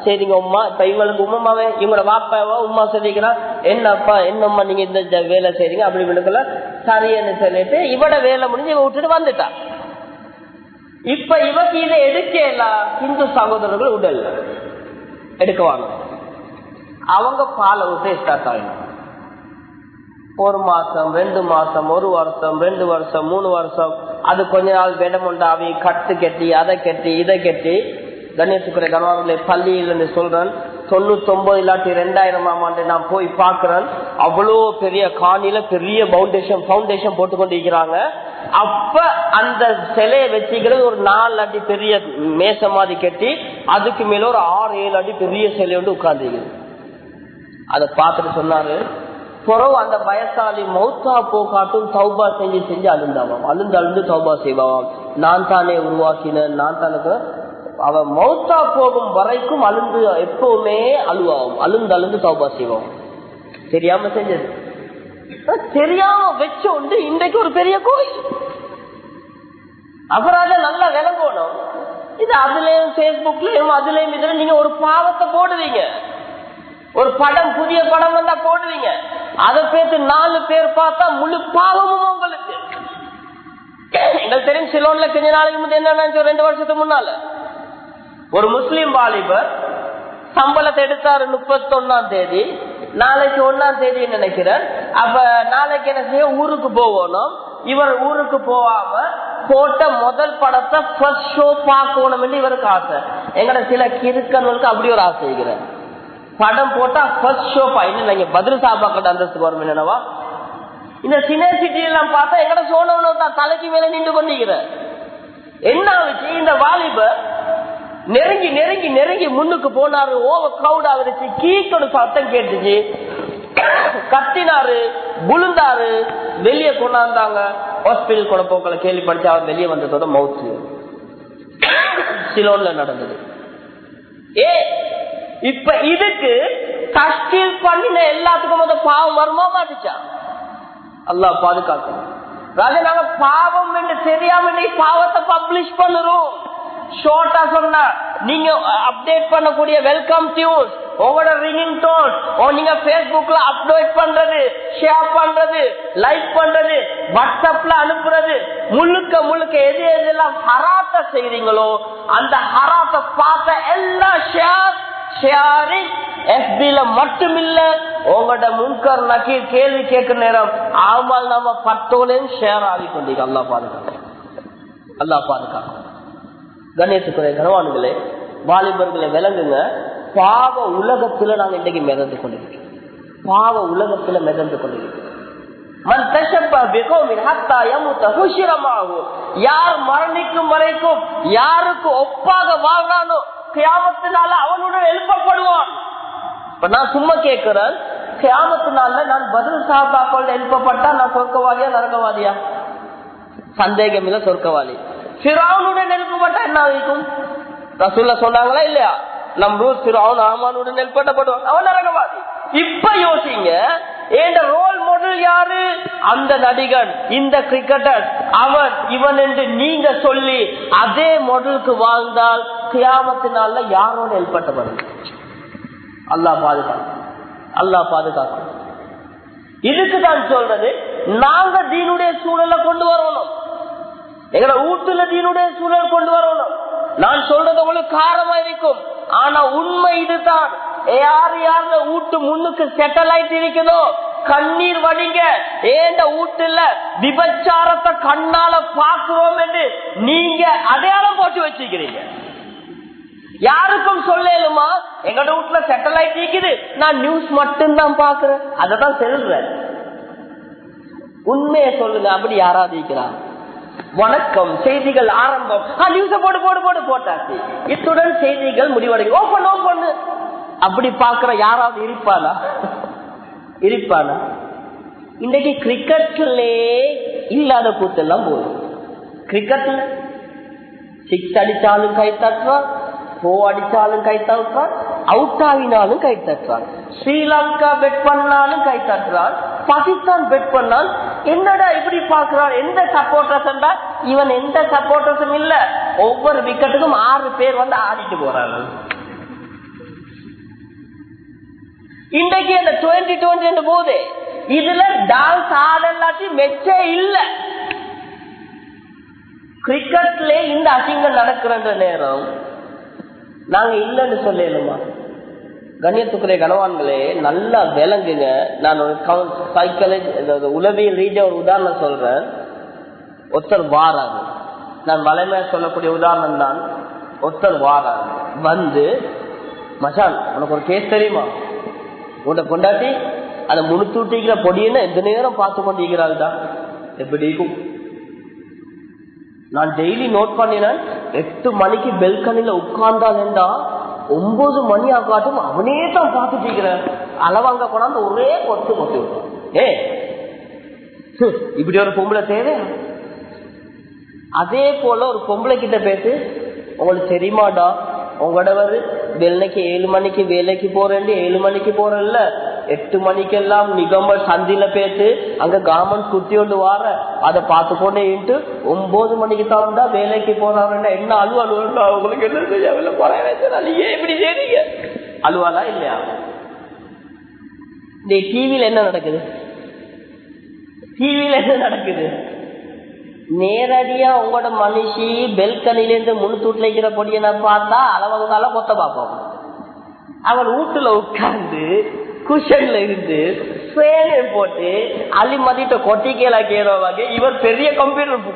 செய்றீங்க உமா, இப்ப இவங்களுக்கு உம்மம்மாவே இவங்களோட வாப்பாவோ உமா சொல்லிக்கிறான், என்னப்பா என்னம்மா நீங்க இந்த வேலை செய்றீங்க அப்படி விடுக்கல சரின்னு சொல்லிட்டு இவட வேலை முடிஞ்சு இவ விட்டுட்டு வந்துட்டா. இப்ப இவக்கு இதை எடுக்கலாம் இந்து சகோதரர்கள் உடல் எடுக்குவாங்க. அவங்க பாலை விட்டு ஸ்டார்ட் ஆகணும். 1 மாசம் 2 மாசம் 1 வருஷம் 2 வருஷம் 3 வருஷம் அது கொஞ்ச நாள் விடமுண்டாவி கட்டு கட்டி அதை கட்டி இதை கட்டி கணேசுக்குறை கணவான்களை பள்ளியிலிருந்து சொல்றேன் 99 இல்லாட்டி 2000ஆம் ஆண்டு நான் போய் பாக்குறேன். அவ்வளோ பெரிய காணில பெரிய பவுண்டேஷன் போட்டு கொண்டு இருக்கிறாங்க. அப்ப அந்த சிலையை வச்சுக்கிறது ஒரு 4 அடி பெரிய மேச மாதிரி கட்டி அதுக்கு மேல ஒரு 6-7 அடி பெரிய சிலை வந்து உட்கார்ந்து அதை பார்த்துட்டு சொன்னாரு, பிறகு அந்த வயசாளி மௌத்தா போக்காட்டும் தௌபா செஞ்சு அழுந்தாவாம். அழுந்து தௌபா செய்வாவாம். நான் தானே உருவாக்கினேன், நான் தானே. அவன் மௌத்தா போகும் வரைக்கும் அழுந்து எப்பவுமே அழுவாவும். அழுந்து தௌபா செய்வான். தெரியாம செஞ்சது தெரியாம வச்ச உண்டு. இன்றைக்கு ஒரு பெரிய கோயில் அபராத நல்லா விளங்கணும். இது அதுலயும் பேஸ்புக்லயும் அதுலயும் இதுல நீங்க ஒரு பாவத்தை போடுவீங்க. ஒரு படம் புதிய படம் வந்தா போடுவீங்க. அதை பேசி 4 பேர் பார்த்தா முழு பாவமும் உங்களுக்கு. எங்களுக்கு தெரியும் சிலோன்ல கொஞ்ச நாளைக்கு முன்னாடி என்ன 2 வருஷத்துக்கு முன்னால ஒரு முஸ்லீம் வாலிபர் சம்பளத்தை எடுத்தாரு 31ஆம் தேதி. நாளைக்கு 1ஆம் தேதி நினைக்கிறேன். அப்ப நாளைக்கு என்ன செய்ய ஊருக்கு போகணும். இவர் ஊருக்கு போகாம போட்ட முதல் படத்தை ஃபர்ஸ்ட் ஷோ பார்க்கணும் என்று இவருக்கு ஆசை. எங்கட சில கிறுக்கர்களுக்கு அப்படி ஒரு ஆசை இருக்கிற படம் போட்டா ஃபர்ஸ்ட் ஷோ பாங்க பதில் சாப்பாடு அந்தஸ்து வரும். என்னவா இந்த சின்ன சிட்டி எல்லாம் பார்த்தா எங்கட சோழவனும் தான் தலைக்கு மேல நின்று கொண்டிருக்கிற. என்ன ஆச்சு, இந்த வாலிபர் நெருங்கி நெருங்கி நெருங்கி முன்னுக்கு போனாரு. ஓவர் கிரௌட் ஆகிடுச்சு. கீக்கோட சத்தம் கேட்டுச்சு. கத்தினாரு, புழுந்தாரு. வெளியே கொண்டாந்தாங்க. ஹாஸ்பிட்டல் கொண்டு போக்களை கேள்விப்படுத்தி அவர் வெளியே வந்ததோட மவுத்து சிலோன்ல நடந்தது. இப்ப இதுக்கு தஷ்கீல் பண்ணின எல்லாத்துக்கும் அந்த பாவம் வருமா மாட்டுச்சா? அல்லாஹ் பாதுகாக்கணும். ராஜா நாங்க பாவம் என்று தெரியாம பாவத்தை பப்ளிஷ் பண்ணுறோம். ஷார்ட்டா சொன்னா நீங்க அப்டேட் பண்ணக்கூடிய வெல்கம் டியூன்ஸ், உங்களோட ரிங்கிங் டோன், நீங்க பேஸ்புக்ல அப்டேட் பண்றது, ஷேர் பண்றது, லைக் பண்றது, வாட்ஸ்அப்ல அனுப்புறது, முழுக்க முழுக்க எது எதெல்லாம் ஹராத்த செய்றீங்களோ அந்த ஹராத்த பார்த்த எல்லா ஷேரிங் FB-ல மட்டுமில்ல உங்களோட முன்கர் நக்கீர் கேள்வி கேட்கிற நேரம் ஆமால் நாம 10 ஷேர் ஆகி கொண்டீங்க. அல்லாஹ் பாதுகாக்கும். அல்லாஹ் பாதுகாக்கும். கணேசுக்குறை கனவான்களே, வாலிபர்களை விளங்குங்க. பாவ உலகத்துல நாங்க இன்றைக்கு மிதந்து கொண்டிருக்கோம். பாவ உலகத்துல மிதந்து கொண்டிருக்கோம். யார் மரணிக்கும் வரைக்கும் யாருக்கு ஒப்பாக வாழ்றானோ கியாமத்தினால அவனுடன் எழுப்பப்படுவான். இப்ப நான் சும்மா கேட்கிறேன், கியாமத்தினால நான் பதில் சாபாக்கள் எழுப்பப்பட்டா நான் சொர்க்கவாதியா நரகவாதியா? சந்தேகம் இல்ல, சொர்க்கவாதி. ஃபிரௌனுடன் எழுப்பப்பட்டா என்ன ஆகும்? ரசூலுல்லாஹ் சொன்னாங்களா இல்லையா? நம்ரூத் ஃபிரௌன் ஆமானுடன் எழுப்பப்பட்டப்படுவான், அவன் நரகவாதி. இப்ப யோசிங்க, ஏண்ட ரோல் மாடல் யாரு? அந்த நடிகன், இந்த கிரிக்கெட்டர், அவன் இவன் என்று நீங்க சொல்லி அதே மாடலுக்கு வாழ்ந்தால் கியாமத்தினால யாரோட எழுப்பப்படும்? அல்லாஹ் பாதுகாக்கும். அல்லாஹ் பாதுகாக்கும். இதுக்குதான் சொல்றது, நாங்க தீனுடைய சூழலை கொண்டு வரணும். எங்களோட வீட்டுல தீனுடைய சூழல் கொண்டு வரணும். நான் சொல்றது உங்களுக்கு காரமா இருக்கும், ஆனா உண்மை இதுதான். யார் யாரு வீட்டு முன்னுக்கு சேட்டலைட் இருக்குதோ கண்ணீர் வடிங்க. ஏண்ட வீட்டுல விபச்சாரத்தை கண்ணால பாக்குறோம் என்று நீங்க அடையாளம் போட்டு வச்சுக்கிறீங்க. யாருக்கும் சொல்லலுமா எங்கட வீட்டுல சேட்டலைட் இருக்குது, நான் நியூஸ் மட்டும்தான் பாக்குறேன், அததான் சொல்றேன். உண்மையை சொல்லுங்க. அப்படி யாராவது இருக்கிறாங்க? வணக்கம், செய்திகள் ஆரம்பம், நியூஸ போடு போடு போடு போட்டாச்சு. இத்துடன் செய்திகள் முடிவடையும். ஓபன் ஓபன் அப்படி பாக்குற யாராவது இருப்பானா? இருப்பானா? இன்றைக்கு கிரிக்கெட்ல இல்லாத கூத்தெல்லாம் போதும். கிரிக்கெட்ல 6 அடிச்சாலும் கை தட்டுறான், 4 அடிச்சாலும் கை தட்டுறான், அவுட் ஆகினாலும் கை தட்டுறான். ஸ்ரீலங்கா பெட் பண்ணாலும் கை தட்டுறான், பாகிஸ்தான் பெட் பண்ணால் என்னடா இப்படி பாக்குறான்? எந்த சப்போர்டர்ஸ்? இவன் எந்த சப்போர்டர்ஸும் இல்ல. ஒவ்வொரு விக்கெட்டுக்கும் 6 பேர் வந்து ஆடிட்டு போறாங்க. இன்றைக்கு அந்த 2020 போது இதுல டான்ஸ் ஆடலாட்டி மெச்சே இல்ல. கிரிக்கெட்ல இந்த அசிங்கம் நடக்கிற நேரம் நாங்க இல்லன்னு சொல்லலுமா? கண்ணியத்துக்குரிய கணவான்களே நல்லா விளங்குங்க. நான் ஒரு சைக்காலஜி உளவியல் ரீதியா ஒரு உதாரணம் சொல்றேன். ஒருத்தர் வாராரு, நான் வலைமையா சொல்லக்கூடிய உதாரணம் தான். ஒருத்தர் வாராரு வந்து, மச்சான் உனக்கு ஒரு கேஸ் தெரியுமா, உன்னை கொண்டாட்டி அந்த முழுத்தூட்டிக்கிற பொடியின எந்த நேரம் பார்த்து கொண்டிருக்கிறாள் தான் எப்படி இருக்கும். நான் டெய்லி நோட் பண்ணினேன், 8 மணிக்கு பெல்கனில உட்கார்ந்தாலேண்டா 9 மணி ஆகாட்டும் அவனே தான் பார்த்துட்டு இருக்கிறேன். அளவாங்க கொண்டாந்து ஒரே கொத்து கொத்தி விட்டான். இப்படி ஒரு பொம்பளை தேவை. அதே போல ஒரு பொம்பளை கிட்ட பேசு, உங்களுக்கு தெரியுமாடா உங்களோட வெள்ளைக்கு 7 மணிக்கு வேலைக்கு போறேன், 7 மணிக்கு போறேன்ல, 8 மணிக்கெல்லாம் நிகம்ப சந்தில பேசு, அங்க கவர்மெண்ட் குத்தி கொண்டு வார அதை பார்த்து கொண்டே 9 மணிக்கு தான் வேலைக்கு போறாருன்னா என்ன அலுவலா உங்களுக்கு என்ன செய்யவில்லை ஏன் இப்படி செய்றீங்க அலுவலா இல்லையா? இந்த டிவியில என்ன நடக்குது, டிவியில என்ன நடக்குது? நேரடியா உங்களோட மனுஷி பெல்கனிலேருந்து முழுத்தூட்டில் இருக்கிற பொடியை பார்த்தா அளவங்கால கொத்த பார்ப்போம். அவன் வீட்டுல உட்கார்ந்து குஷன்ல இருந்து போட்டு அள்ளி மதிட்ட கொட்டிக்கேலா கேறவாங்க. இவர் பெரிய கம்ப்யூட்டர்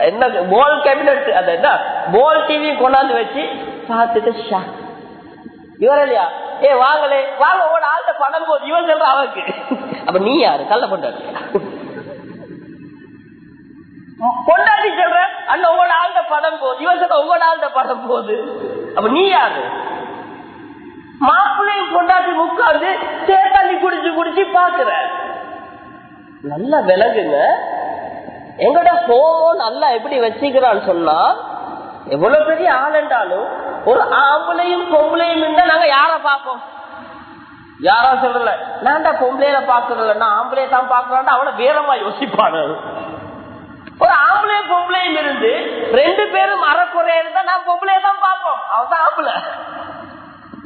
என்ன போல் கேபினட் அது என்ன போல் டிவி கொண்டாந்து வச்சு பார்த்துட்டு ஷா இவர் இல்லையா, வாங்கலே வாங்க உங்களோட ஆள்கிட்ட படம் போது இவர் சொல்ற அவருக்கு. அப்ப நீ யாரு கல்ல கொண்டாடு கொண்டாடி சொல்ற அண்ணன் உங்களோட ஆள்கிட்ட படம் போகுது, இவன் சொல்ற உங்களோட ஆள்கிட்ட படம் போகுது. அப்ப நீ யாரு? மாப்பிள்ளையும் கொண்டாடி உட்கார்ந்து தேத்தண்ணி குடிச்சு குடிச்சு பாக்குற. நல்லா விளங்குங்க, எங்கட ஹோமோன் நல்லா எப்படி வச்சுக்கிறான்னு சொன்னா, எவ்வளவு பெரிய ஆளுண்டாலும் ஒரு ஆம்பளையும் பொம்பளையும் இருந்தா நாங்க யார பாப்போம்? யாரா சொல்லல நான் தான் பொம்பளையில பாக்குறல, நான் ஆம்பளைய தான் பாக்குறான் அவனை வேறமா யோசிப்பானு. ஒரு ஆம்பளையும் பொம்பளையும் இருந்து 2 பேரும் அறக்குறையா இருந்தா நான் பொம்பளைய தான் பார்ப்போம், அவன் தான் ஆம்பளை.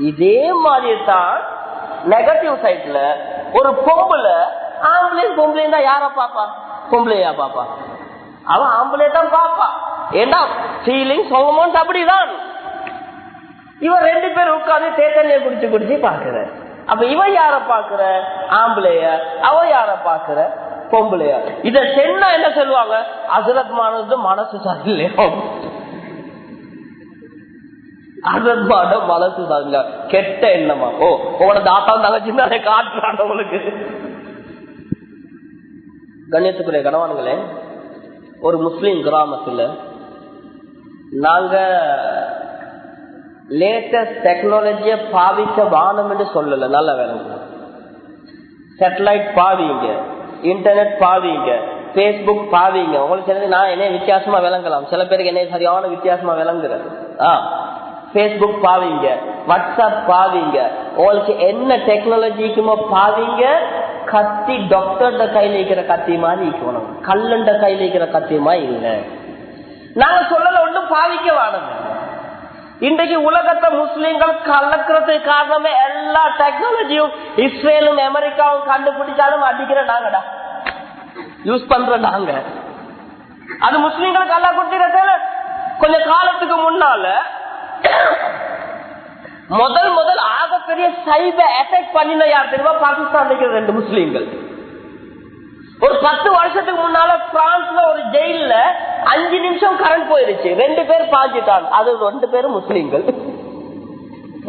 இதே மாதிரி தான் நெகட்டிவ் சைட்ல ஒரு பொம்பளை ஆம்பளையும் பொம்பளையும் தான் யார பாப்பா? பொம்பளையா பாப்பா? அவன் ஆம்பளைய தான் பாப்பா. ஏன்னா ஃபீலிங்ஸ் ஹார்மோன்ஸ் அப்படிதான். இவன் 2 பேரும் உட்கார்ந்து தேத்தண்ணியை குடிச்சு குடிச்சு பாக்குற. அப்ப இவன் யார பாக்குற? ஆம்பளைய. அவன் யார பாக்குற? பொம்பளையா. இத சென்னா என்ன சொல்லுவாங்க? ஹஜ்ரத் மானது மனசு சரியில்லையா, ஹஜ்ரத் மான மனசு சரியில்லை, கெட்ட எண்ணமா. ஓ உங்களோட தாத்தா தங்கச்சின்னு காட்டுறாங்க உங்களுக்கு. கண்ணியத்துக்குரிய கணவான்களே, ஒரு முஸ்லிம் கிராமத்துல நாங்க லேட்டஸ்ட் டெக்னாலஜிய பாவிக்க வானம் என்று சொல்லல. நல்ல வேலை, சேட்டலைட் பாவிங்க, இன்டர்நெட் பாவிங்க, பேஸ்புக் பாவிங்க. உங்களுக்கு தெரிஞ்சு நான் என்ன வித்தியாசமா விளங்கலாம், சில பேருக்கு என்ன சரியான வித்தியாசமா விளங்குறேன். பேஸ்புக் பாவிங்க, வாட்ஸ்அப் பாவிங்க, உங்களுக்கு என்ன டெக்னாலஜிக்குமோ பாவிங்க. கத்தி டாக்டர் கையில இருக்கிற கத்தி மாதிரி இருக்கணும், கல்லண்ட கையில இருக்கிற கத்தியமா இல்லை. நாங்க சொல்லல ஒன்றும் பாவிக்க வாடுங்க. இன்றைக்கு உலகத்தை முஸ்லிம்கள் கலக்கிறதுக்கு காரணமே எல்லா டெக்னாலஜியும் இஸ்ரேலும் அமெரிக்காவும் கண்டுபிடிச்சாலும் அடிக்கிற நாங்கடா, யூஸ் பண்ற நாங்க. அது முஸ்லிம்களுக்கு அல்லா கொடுத்திருக்க. கொஞ்ச காலத்துக்கு முன்னால முதல் ஆகப்பெரிய சைபர் அட்டாக் பண்ணின யார் தெரியுமா? பாகிஸ்தான் 2 முஸ்லிம்கள். ஒரு 10 வருஷத்துக்கு முன்னால பிரான்ஸ்ல ஒரு ஜெயில 5 நிமிஷம் கரண்ட் போயிருச்சு, 2 பேர் பாஞ்சிட்டாங்க. அது 2 பேரும் முஸ்லிம்கள்.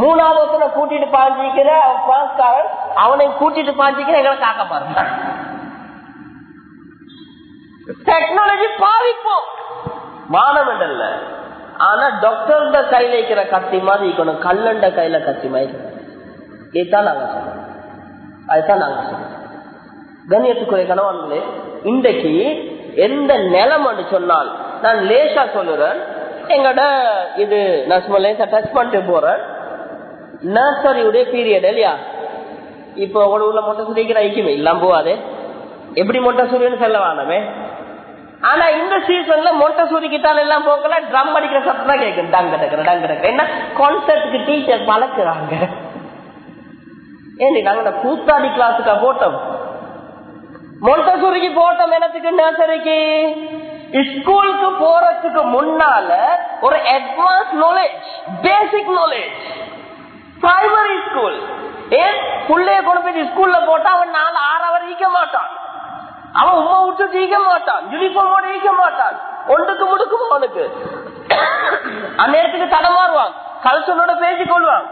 3வது கூட்டிட்டு பாஞ்சிக்கிற பிரான்ஸ்காரன், அவனை கூட்டிட்டு பாஞ்சிக்கிற எங்களை காக்க பாருங்க. டெக்னாலஜி பாவிப்போம் மானம் இல்ல. ஆனா டாக்டர் கையில இருக்கிற கத்தி மாதிரி இருக்கணும், கல்லண்ட கையில கத்தி மாதிரி. இதுதான் நாங்க சொல்றோம், அதுதான் நாங்க சொல்றோம். கண்ணியத்துக்குரிய கணவான்களே, இன்றைக்கு எந்த நிலைமைன்னு சொன்னால் நான் லேசா சொல்லுறேன். எங்கட இது நான் சும்மா லேசா டச் பண்ணிட்டு போறேன். நர்சரியுடைய பீரியட் இல்லையா? இப்ப ஒரு உள்ள மொட்டை சுரிக்கிற ஐக்கியமே இல்லாம போவாது. எப்படி மொட்டை சுரியன்னு சொல்ல வேணாமே. ஆனா இந்த சீசன்ல மொட்டை சுரிக்கிட்டால் எல்லாம் போக்கல, ட்ரம் அடிக்கிற சத்தம் தான் கேட்கும். டங்க டக்குற டங்க டக்குற. என்ன கான்செப்டுக்கு டீச்சர் பழக்குறாங்க. ஏன் நாங்க கூத்தாடி கிளாஸுக்கா போட்டோம், மொண்டசூரிக்கு போட்டோம். என்னத்துக்கு? நர்சரிக்கு. ஸ்கூலுக்கு போறதுக்கு முன்னால ஒரு advance knowledge, basic knowledge. Primary school ஏன் புள்ளைய கொண்டு போய் ஸ்கூல்ல போட்டா அவன் 4-6 அவர் ஈக்க மாட்டான், அவன் உமா விட்டு ஈக்க மாட்டான், யூனிஃபார்மோட ஈக்க மாட்டான், ஒன்றுக்கு முடுக்கும் அவனுக்கு. அந்நேரத்துக்கு தடமாறுவான், கல்சனோட பேசிக் கொள்வான்.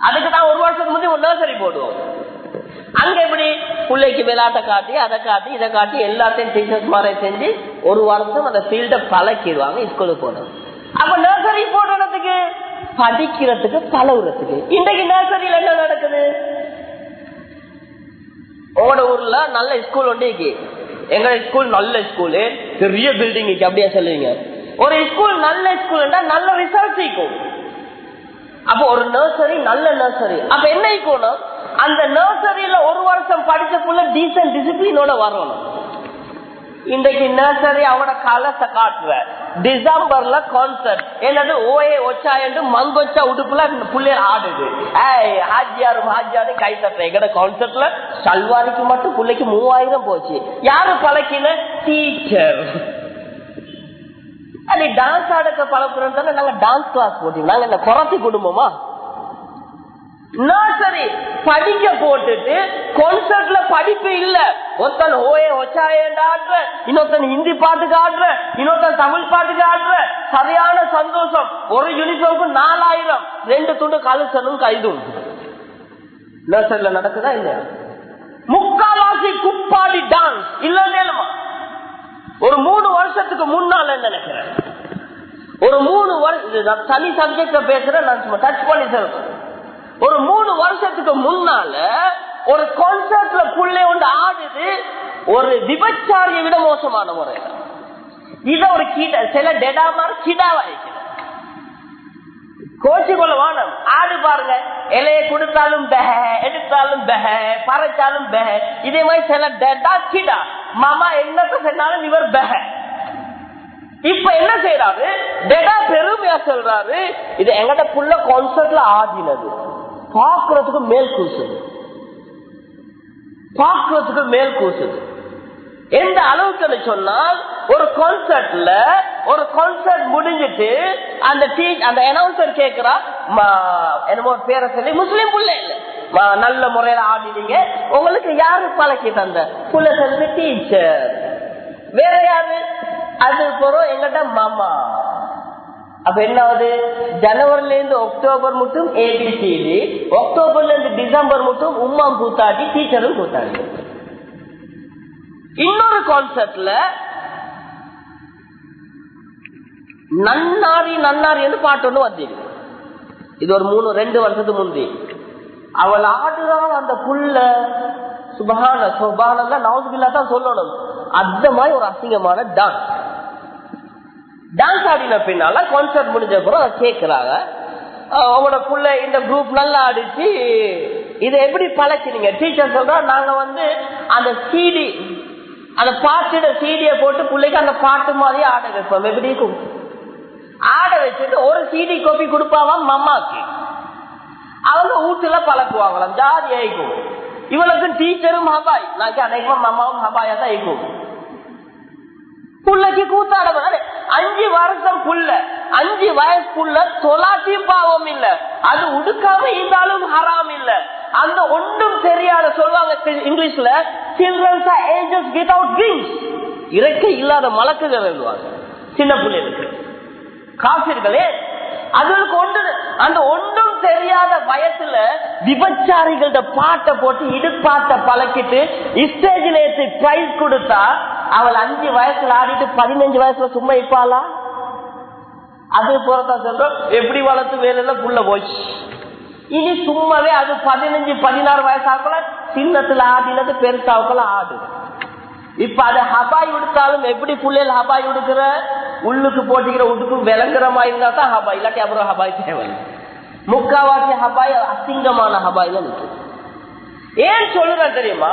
அதுக்கு தான் 1 வருஷத்துக்கு முந்தைய நர்சரி போடுவோம். அங்க எப்படி பிள்ளைக்கு விளையாட்டை காட்டி அதை காட்டி இதை காட்டி எல்லாத்தையும் டீச்சர்ஸ் மாதிரி செஞ்சு 1 வருஷம் அந்த ஃபீல்ட பழக்கிடுவாங்க ஸ்கூலுக்கு போனோம். அப்ப நர்சரி போடுறதுக்கு படிக்கிறதுக்கு பழகுறதுக்கு. இன்றைக்கு நர்சரியில என்ன நடக்குது? உங்களோட ஊர்ல நல்ல ஸ்கூல் ஒன்று, எங்க ஸ்கூல் நல்ல ஸ்கூலு, பெரிய பில்டிங் அப்படியே சொல்லுவீங்க. ஒரு ஸ்கூல் நல்ல ஸ்கூல் நல்ல ரிசல்ட் இருக்கும். அப்ப ஒரு நர்சரி நல்ல நர்சரி. அப்ப என்ன இருக்கணும்? அந்த நர்சரியில 1 வருஷம் படிச்ச புள்ள டீசன்ட் டிசிப்ளினோட வரணும். இன்றைக்கு நர்சரி அவனோட கலச காட்டுற டிசம்பர்ல கான்சர்ட் என்னது ஓயே ஒச்சா என்று மங்கொச்சா உடுப்புல புள்ளைய ஆடுது. ஹாஜியாரு கை தட்டுற எங்கட கான்சர்ட்ல சல்வாரிக்கு மட்டும் பிள்ளைக்கு 3000 போச்சு. யாரு பழக்கின? டீச்சர். அது டான்ஸ் ஆடக்க பழப்புறோம். நாங்க டான்ஸ் கிளாஸ் போட்டோம். நாங்க இந்த குறத்தி குடும்பமா நர்சரி படிக்க போட்டுட்டு கான்சர்ட்ல படிப்பு இல்ல. ஒருத்தன் ஓயே ஒச்சாயேண்டு ஆடுற, இன்னொருத்தன் ஹிந்தி பாட்டுக்கு ஆடுற, இன்னொருத்தன் தமிழ் பாட்டுக்கு ஆடுற. சரியான சந்தோஷம். ஒரு யூனிஃபார்முக்கு 4000, 2 துண்டு கலுசனும் கைதும். நர்சரியில நடக்குதா இல்லையா? முக்காவாசி குப்பாடி டான்ஸ் இல்ல. ஒரு 3 வருஷத்துக்கு முன்னால நினைக்கிறேன், ஒரு 3 வருஷம் தனி சப்ஜெக்ட பேசுறேன், நான் டச் பண்ணி சொல்றேன். ஒரு 3 வருஷத்துக்கு முன்னால ஒரு கான்சர்ட்ல புள்ளை ஒன்று ஆடுது, ஒரு விபச்சாரியை விட மோசமான முறையில். இத ஒரு சில டெடாமார் கிடாவா கோச்சி கொள்ள வானம் ஆடு பாருங்க. இலையை கொடுத்தாலும் பெஹ, எடுத்தாலும் பெஹ, பறைச்சாலும் பெஹ. இதே மாதிரி சில டெடா கிடா மாமா என்னத்த சொன்னாலும் இவர் பெஹ. இப்ப என்ன செய்யறாரு? டெடா பெருமையா சொல்றாரு, இது எங்கட புள்ள கான்சர்ட்ல ஆடினது. பாக்குறதுக்கு மேல் கூசுது, பாக்குறதுக்கு மேல் கூசுது. எந்த அளவுக்கு சொன்னால், ஒரு கான்சர்ட்ல ஒரு கான்சர்ட் முடிஞ்சிட்டு அந்த அனௌன்சர் கேட்கிறா, என்னமோ பேரை சொல்லி, முஸ்லீம் புள்ள இல்ல, நல்ல முறையில ஆடினீங்க, உங்களுக்கு யாரு பழக்கி தந்த? புள்ள சொல்லி டீச்சர். வேற யாரு? அது போறோம் எங்கிட்ட மாமா. அப்ப என்னாவது? ஜனவரில இருந்து அக்டோபர் மட்டும் ஏபிசிடி, அக்டோபர்ல இருந்து டிசம்பர் மட்டும் உம்மாம் கூத்தாடி, டீச்சரும் கூத்தாடி. இன்னொரு கான்செப்ட்ல நன்னாரி நன்னாரி என்று பாட்டு ஒண்ணு வந்தீங்க. இது ஒரு 2 வருஷத்துக்கு முந்தி. அவள் ஆடுறாள் அந்த புள்ள, சுபஹான சுபஹானல்லாஹ் நவுதுபில்லாஹ் தான் சொல்லணும். அந்த மாதிரி ஒரு அசிங்கமான டான்ஸ் ஆடின பின்னால கான்சர்ட் முடிஞ்ச பிறகு அதை கேட்கிறாங்க, அவங்களோட புள்ள இந்த குரூப் நல்லா ஆடிச்சு, இதை எப்படி பழக்கினீங்க? டீச்சர் சொல்றா, நாங்க அந்த சிடி, அந்த பாட்டோட சீடியை போட்டு பிள்ளைக்கு அந்த பாட்டு மாதிரி ஆட வைப்போம். எப்படி இருக்கும்? ஆட வச்சுட்டு ஒரு சிடி கோப்பி கொடுப்பாவாம் மம்மாக்கு. அவங்க வீட்டுல பழக்குவாங்களாம், ஜாதி ஆயிக்கும். இவளுக்கு டீச்சரும் ஹபாய், நாக்கு அனைக்கும் மம்மாவும் ஹபாயா தான் ஆயிக்கும். புள்ளைக்கு கூத்தாட 5 வருஷம் புள்ள, 5 வயசு புள்ள, தொலாட்டியும் பாவம் இல்ல, அது உடுக்காம இருந்தாலும் ஹராம் இல்ல. அந்த ஒன்றும் தெரியாத சொல்லுவாங்க இங்கிலீஷ்ல, childrens are angels without wings, இறக்கை இல்லாத மலக்குகள் எழுதுவாங்க சின்ன பிள்ளைகளுக்கு. காபிர்களே, அதுக்கு அந்த ஒன்றும் தெரியாத வயசுல விபச்சாரிகளோட பாட்டை போட்டு இடுப்பாட்ட பழக்கிட்டு ஸ்டேஜில் ஏற்றி பிரைஸ் கொடுத்தா, அவள் 5 வயசுல ஆடிட்டு 15 வயசுல சும்மா இப்பாளா? அது போறதான் சொல்றோம். எப்படி வளர்த்து வேலையில புள்ள போச்சு. இனி சும்மாவே அது 15-16 வயசு ஆகல, சின்னத்துல ஆடினது பெருசாவுக்குள்ள ஆடு. இப்ப அது ஹபாய் உடுத்தாலும் எப்படி புள்ளையில ஹபாய் உடுக்கிற, உள்ளுக்கு போட்டிக்கிற உடுப்பு விளங்குறமா இருந்தா தான் ஹபாய், இல்லாட்டி அப்புறம் ஹபாய் தேவை. முக்காவாசி ஹபாய் அசிங்கமான ஹபாயில நிற்கு. ஏன் சொல்லுறேன் தெரியுமா?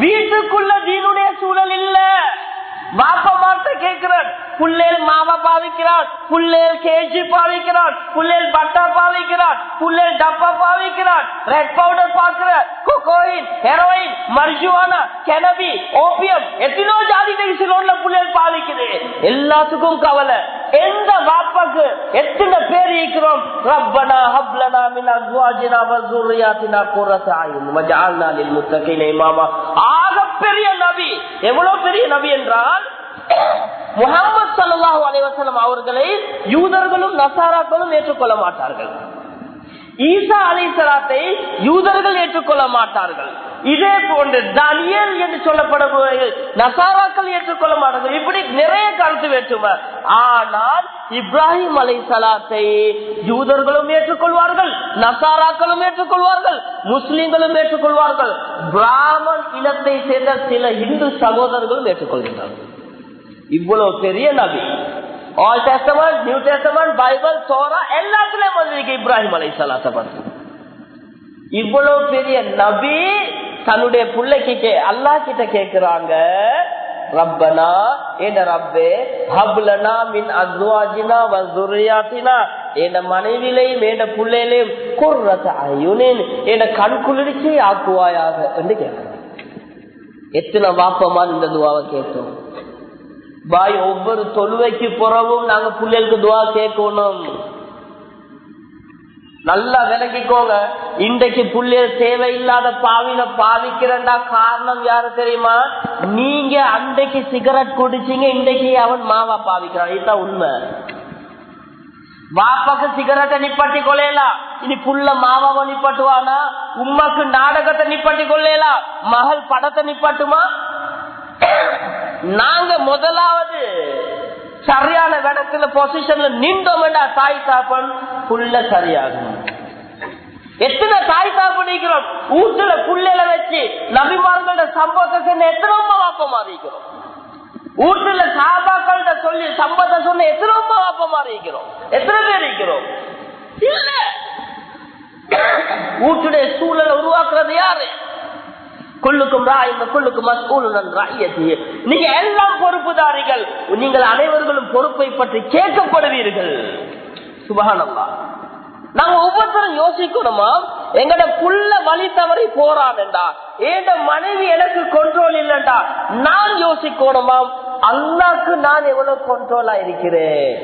வீட்டுக்குள்ள தீனுடைய சூழல் இல்ல. பாப்பா மாட்ட கேட்கிறான், புள்ளேல் மாவா பாவிக்கிறான், புள்ளேல் கேஜி பாவிக்கிறான், புள்ளேல் பட்டா பாவிக்கிறான், புள்ளேல் டப்பா பாவிக்கிறான், ரெட் பவுடர் பாக்குற, கொக்கோயின், ஹெரோயின், மர்ஜுவானா, கெனபி, ஓபியம், எத்தனோ ஜாதி சிலோன்ல புள்ளேல் பாவிக்குது. எல்லாத்துக்கும் கவலை. எந்த வாப்பாக்கு எத்தனை பேர் இருக்கிறோம்? ரப்பனா ஹப்லனா மின் அஸ்வாஜினா வ ஸுர்ரியாத்தினா குர்ரத அயுன் வஜஅல்னா லில் முத்தகீன இமாமா. ஆகப்பெரிய நபி, எவ்வளவு பெரிய நபி என்றால் முஹம்மது ஸல்லல்லாஹு அலைஹி வஸல்லம் அவர்களை யூதர்களும் நசாராக்களும் ஏற்றுக்கொள்ள மாட்டார்கள். ஈசா அலைஹிஸ்ஸலாத்தை யூதர்கள் ஏற்றுக்கொள்ள மாட்டார்கள். இதே போன்று தானியேல் என்று சொல்லப்படுபவர்கள் நசாராக்கள் ஏற்றுக்கொள்ள மாட்டார்கள். இப்படி நிறைய கருத்து வேற்றுமை. ஆனால் இப்ராஹிம் அலைஹிஸ்ஸலாத்தை யூதர்களும் ஏற்றுக்கொள்வார்கள், நசாராக்களும் ஏற்றுக்கொள்வார்கள், முஸ்லிம்களும் ஏற்றுக்கொள்வார்கள், பிராமன் இனத்தை சேர்ந்த சில இந்து சகோதரர்களும் ஏற்றுக்கொள்கிறார்கள். இவ்வளவு பெரிய நபி. All testament, new testament, Bible, Torah எல்லாத்துலயும் வந்திருக்கு இப்ராஹிம் அலைஹிஸ்ஸலாத்தை பத்தி. இவ்வளவு பெரிய நபி தன்னுடைய பிள்ளைக்கு அல்லாஹ் கிட்ட கேக்குறாங்க, ரப்பனா என் ரப்பே ஹப்லனா மின் அஸ்வாஜினா வ ஸுர்ரியாத்தினா, என் மனைவிலையும் என் பிள்ளையிலையும் குர்ரத அயுனின், என் கண் குளிர்ச்சி ஆக்குவாயாக என்று கேட்கிறாங்க. எத்தனை வாப்பமா இந்த துவாவை கேட்டோம் பாய். ஒவ்வொரு தொழுவைக்கு புறவும் நாங்க பிள்ளைகளுக்கு துவா கேட்கணும். நல்லா விளக்கிக்கோங்க. இன்றைக்கு புள்ளைய தேவையில்லாத பாவில பாவிக்கிறா காரணம் யாரு தெரியுமா? நீங்க அன்றைக்கு சிகரெட் குடிச்சீங்க, இன்றைக்கு அவன் மாவா பாவிக்கிறான். இதுதான் உண்மை. பாப்பாக்கு சிகரெட்டை நிப்பாட்டி கொள்ளலாம், இனி புள்ள மாவாவை நிப்பாட்டுவானா? உம்மாக்கு நாடகத்தை நிப்பாட்டி கொள்ளலாம், மகள் படத்தை நிப்பாட்டுமா? நாங்க முதலாவது சரியான இடத்துல பொசிஷன்ல நின்றோம்டா தாய் தாப்பன் புள்ள சரியாகும். எத்தனை தாய் தாப்பன் இருக்கிறோம் வீட்டுல புள்ளையில வச்சு நபிமார்களோட சம்பவத்தை சொன்ன எத்தனை வாப்பமா இருக்கிறோம். வீட்டுல சாபாக்கள்கிட்ட சொல்லி சம்பவத்தை சொன்ன எத்தனை வாப்பமா இருக்கிறோம். எத்தனை பேர் இருக்கிறோம்? இல்ல. வீட்டுடைய சூழலை உருவாக்குறது யாரு? குல்லுக்கும் ராயின் குல்லுக்கும் மஸ்ஊலுன் ரஅய்யத்திஹி. நீங்க எல்லாம் பொறுப்புதாரிகள், நீங்கள் அனைவர்களும் பொறுப்பை பற்றி கேட்கப்படுவீர்கள். சுப்ஹானல்லாஹ். நாங்க ஒவ்வொருத்தரும் யோசிக்கணுமா, எங்கட புள்ள வழி தவறி போறான்டா, ஏண்ட மனைவி எனக்கு கண்ட்ரோல் இல்லண்டா, நான் யோசிக்கணுமா அல்லாஹ்க்கு நான் எவ்வளவு கண்ட்ரோலா இருக்கிறேன்.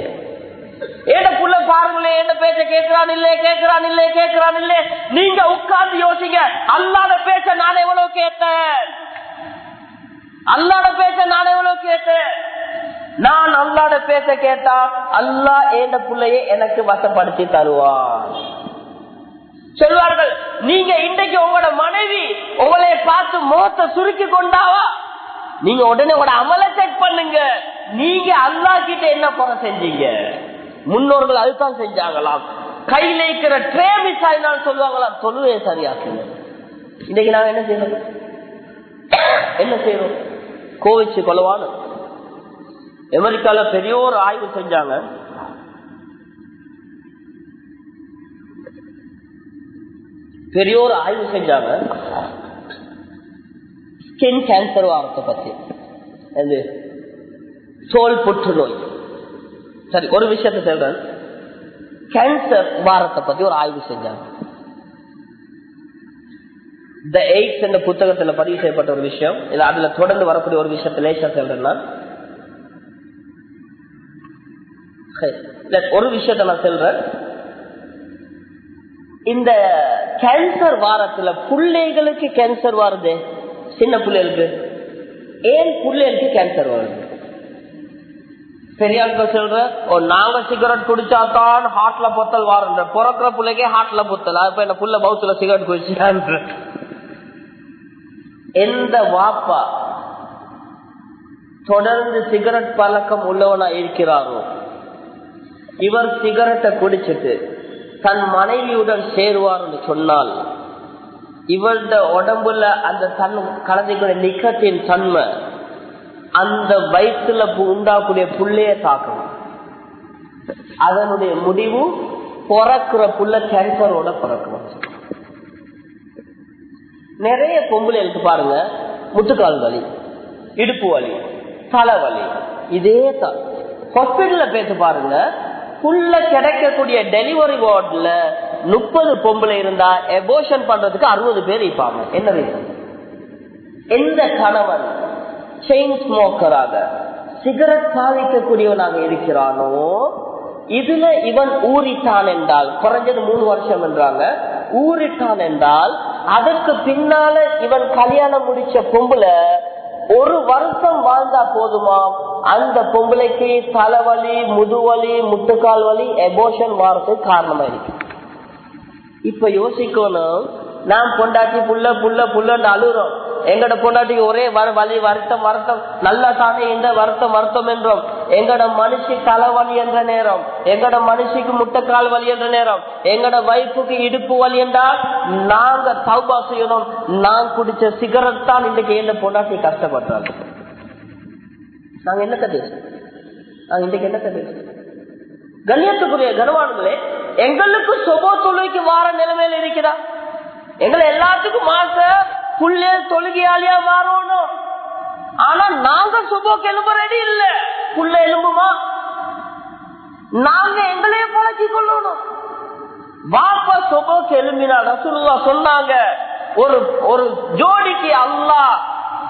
ஏட புள்ள பாருங்களே, என்ன பேச்ச கேட்கிறான் இல்ல கேட்கிறான் இல்ல கேட்கிறான் இல்ல. நீங்க உட்கார்ந்து யோசிங்க, அல்லாஹ்வோட பேச்ச நான் எவ்வளவு கேட்டேன், அல்லாஹ்வோட பேச்ச நான் எவ்வளவு கேட்டேன். நான் அல்லாஹ்வோட பேச்ச கேட்டா அல்லாஹ் ஏண்ட புள்ளையை எனக்கு வசப்படுத்தி தருவான். சொல்வார்கள், நீங்க இன்றைக்கு உங்களோட மனைவி உங்களை பார்த்து முகத்தை சுருக்கி கொண்டாவா, நீங்க உடனே உங்களோட அமலை செக் பண்ணுங்க. நீங்க அல்லாஹ் கிட்ட என்ன குறை செஞ்சீங்க? முன்னோர்கள் அதுதான் செஞ்சாங்களாம். கையில இருக்கிற ட்ரே மிஸ் ஆயினாலும் சொல்லுவாங்களாம், தொழுவே சரியாக்குங்க. இன்னைக்கு நாங்க என்ன செய்யறோம்? என்ன செய்யறோம்? கோவிச்சு கொலவான அமெரிக்கால பெரிய ஒரு ஆய்வு செஞ்சாங்க. ஸ்கின் கேன்சர் வாரத்தை பத்தி, தோல் புற்றுநோய். சரி, ஒரு விஷயத்த சொல்றேன். கேன்சர் வாரத்தை பத்தி ஒரு ஆய்வு செஞ்சாங்க. தி எய்ட்ஸ் என்ற புத்தகத்துல பதிவு செய்யப்பட்ட ஒரு விஷயம். இல்ல அதுல தொடர்ந்து வரக்கூடிய ஒரு விஷயத்த லேசா சொல்றேன்னா, ஒரு விஷயத்த நான் சொல்றேன். இந்த கேன்சர் வாரத்துல பிள்ளைகளுக்கு கேன்சர் வருது, சின்ன பிள்ளைகளுக்கு. ஏன் பிள்ளைகளுக்கு கேன்சர் வருது? பெரியாட்கள் சொல்ற, நாங்க சிகரெட் குடிச்சாதான் ஹார்ட்ல பொத்தல் வாருன்ற, பிறக்கிற பிள்ளைக்கே ஹார்ட்ல பொத்தல். இப்ப என்ன புள்ள பௌத்துல சிகரெட் குடிச்சு. எந்த வாப்பா தொடர்ந்து சிகரெட் பழக்கம் உள்ளவனா இருக்கிறாரோ, இவர் சிகரெட்டை குடிச்சிட்டு தன் மனைவியுடன் சேருவார் என்று சொன்னால், இவருடைய உடம்புல அந்த தன் கலந்தைக்குரிய நிக்கத்தின் தன்மை அந்த வயிற்றுல உண்டாக்கூடிய புள்ளைய தாக்கும். அதனுடைய முடிவு பிறக்கிற புள்ள கேன்சரோட பிறக்கும். நிறைய பொம்பளைகளுக்கு பாருங்க, முட்டுக்கால் வலி, இடுப்பு வலி, தலைவலி, இதே தான். ஹாஸ்பிட்டல்ல பேச பாருங்க, புள்ள கிடைக்கக்கூடிய டெலிவரி வார்டுல 30 பொம்பளை இருந்தா அபோர்ஷன் பண்றதுக்கு 60 பேர் இருப்பாங்க. என்ன ரீசன்? எந்த கணவன் செயின் ஸ்மோக்கராக சிகரெட் பாவிக்கக்கூடியவனாக இருக்கிறானோ, இதுல இவன் ஊறிட்டான் என்றால், குறைஞ்சது 3 வருஷம் என்றாங்க, ஊறிட்டான் என்றால் அதற்கு பின்னால இவன் கல்யாணம் முடிச்ச பொம்புல 1 வருஷம் வாழ்ந்தா போதுமா, அந்த பொம்பளைக்கு தலைவலி, முதுவலி, முட்டுக்கால் வலி, எபோஷன் வாரத்துக்கு காரணமா இருக்கு. இப்ப யோசிக்கணும், நாம் பொண்டாட்டி புள்ள புள்ள புள்ளன்னு அழுறோம், எங்கட பொண்டாட்டிக்கு ஒரே வலி, வருத்தம் வருத்தம், நல்லா தானே இந்த வருத்தம் வருத்தம் என்றோம். எங்கட மனுஷி தலைவலி என்ற நேரம், எங்கட மனுஷிக்கு முட்டைக்கால் வலி என்ற நேரம், எங்கட வைஃபுக்கு இடுப்பு வலி என்றால் நாங்க தௌபா செய்யணும். நான் குடிச்ச சிகரெட் தான் இன்றைக்கு எந்த பொண்டாட்டி கஷ்டப்படுறாங்க. நாங்க என்னத்த பேசுறோம், நாங்க இன்றைக்கு என்னத்த பேசுறோம்? கண்ணியத்துக்குரிய கனவான்களே, எங்களுக்கு சொபோ தொழுகைக்கு வார நிலைமையில இருக்கிறா. எங்களை எல்லாத்துக்கும் மாச புள்ளே தொழுகையாளியா மாறணும். ஆனா நாங்க சுபோக்கு எலும்பு ரெடி இல்ல. புள்ள எலும்புமா? நாங்க எங்களையே பழக்கி கொள்ளணும். வாப்பா சுபோக்கு எலும்பினா ரசூலுல்லாஹ் சொன்னாங்க, ஒரு ஜோடிக்கு அல்லாஹ்,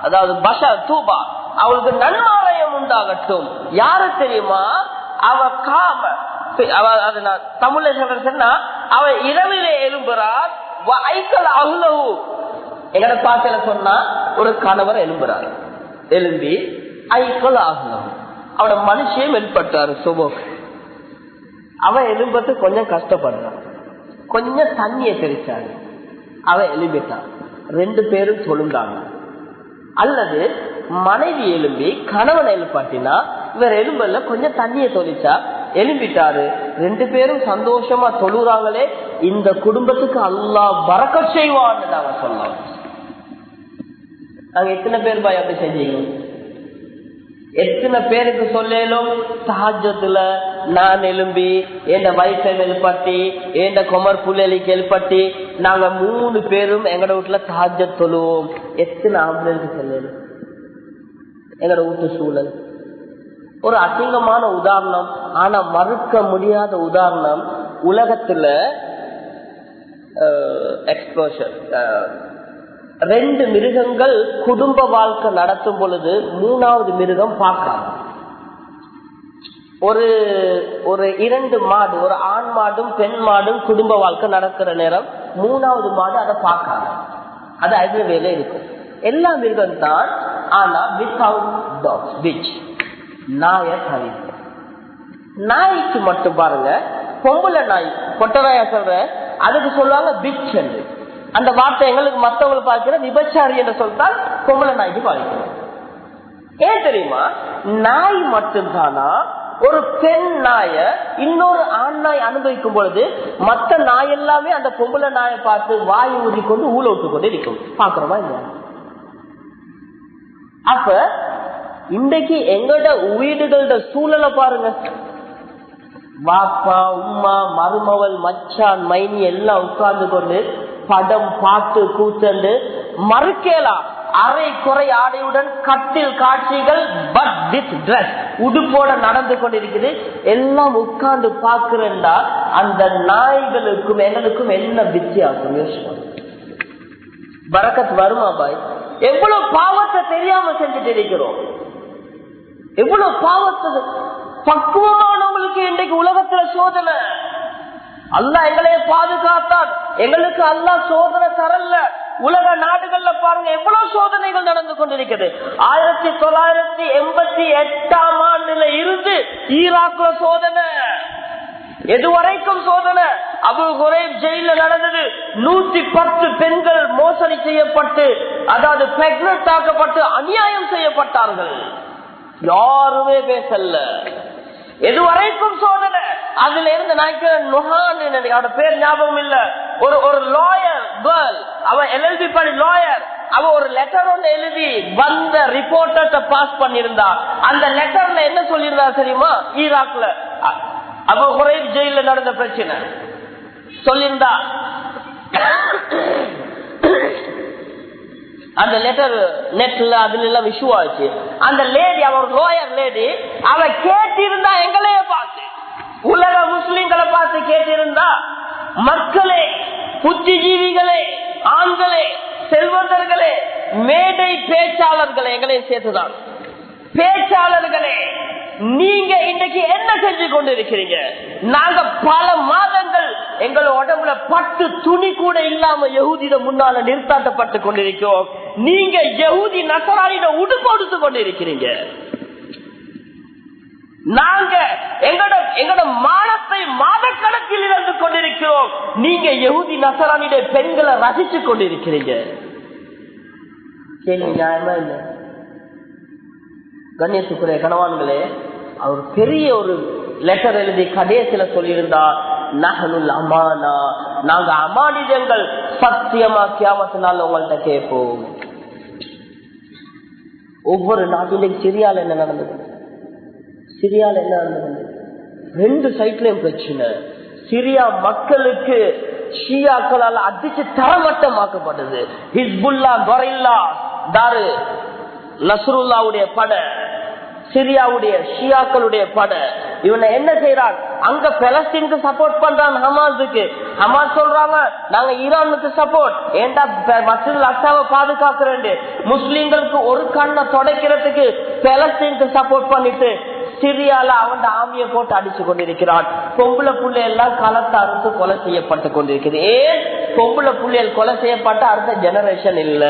அதாவது பஷா தூபா, அவளுக்கு நன்மாலயம் உண்டாகட்டும். யாரு தெரியுமா? அவ காம, தமிழ்ல சொன்னா அவ இரவிலே எழும்புறார். எங்கட பாட்டில சொன்னா ஒரு கணவர் எழும்புறாரு, எழும்பி ஐக்கல் ஆகலாம், அவட மனுஷியும் வெளிப்பட்டாரு சுபோக்கு. அவ எழும்பத்து கொஞ்சம் கஷ்டப்படுறான், கொஞ்சம் தண்ணியை தெரிச்சாரு, அவ எழும்பிட்டான். 2 பேரும் சொல்லுங்காங்க. அல்லது மனைவி எழும்பி கணவனை எழுப்பாட்டினா, இவர் எலும்பல்ல கொஞ்சம் தண்ணியை தொழிச்சா எழும்பிட்டாரு, 2 பேரும் சந்தோஷமா தொழுறாங்களே, இந்த குடும்பத்துக்கு அல்லாஹ் பரக்கத் செய்வான்னு நாங்க சொல்லலாம். நாங்க எத்தனை பேர் பாய் அப்படி செஞ்சீங்க? எத்தனை பேருக்கு சொல்லலும் தஹஜ்ஜுதுல நான் எழும்பி என் வைஃபை எழுப்பட்டி, என் குமர் புள்ளலிக்கு எழுப்பட்டி, நாங்க 3 பேரும் எங்கட வீட்டுல தஹஜ்ஜத் தொழுவோம். எத்தனை ஆம்பளைக்கு சொல்லலும்? எங்கட வீட்டு சூழல் ஒரு அசிங்கமான உதாரணம், ஆனா மறுக்க முடியாத உதாரணம். உலகத்துல எக்ஸ்போஷர் 2 மிருகங்கள் குடும்ப வாழ்க்கை நடத்தும் பொழுது 3வது மிருகம் பார்க்காது. ஒரு 2 மாடு, ஒரு ஆண் மாடும் பெண் மாடும் குடும்ப வாழ்க்கை நடக்கிற நேரம் 3வது மாடு அதை பார்க்காது, அது அது வேலை இருக்கும். எல்லா மிருகம் தான், ஆனா வித்வுட் டாக்ஸ், விச் நாய தவிர. நாய்க்கு மட்டும் பாருங்க, பொம்பளை நாய், பொட்டராயா சொல்ற, அதுக்கு சொல்லுவாங்க பிச் என்று. அந்த வார்த்தை எங்களுக்கு மற்றவங்களுக்கு பார்க்கிற விபச்சாரி என்று சொல்லிட்டால் பொம்பளை நாய்க்கு பாதிக்கணும். ஏன் தெரியுமா? நாய் மட்டும்தானா ஒரு பெண் நாய இன்னொரு ஆண் நாய் அனுபவிக்கும் பொழுது மற்ற நாய் எல்லாமே அந்த பொம்பளை நாயை பார்த்து வாய் ஊதி கொண்டு ஊழ விட்டு கொண்டு இருக்கும். பாக்குறோமா இல்லையா? அப்ப இன்றைக்கு எங்களோட வீடுகளோட சூழலை பாருங்க. வாப்பா, உம்மா, மருமவள், மச்சான், மைனி எல்லாம் உட்கார்ந்து கொண்டு படம், பாட்டு, கூத்தண்டு மறுக்கலாம். அரை குறை ஆடையுடன் கட்டில் காட்சிகள், பட் வித் டிரஸ், உடுப்போட நடந்து கொண்டிருக்குது. எல்லாம் உட்கார்ந்து பாக்குறா. அந்த நாய்களுக்கும் எங்களுக்கும் என்ன வித்தியாசம்? யோசிச்சு பரக்கத் வருமா பாய்? எவ்வளவு பாவத்தை தெரியாம செஞ்சுட்டு இருக்கிறோம், எவ்வளவு பாவத்தை. பக்குவமானவங்களுக்கு இன்றைக்கு உலகத்துல சோதனை. அல்லாஹ் எங்களையே பாதுகாத்தான், எங்களுக்கு அல்லாஹ் சோதனை தரல. உலக நாடுகள்ல பாருங்க எவ்வளவு சோதனைகள் நடந்து கொண்டிருக்கிறது. 1988ஆம் ஆண்டுல இருந்து ஈராக்ல சோதனை, எதுவரைக்கும் சோதனை. அபு குரைப் ஜெயில நடந்தது. 110 பெண்கள் மோசடி செய்யப்பட்டு, அதாவது பிரெக்னன்ட் ஆக்கப்பட்டு அநியாயம் செய்யப்பட்டார்கள். யாருமே பேசல. எதுவரைக்கும் சோதனை. அதுல இருந்து அவட பேர் ஞாபகம் இல்ல, ஒரு லாயர் கேர்ள், அவ LLB படி லாயர், அவ ஒரு லெட்டர் ஒன்று எழுதி வந்த ரிப்போர்ட்டை பாஸ் பண்ணிருந்தா. அந்த லெட்டர்ல என்ன சொல்லியிருந்தா தெரியுமா? ஈராக்ல அபு குரைப் ஜெயில நடந்த பிரச்சனை சொல்லியிருந்தா. அந்த லெட்டர் நெட்ல அதுல எல்லாம் இஷ்யூ ஆச்சு. அந்த லேடி, அவர் லோயர் லேடி, அவ கேட்டிருந்தா எங்களையே பார்த்து, உலக முஸ்லிம்களை பார்த்து கேட்டிருந்தா, மக்களே, புத்திஜீவிகளே, ஆண்களே, செல்வந்தர்களே, மேடை பேச்சாளர்களே, எங்களையும் சேர்த்துதான் பேச்சாளர்களே, நீங்க இன்றைக்கு என்ன செஞ்சு கொண்டிருக்கிறீங்க? நாங்க பல மாதங்கள் எங்கள் உடம்புல பட்டு துணி கூட இல்லாம யஹூதியிட முன்னால நிறுத்தாட்டப்பட்டு கொண்டிருக்கிறோம். நீங்க யஹூதி நசராணியிட உடுப்பு கொடுத்து கொண்டிருக்கிறீங்க. நாங்க எங்களோட மானத்தை மாதக்கணக்கில் இழந்து கொண்டிருக்கிறோம். நீங்க யஹூதி நசராணியுடைய பெண்களை ரசிச்சு கொண்டிருக்கிறீங்க. கேள்வி நியாயமா இல்லை? கண்ணியத்துக்குரிய கணவான்களே, அவர் பெரிய ஒரு லெட்டர் எழுதி கடைசியில சொல்லியிருந்தா, நஹனுல் அமானா, நாங்க அமானிதங்கள், சத்தியமா கியாமத்தினால உங்கள்கிட்ட கேட்போம். ஒவ்வொரு நாட்டிலும் சிரியால என்ன நடந்தது? சிரியால என்ன நடந்தது? 2 சைட்லயும் பிரச்சனை. சிரியா மக்களுக்கு ஷியாக்களால் அடிச்சு தரமட்டமாக்கப்பட்டது. ஹிஸ்புல்லா, கொரில்லா, தாரு நஸ்ருல்லாவுடைய பட, சிரியாவுடைய ஷியாக்களுடைய பட, இவனை என்ன செய்யறான்? அங்க பலஸ்தீனுக்கு சப்போர்ட் பண்றான், ஹமாஸுக்கு. ஹமாஸ் சொல்றாங்க நாங்க ஈரானுக்கு சப்போர்ட், ஏண்டா மஸ்ஜிதுல் அக்ஸாவை பாதுகாக்கிறேன். முஸ்லிம்களுக்கு ஒரு கண்ணை தொடைக்கிறதுக்கு பலஸ்தீனுக்கு சப்போர்ட் பண்ணிட்டு சிரியால அவன் ஆமியை போட்டு அடிச்சு கொண்டிருக்கிறான். பொம்பளை புள்ளை எல்லாம் களத்தை அறுத்து கொலை செய்யப்பட்டு கொண்டிருக்கிறது. ஏன் பொம்பளை புள்ளைகள் கொலை செய்யப்பட்ட அடுத்த ஜெனரேஷன் இல்ல?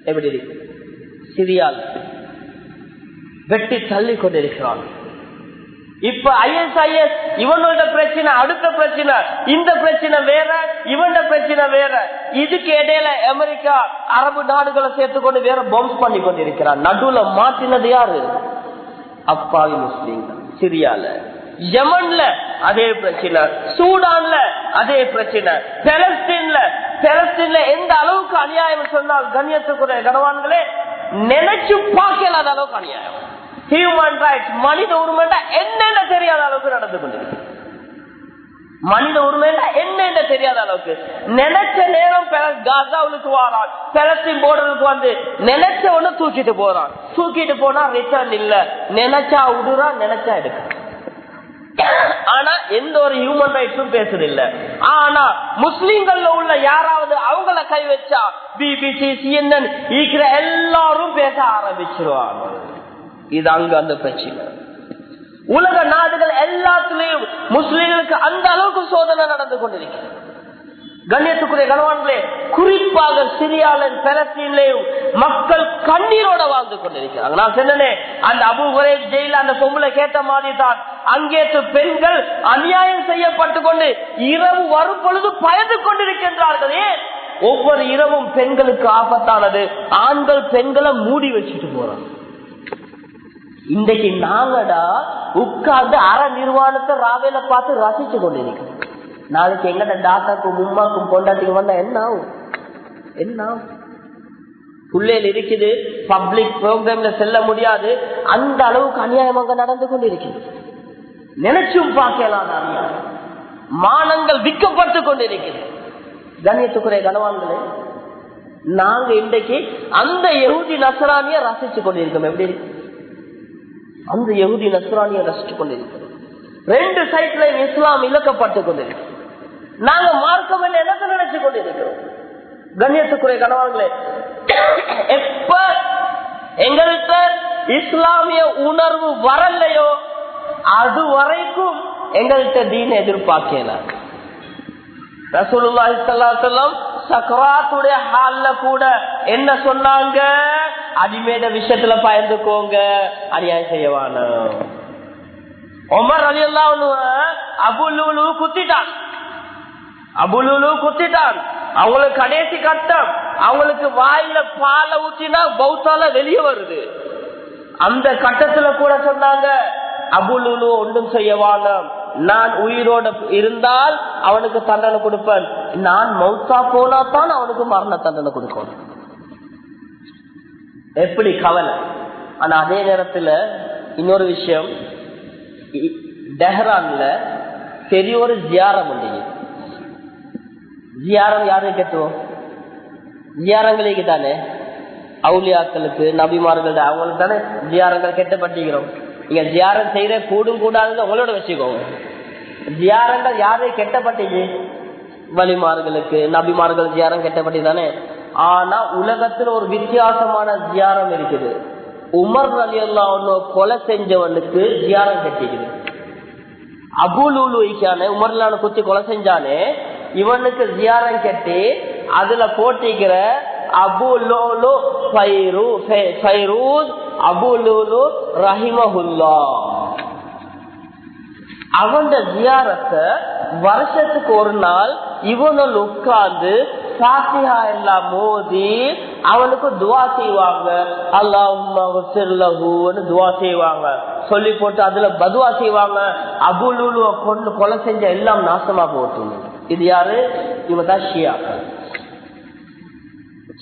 எப்படி இருக்கு? சிரியால் வெட்டி தள்ளி கொண்டிருக்கிறான். இப்ப ISIS இவனோட பிரச்சனை, அடுத்த பிரச்சனை, இந்த பிரச்சனை வேற, இவனோட பிரச்சனை வேற. இதுக்கு இடையில அமெரிக்கா அரபு நாடுகளை சேர்த்துக்கொண்டு வேற பாம்ஸ் பண்ணி கொண்டிருக்கிறான். நடுவுல மாற்றினது யாரு? அப்பாவி முஸ்லீம்கள். சிரியால, யமன்ல அதே பிரச்சனை, சூடான்ல அதே பிரச்சனை, பலஸ்தீன்ல எந்த அளவுக்கு அநியாயம் சொன்னால் கண்ணியத்துக்குரிய கணவான்களே, நினைச்சு பார்க்கலாத அளவுக்கு அநியாயம். ஹியூமன் ரைட்ஸ், மனித உரிமை என்னென்ன தெரியாத அளவுக்கு நடந்து கொண்டிருக்கு. மனித உரிமை என்ன தெரியாத அளவுக்கு நினைச்ச நேரம் காசாவுக்கு வரான், பலஸ்தீன் போர்டருக்கு வந்து நினைச்ச ஒண்ணு தூக்கிட்டு போறான். தூக்கிட்டு போனா ரிட்டர்ன் இல்ல, நினைச்சா விடுறான், நினைச்சா எடுக்க. ஆனா எந்த ஒரு ஹியூமன் ரைட்ஸும் பேசுறது இல்ல. ஆனா முஸ்லிம்கள்ல உள்ள யாராவது அவங்கள கை வச்சா BBC, CNN இருக்கிற எல்லாரும் பேச ஆரம்பிச்சிருவாங்க. இது அங்க அந்த பிரச்சனை. உலக நாடுகள் எல்லாத்திலையும் முஸ்லிம்களுக்கு அந்த அளவுக்கு சோதனை நடந்து கொண்டிருக்கிறது. கண்ணியத்துக்குரிய கணவான்களே, குறிப்பாக சிரியாவின் பலஸ்தீன்லயும் மக்கள் கண்ணீரோட வாழ்ந்து கொண்டிருக்கிறாங்க. நான் சொன்னேனே, அந்த அபு ஹுரைரா ஜெயில அந்த பொம்பளை கேட்ட மாதிரி தான் அங்கேற்று பெண்கள் அநியாயம் செய்யப்பட்டு கொண்டு இரவு வரும் பொழுது பயந்து கொண்டிருக்கின்றார்கள். ஏன்? ஒவ்வொரு இரவும் பெண்களுக்கு ஆபத்தானது. ஆண்கள் பெண்களை மூடி வச்சுட்டு போறாங்க. இன்றைக்கு நாங்கடா உட்கார்ந்து அற நிர்வாணத்தை ராவேல பார்த்து ரசிச்சு கொண்டிருக்கிறோம். நாளைக்கு எங்கட டாக்டருக்கும் உம்மாக்கும் பொண்டாட்டிக்கு வந்தா என்ன ஆகும்? என்ன ஆகும்? புள்ளையில் இருக்குது, பப்ளிக் ப்ரோக்ராம்ல செல்ல முடியாது. அந்த அளவுக்கு அநியாயமாக நடந்து கொண்டிருக்கிறது. நினைச்சும் பார்க்கலாம் அநியாயம். மானங்கள் விற்கப்பட்டு கொண்டிருக்கிறது. கண்ணியத்துக்குரிய கணவான்களே, நாங்க இன்றைக்கு அந்த யஹூதி நஸ்ரானிய ரசிச்சு கொண்டிருக்கோம். எப்படி இருக்கு? அந்த யஹூதி நஸ்ரானிய ரசிச்சு கொண்டிருக்கிறோம். 2 சைட்ல இஸ்லாம் இழக்கப்பட்டு கொண்டிருக்கிறோம். நாங்க மார்க்கம் என்னத்தை நினைச்சு கொண்டிருக்கிறோம்? கண்ணியத்துக்குரிய கணவான்களே, எப்ப எங்கள்கிட்ட இஸ்லாமிய உணர்வு வரலையோ அது வரைக்கும் எங்கள்கிட்ட தீன் எதிர்பார்க்கல. ரசூலுல்லாஹி ஸல்லல்லாஹு அலைஹி வஸல்லம் சக்ராத்துடைய ஹால்ல கூட என்ன சொன்னாங்க? அடிமேட விஷயத்துல பயந்துக்கோங்க, அநியாயம் செய்யவான. உமர் ரலியல்லாஹு அன்ஹு அபூ லூலு குத்திட்டான். அபூ லூலு குத்திட்டான். அவங்களுக்கு கடைசி கட்டம், அவங்களுக்கு வாயில பாலை ஊற்றினா பௌத்தால வெளியே வருது. அந்த கட்டத்துல கூட சொன்னாங்க, அபூ லூலு ஒன்றும் செய்யவான, நான் உயிரோட இருந்தால் அவனுக்கு தண்டனை கொடுப்பேன், நான் மௌத்தா போனா தான் அவனுக்கு மரண தண்டனை கொடுக்கணும். எப்படி கவலை. ஆனா அதே நேரத்துல இன்னொரு விஷயம், டெஹ்ரான்ல பெரிய ஒரு ஜியாரம் உண்டு. ஜியாரம் யாரு கட்டுவோம்? ஜியாரங்களுக்கு தானே, அவுலியாக்களுக்கு, நபிமார்கள், அவங்களுக்கு தானே ஜியாரங்கள் கெட்டப்பட்டிருக்கிறோம். நீங்க ஜியாரம் செய்யற கூடும் கூடாதுன்னு உங்களோட வச்சுக்கோங்க. ஜியாரங்கள் யாரு கெட்டப்பட்டீங்க? வலிமார்களுக்கு, நபிமார்கள் ஜியாரம் கெட்டப்பட்டி தானே. ஆனா உலகத்துல ஒரு வித்தியாசமான ஜியாரம் இருக்குது. உமர் ரலியல்லாஹு அன்ஹு கொலை செஞ்சவனுக்கு ஜியாரம் கட்டிக்குது. அபூலுலுக்கான உமர்லான குத்தி கொலை செஞ்சானே இவனுக்கு ஜியாரம் கட்டி அதுல போட்டிக்கிற அபூலுலு ஃபைரூஸ் அபூலுலு ரஹிமஹுல்லாஹ் அவன் ஜியாரத்தை வருஷத்துக்கு ஒரு நாள் இவனுள் உட்கார்ந்து ஃபாத்திஹா எல்லாம் மோதி அவனுக்கு துவா செய்வாங்க. அல்லாஹ்வும்ம துவா செய்வாங்க, சொல்லி போட்டு அதுல பதுவா செய்வாங்க. அபூலுலுவ கொண்டு கொலை செஞ்ச எல்லாம் நாசமா போட்டு. இது யாரு? இவதான் ஷியாக்கள்.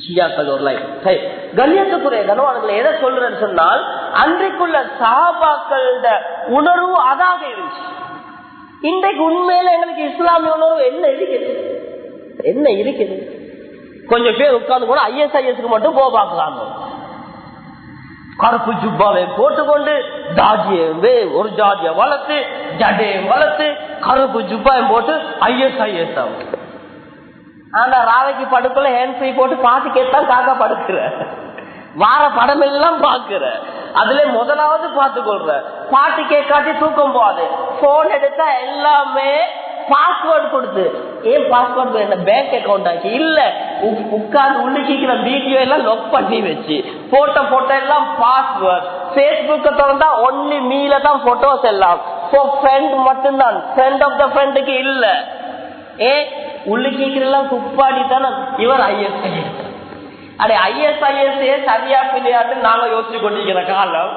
ஷியாக்கள் ஒரு லைன். கண்ணியத்துக்குரிய கனவான்களை எதை சொல்றேன்னு சொன்னால், அன்றைக்குள்ள சஹாபாக்களோட உணர்வு அதாக இருந்துச்சு. இன்றைக்கு உண்மையில எங்களுக்கு இஸ்லாமிய உணர்வு என்ன இருக்குது? கொஞ்சம் பேர் உட்கார்ந்து கூட ISISக்கு மட்டும் போக பார்க்கலாம். கருப்பு ஜுப்பாவை போட்டுக்கொண்டு தாஜியே ஒரு ஜாதிய வளர்த்து ஜடையும் வளர்த்து கருப்பு ஜுப்பாயம் போட்டு ISIS ஆகும். ஆனா ராவைக்கு படுக்கல ஹேண்ட் ஃப்ரீ போட்டு பாட்டு கேட்டான் காக்கா படுக்கிற வார படம் எல்லாம் பாக்குற அதுல முதலாவது பார்த்து கொள்ற பாட்டு கேட்காட்டி தூக்கம் போகாது. போன் எடுத்தா எல்லாமே பாஸ்வேர்டு கொடுத்து, ஏன் பாஸ்வேர்டு என்ன பேங்க் அக்கௌண்ட் ஆக்கி இல்ல உட்கார்ந்து உள்ளிக்கிற வீடியோ எல்லாம் லொக் பண்ணி வச்சு போட்டோ எல்லாம் பாஸ்வேர்டு. பேஸ்புக்க திறந்தா ஒன்லி மீல தான் போட்டோஸ் எல்லாம் ஃப்ரெண்ட் மட்டும்தான், ஃப்ரெண்ட் ஆஃப் த ஃப்ரெண்டுக்கு இல்ல. உள்ளிக்கிறெல்லாம் துப்பாடி தானே இவர் ISIS. அடே ISIS சரியா பிள்ளையாட்டு நாங்க யோசிச்சு கொண்டிருக்கிற காலம்,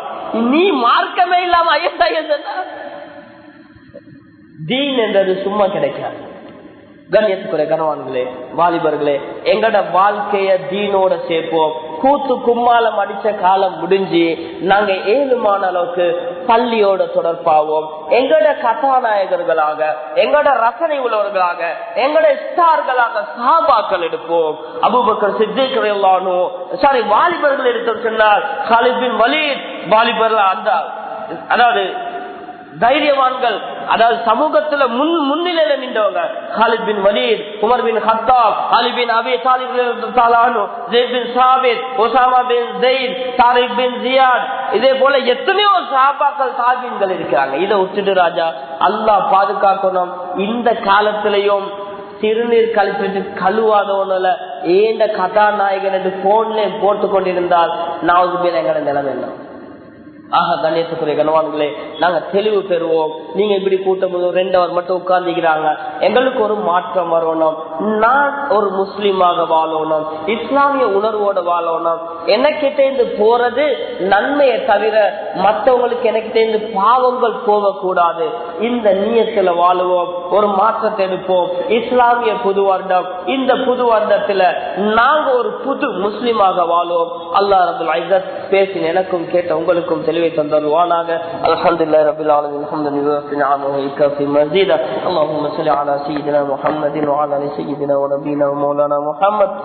நீ மார்க்கமே இல்லாம ISIS தீன் என்றது சும்மா கிடைக்காது. கண்ணியத்துக்குரிய கனவான்களே, வாலிபர்களே, எங்கட வாழ்க்கைய தீனோட சேர்ப்போம். கூத்து கும்மாலம் அடிச்ச காலம் முடிஞ்சு நாங்க ஏழுமான அளவுக்கு பள்ளியோட தொடர்பாவோம். எங்கட கதாநாயகர்களாக, எங்கட ரசனை உள்ளவர்களாக, எங்கட ஸ்டார்களாக சஹாபாக்கள் எடுப்போம். அபூபக்கர் சித்திக் ரலியல்லாஹு அன்ஹு வாலிபர்கள் எடுத்து சொன்னார். காலித் பின் வலீத் வாலிபர்கள், அந்த அதாவது தைரியவான்கள், அதாவது சமூகத்துல முன்னிலையில நின்றவங்க. Khalid bin Walid, Umar bin Khattab, Ali bin Abi Talib ரலியல்லாஹு அன்ஹு, ஸைத் பின் சாபித், உஸாமா பின் ஸைத், தாரிக் பின் ஜியாத், இதே போல எத்தனையோ சஹாபாக்கள் தாபீன்கள் இருக்காங்க. இதை விட்டுட்டு ராஜா அல்லாஹ் பாதுகாக்கணும். இந்த காலத்திலையும் சிறுநீர் கழிச்சிட்டு கழுவாதவனால ஏண்ட கதாநாயகன் என்று போன்ல போட்டு கொண்டிருந்தால் நாவது பேர் எங்கட நிலைமை என்ன? ஆக கணேசத்துறை கனவான்களே, நாங்க தெளிவு பெறுவோம். நீங்க இப்படி கூட்டம் 2 அவர் மட்டும் உட்கார்ந்துக்கிறாங்க. எங்களுக்கு ஒரு மாற்றம் வரணும். நான் ஒரு முஸ்லீமாக வாழணும், இஸ்லாமிய உணர்வோட வாழணும். எனக்கிட்டேந்து போறது நன்மையை தவிர மற்றவங்களுக்கு எனக்கிட்டேந்து பாவங்கள் போகக்கூடாது. இந்த நியத்துல வாழுவோம், ஒரு மாற்றத்தை எடுப்போம். இஸ்லாமிய புது வருடம், இந்த புது வருடத்துல நாங்க ஒரு புது முஸ்லீமாக வாழுவோம். அல்லாஹ் ரப்பல் இஸ்ஸத் பேசின எனக்கும் கேட்ட உங்களுக்கும் தெளிவை தந்தருவானாக. அல்ஹம்துலில்லாஹி ரப்பில் ஆலமீன். அல்ஹம்துலில்லாஹி நிஅமஹு இக்கஃபி மஸீதா. அல்லாஹும்ம ஸல்லி அலா சய்யிதினா முஹம்மதின் வ அலா ஆலி சய்யிதினா வ நபியினா வ மௌலானா முஹம்மத்.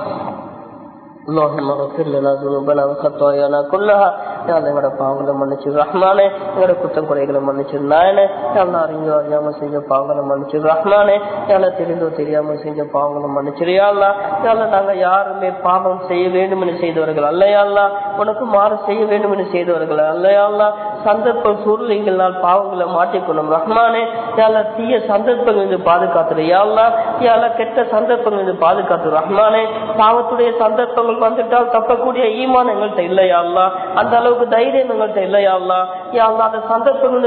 اللهم اغفر لنا ذنوبنا وخطايانا كلها. எங்களோட பாவங்களை மன்னிச்சு ரஹ்மானே, எங்களோட குற்றம் குறைகளை மன்னிச்சு நாயனே. எல்லாம் அறிஞ்சோ அறியாம செஞ்ச பாவங்களை மன்னிச்சு ரஹ்மானே. எல்லாம் தெரிந்தோ தெரியாம செஞ்ச பாவங்களை மன்னிச்சிரியாள்லா. எல்லாம் நாங்க யாருமே பாவம் செய்ய வேண்டும் என்று செய்தவர்கள் அல்லையாள்லா, உனக்கு மாறு செய்ய வேண்டும் என்று செய்தவர்கள் அல்லையாள்லா. சந்தர்ப்பம் சூழ்நிலைகளால் பாவங்களை மாட்டிக்கொள்ளும் ரஹ்மானே. எல்லாம் தீய சந்தர்ப்பங்கள் இருந்து பாதுகாத்துறியாள்லா. எல்லாம் கெட்ட சந்தர்ப்பங்கள் இருந்து பாதுகாத்து ரஹ்மானே. பாவத்துடைய சந்தர்ப்பங்கள் வந்துட்டால் தப்பக்கூடிய ஈமான் எங்கள்கிட்ட இல்லையாள்லா, அந்த அளவுக்கு தைரியம் எங்கள்கிட்ட இல்லையாள்லா. அந்த சந்தர்ப்பங்கள்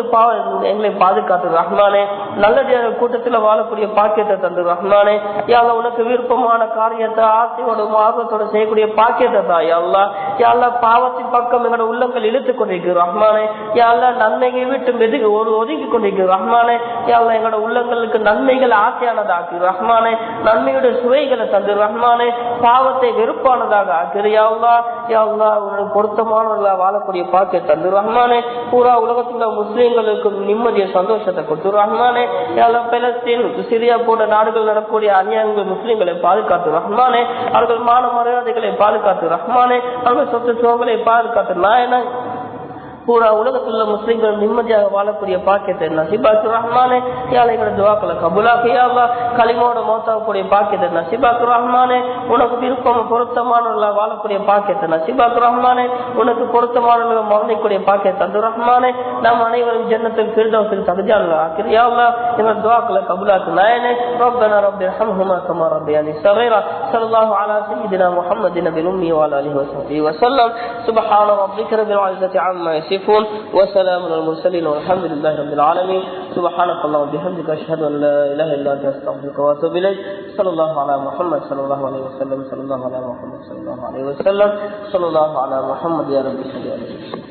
எங்களை பாதுகாத்து ரஹ்மானே. நல்ல கூட்டத்துல வாழக்கூடிய பாக்கியத்தை தந்து ரஹ்மானே. யாழ்லா உனக்கு விருப்பமான காரியத்தை ஆசையோட ஆர்வத்தோட செய்யக்கூடிய பாக்கியத்தை தான் யாழ்லா. யாழ்லா பாவத்தின் பக்கம் எங்களோட உள்ளங்கள் இழுத்துக் கொண்டிருக்கு ரஹ்மானே. யாழ்லா நன்மையை விட்டு ஒதுங்கி கொண்டிருக்கு ரஹ்மானே. யாழ்லா எங்களோட உள்ளங்களுக்கு நன்மைகள் ஆசையானதாக்கி ரஹ்மானே. நன்மையுடைய சுவைகளை தந்து ரஹ்மானே. பாவத்தை வெறுப்பானதாக ஆக்கிறியாள்லா. யாழ்லா உனக்கு பொருத்தமானவர்களா வாழக்கூடிய பாக்கியத்தை தந்து ரஹ்மானே. பூரா உலகத்துல முஸ்லீம்களுக்கு நிம்மதிய சந்தோஷத்தை கொடுத்து ரஹ்மானே. பலஸ்தீன், சிரியா போன்ற நாடுகள் நடக்கக்கூடிய அநியாயங்கள் முஸ்லீம்களை பாதுகாத்து ரஹ்மானே. அவர்கள் மான மரியாதைகளை பாதுகாத்து ரஹ்மானே. அவர்கள் சொத்து சுகங்களை பாதுகாத்து நாயன. பூரா உலகத்தில் உள்ள முஸ்லிம்கள் நிம்மதியாக வாழக்கூடிய பாக்கியத்தை நசிபாக்கு ரஹ்மானே யாழைகள துவாக்களை கபுலாக்கியா களிமோட மௌத்தாகக்கூடிய பாக்கியத்தை நசிபாக்கு ரஹ்மானே உனக்கு விருப்பம் பொருத்தமானவர்களா வாழக்கூடிய பாக்கியத்தை நசிபாக்கு ரஹ்மானே உனக்கு பொருத்தமானவர்கள் மரணிக்கூடிய பாக்கியத்தை தந்து ரஹ்மானே நம் அனைவரும் ஜன்னத்தில் ஃபிர்தௌஸில் தகுதியானவர்களா ஆக்கிறியா அல்லாஹ் எங்கள் துவாக்களை கபுலாக்கு நாயனே ரப்பனா ரப்பி இர்ஹம்ஹுமா கமா ரப்பியானி ஸகீரா ஸல்லல்லாஹு அலா சய்யிதினா முஹம்மதின் நபில் உம்மி வ அலா ஆலிஹி வ ஸஹ்பிஹி வ ஸல்லம் சுப்ஹான ரப்பிக ரப்பில் இஸ்ஸத்தி அம்மா யசிஃபூன் வ ஸலாமுன் அலல் முர்ஸலீன் வல்ஹம்துலில்லாஹி ரப்பில் ஆலமீன் சுப்ஹானக்கல்லாஹு வ பிஹம்திக அஷ்ஹது அன் லா இலாஹா இல்லா அன்த அஸ்தக்ஃபிருக வ அத்தூபு இலைக் ஸல்லல்லாஹு அலா முஹம்மத் ஸல்லல்லாஹு அலைஹி வஸல்லம் ஸல்லல்லாஹு அலா முஹம்மத் ஸல்லல்லாஹு அலைஹி வஸல்லம் ஸல்லல்லாஹு அலா முஹம்மத் யா ரப்பி ஸல்லல்லாஹு அலைஹி வஸல்லம்.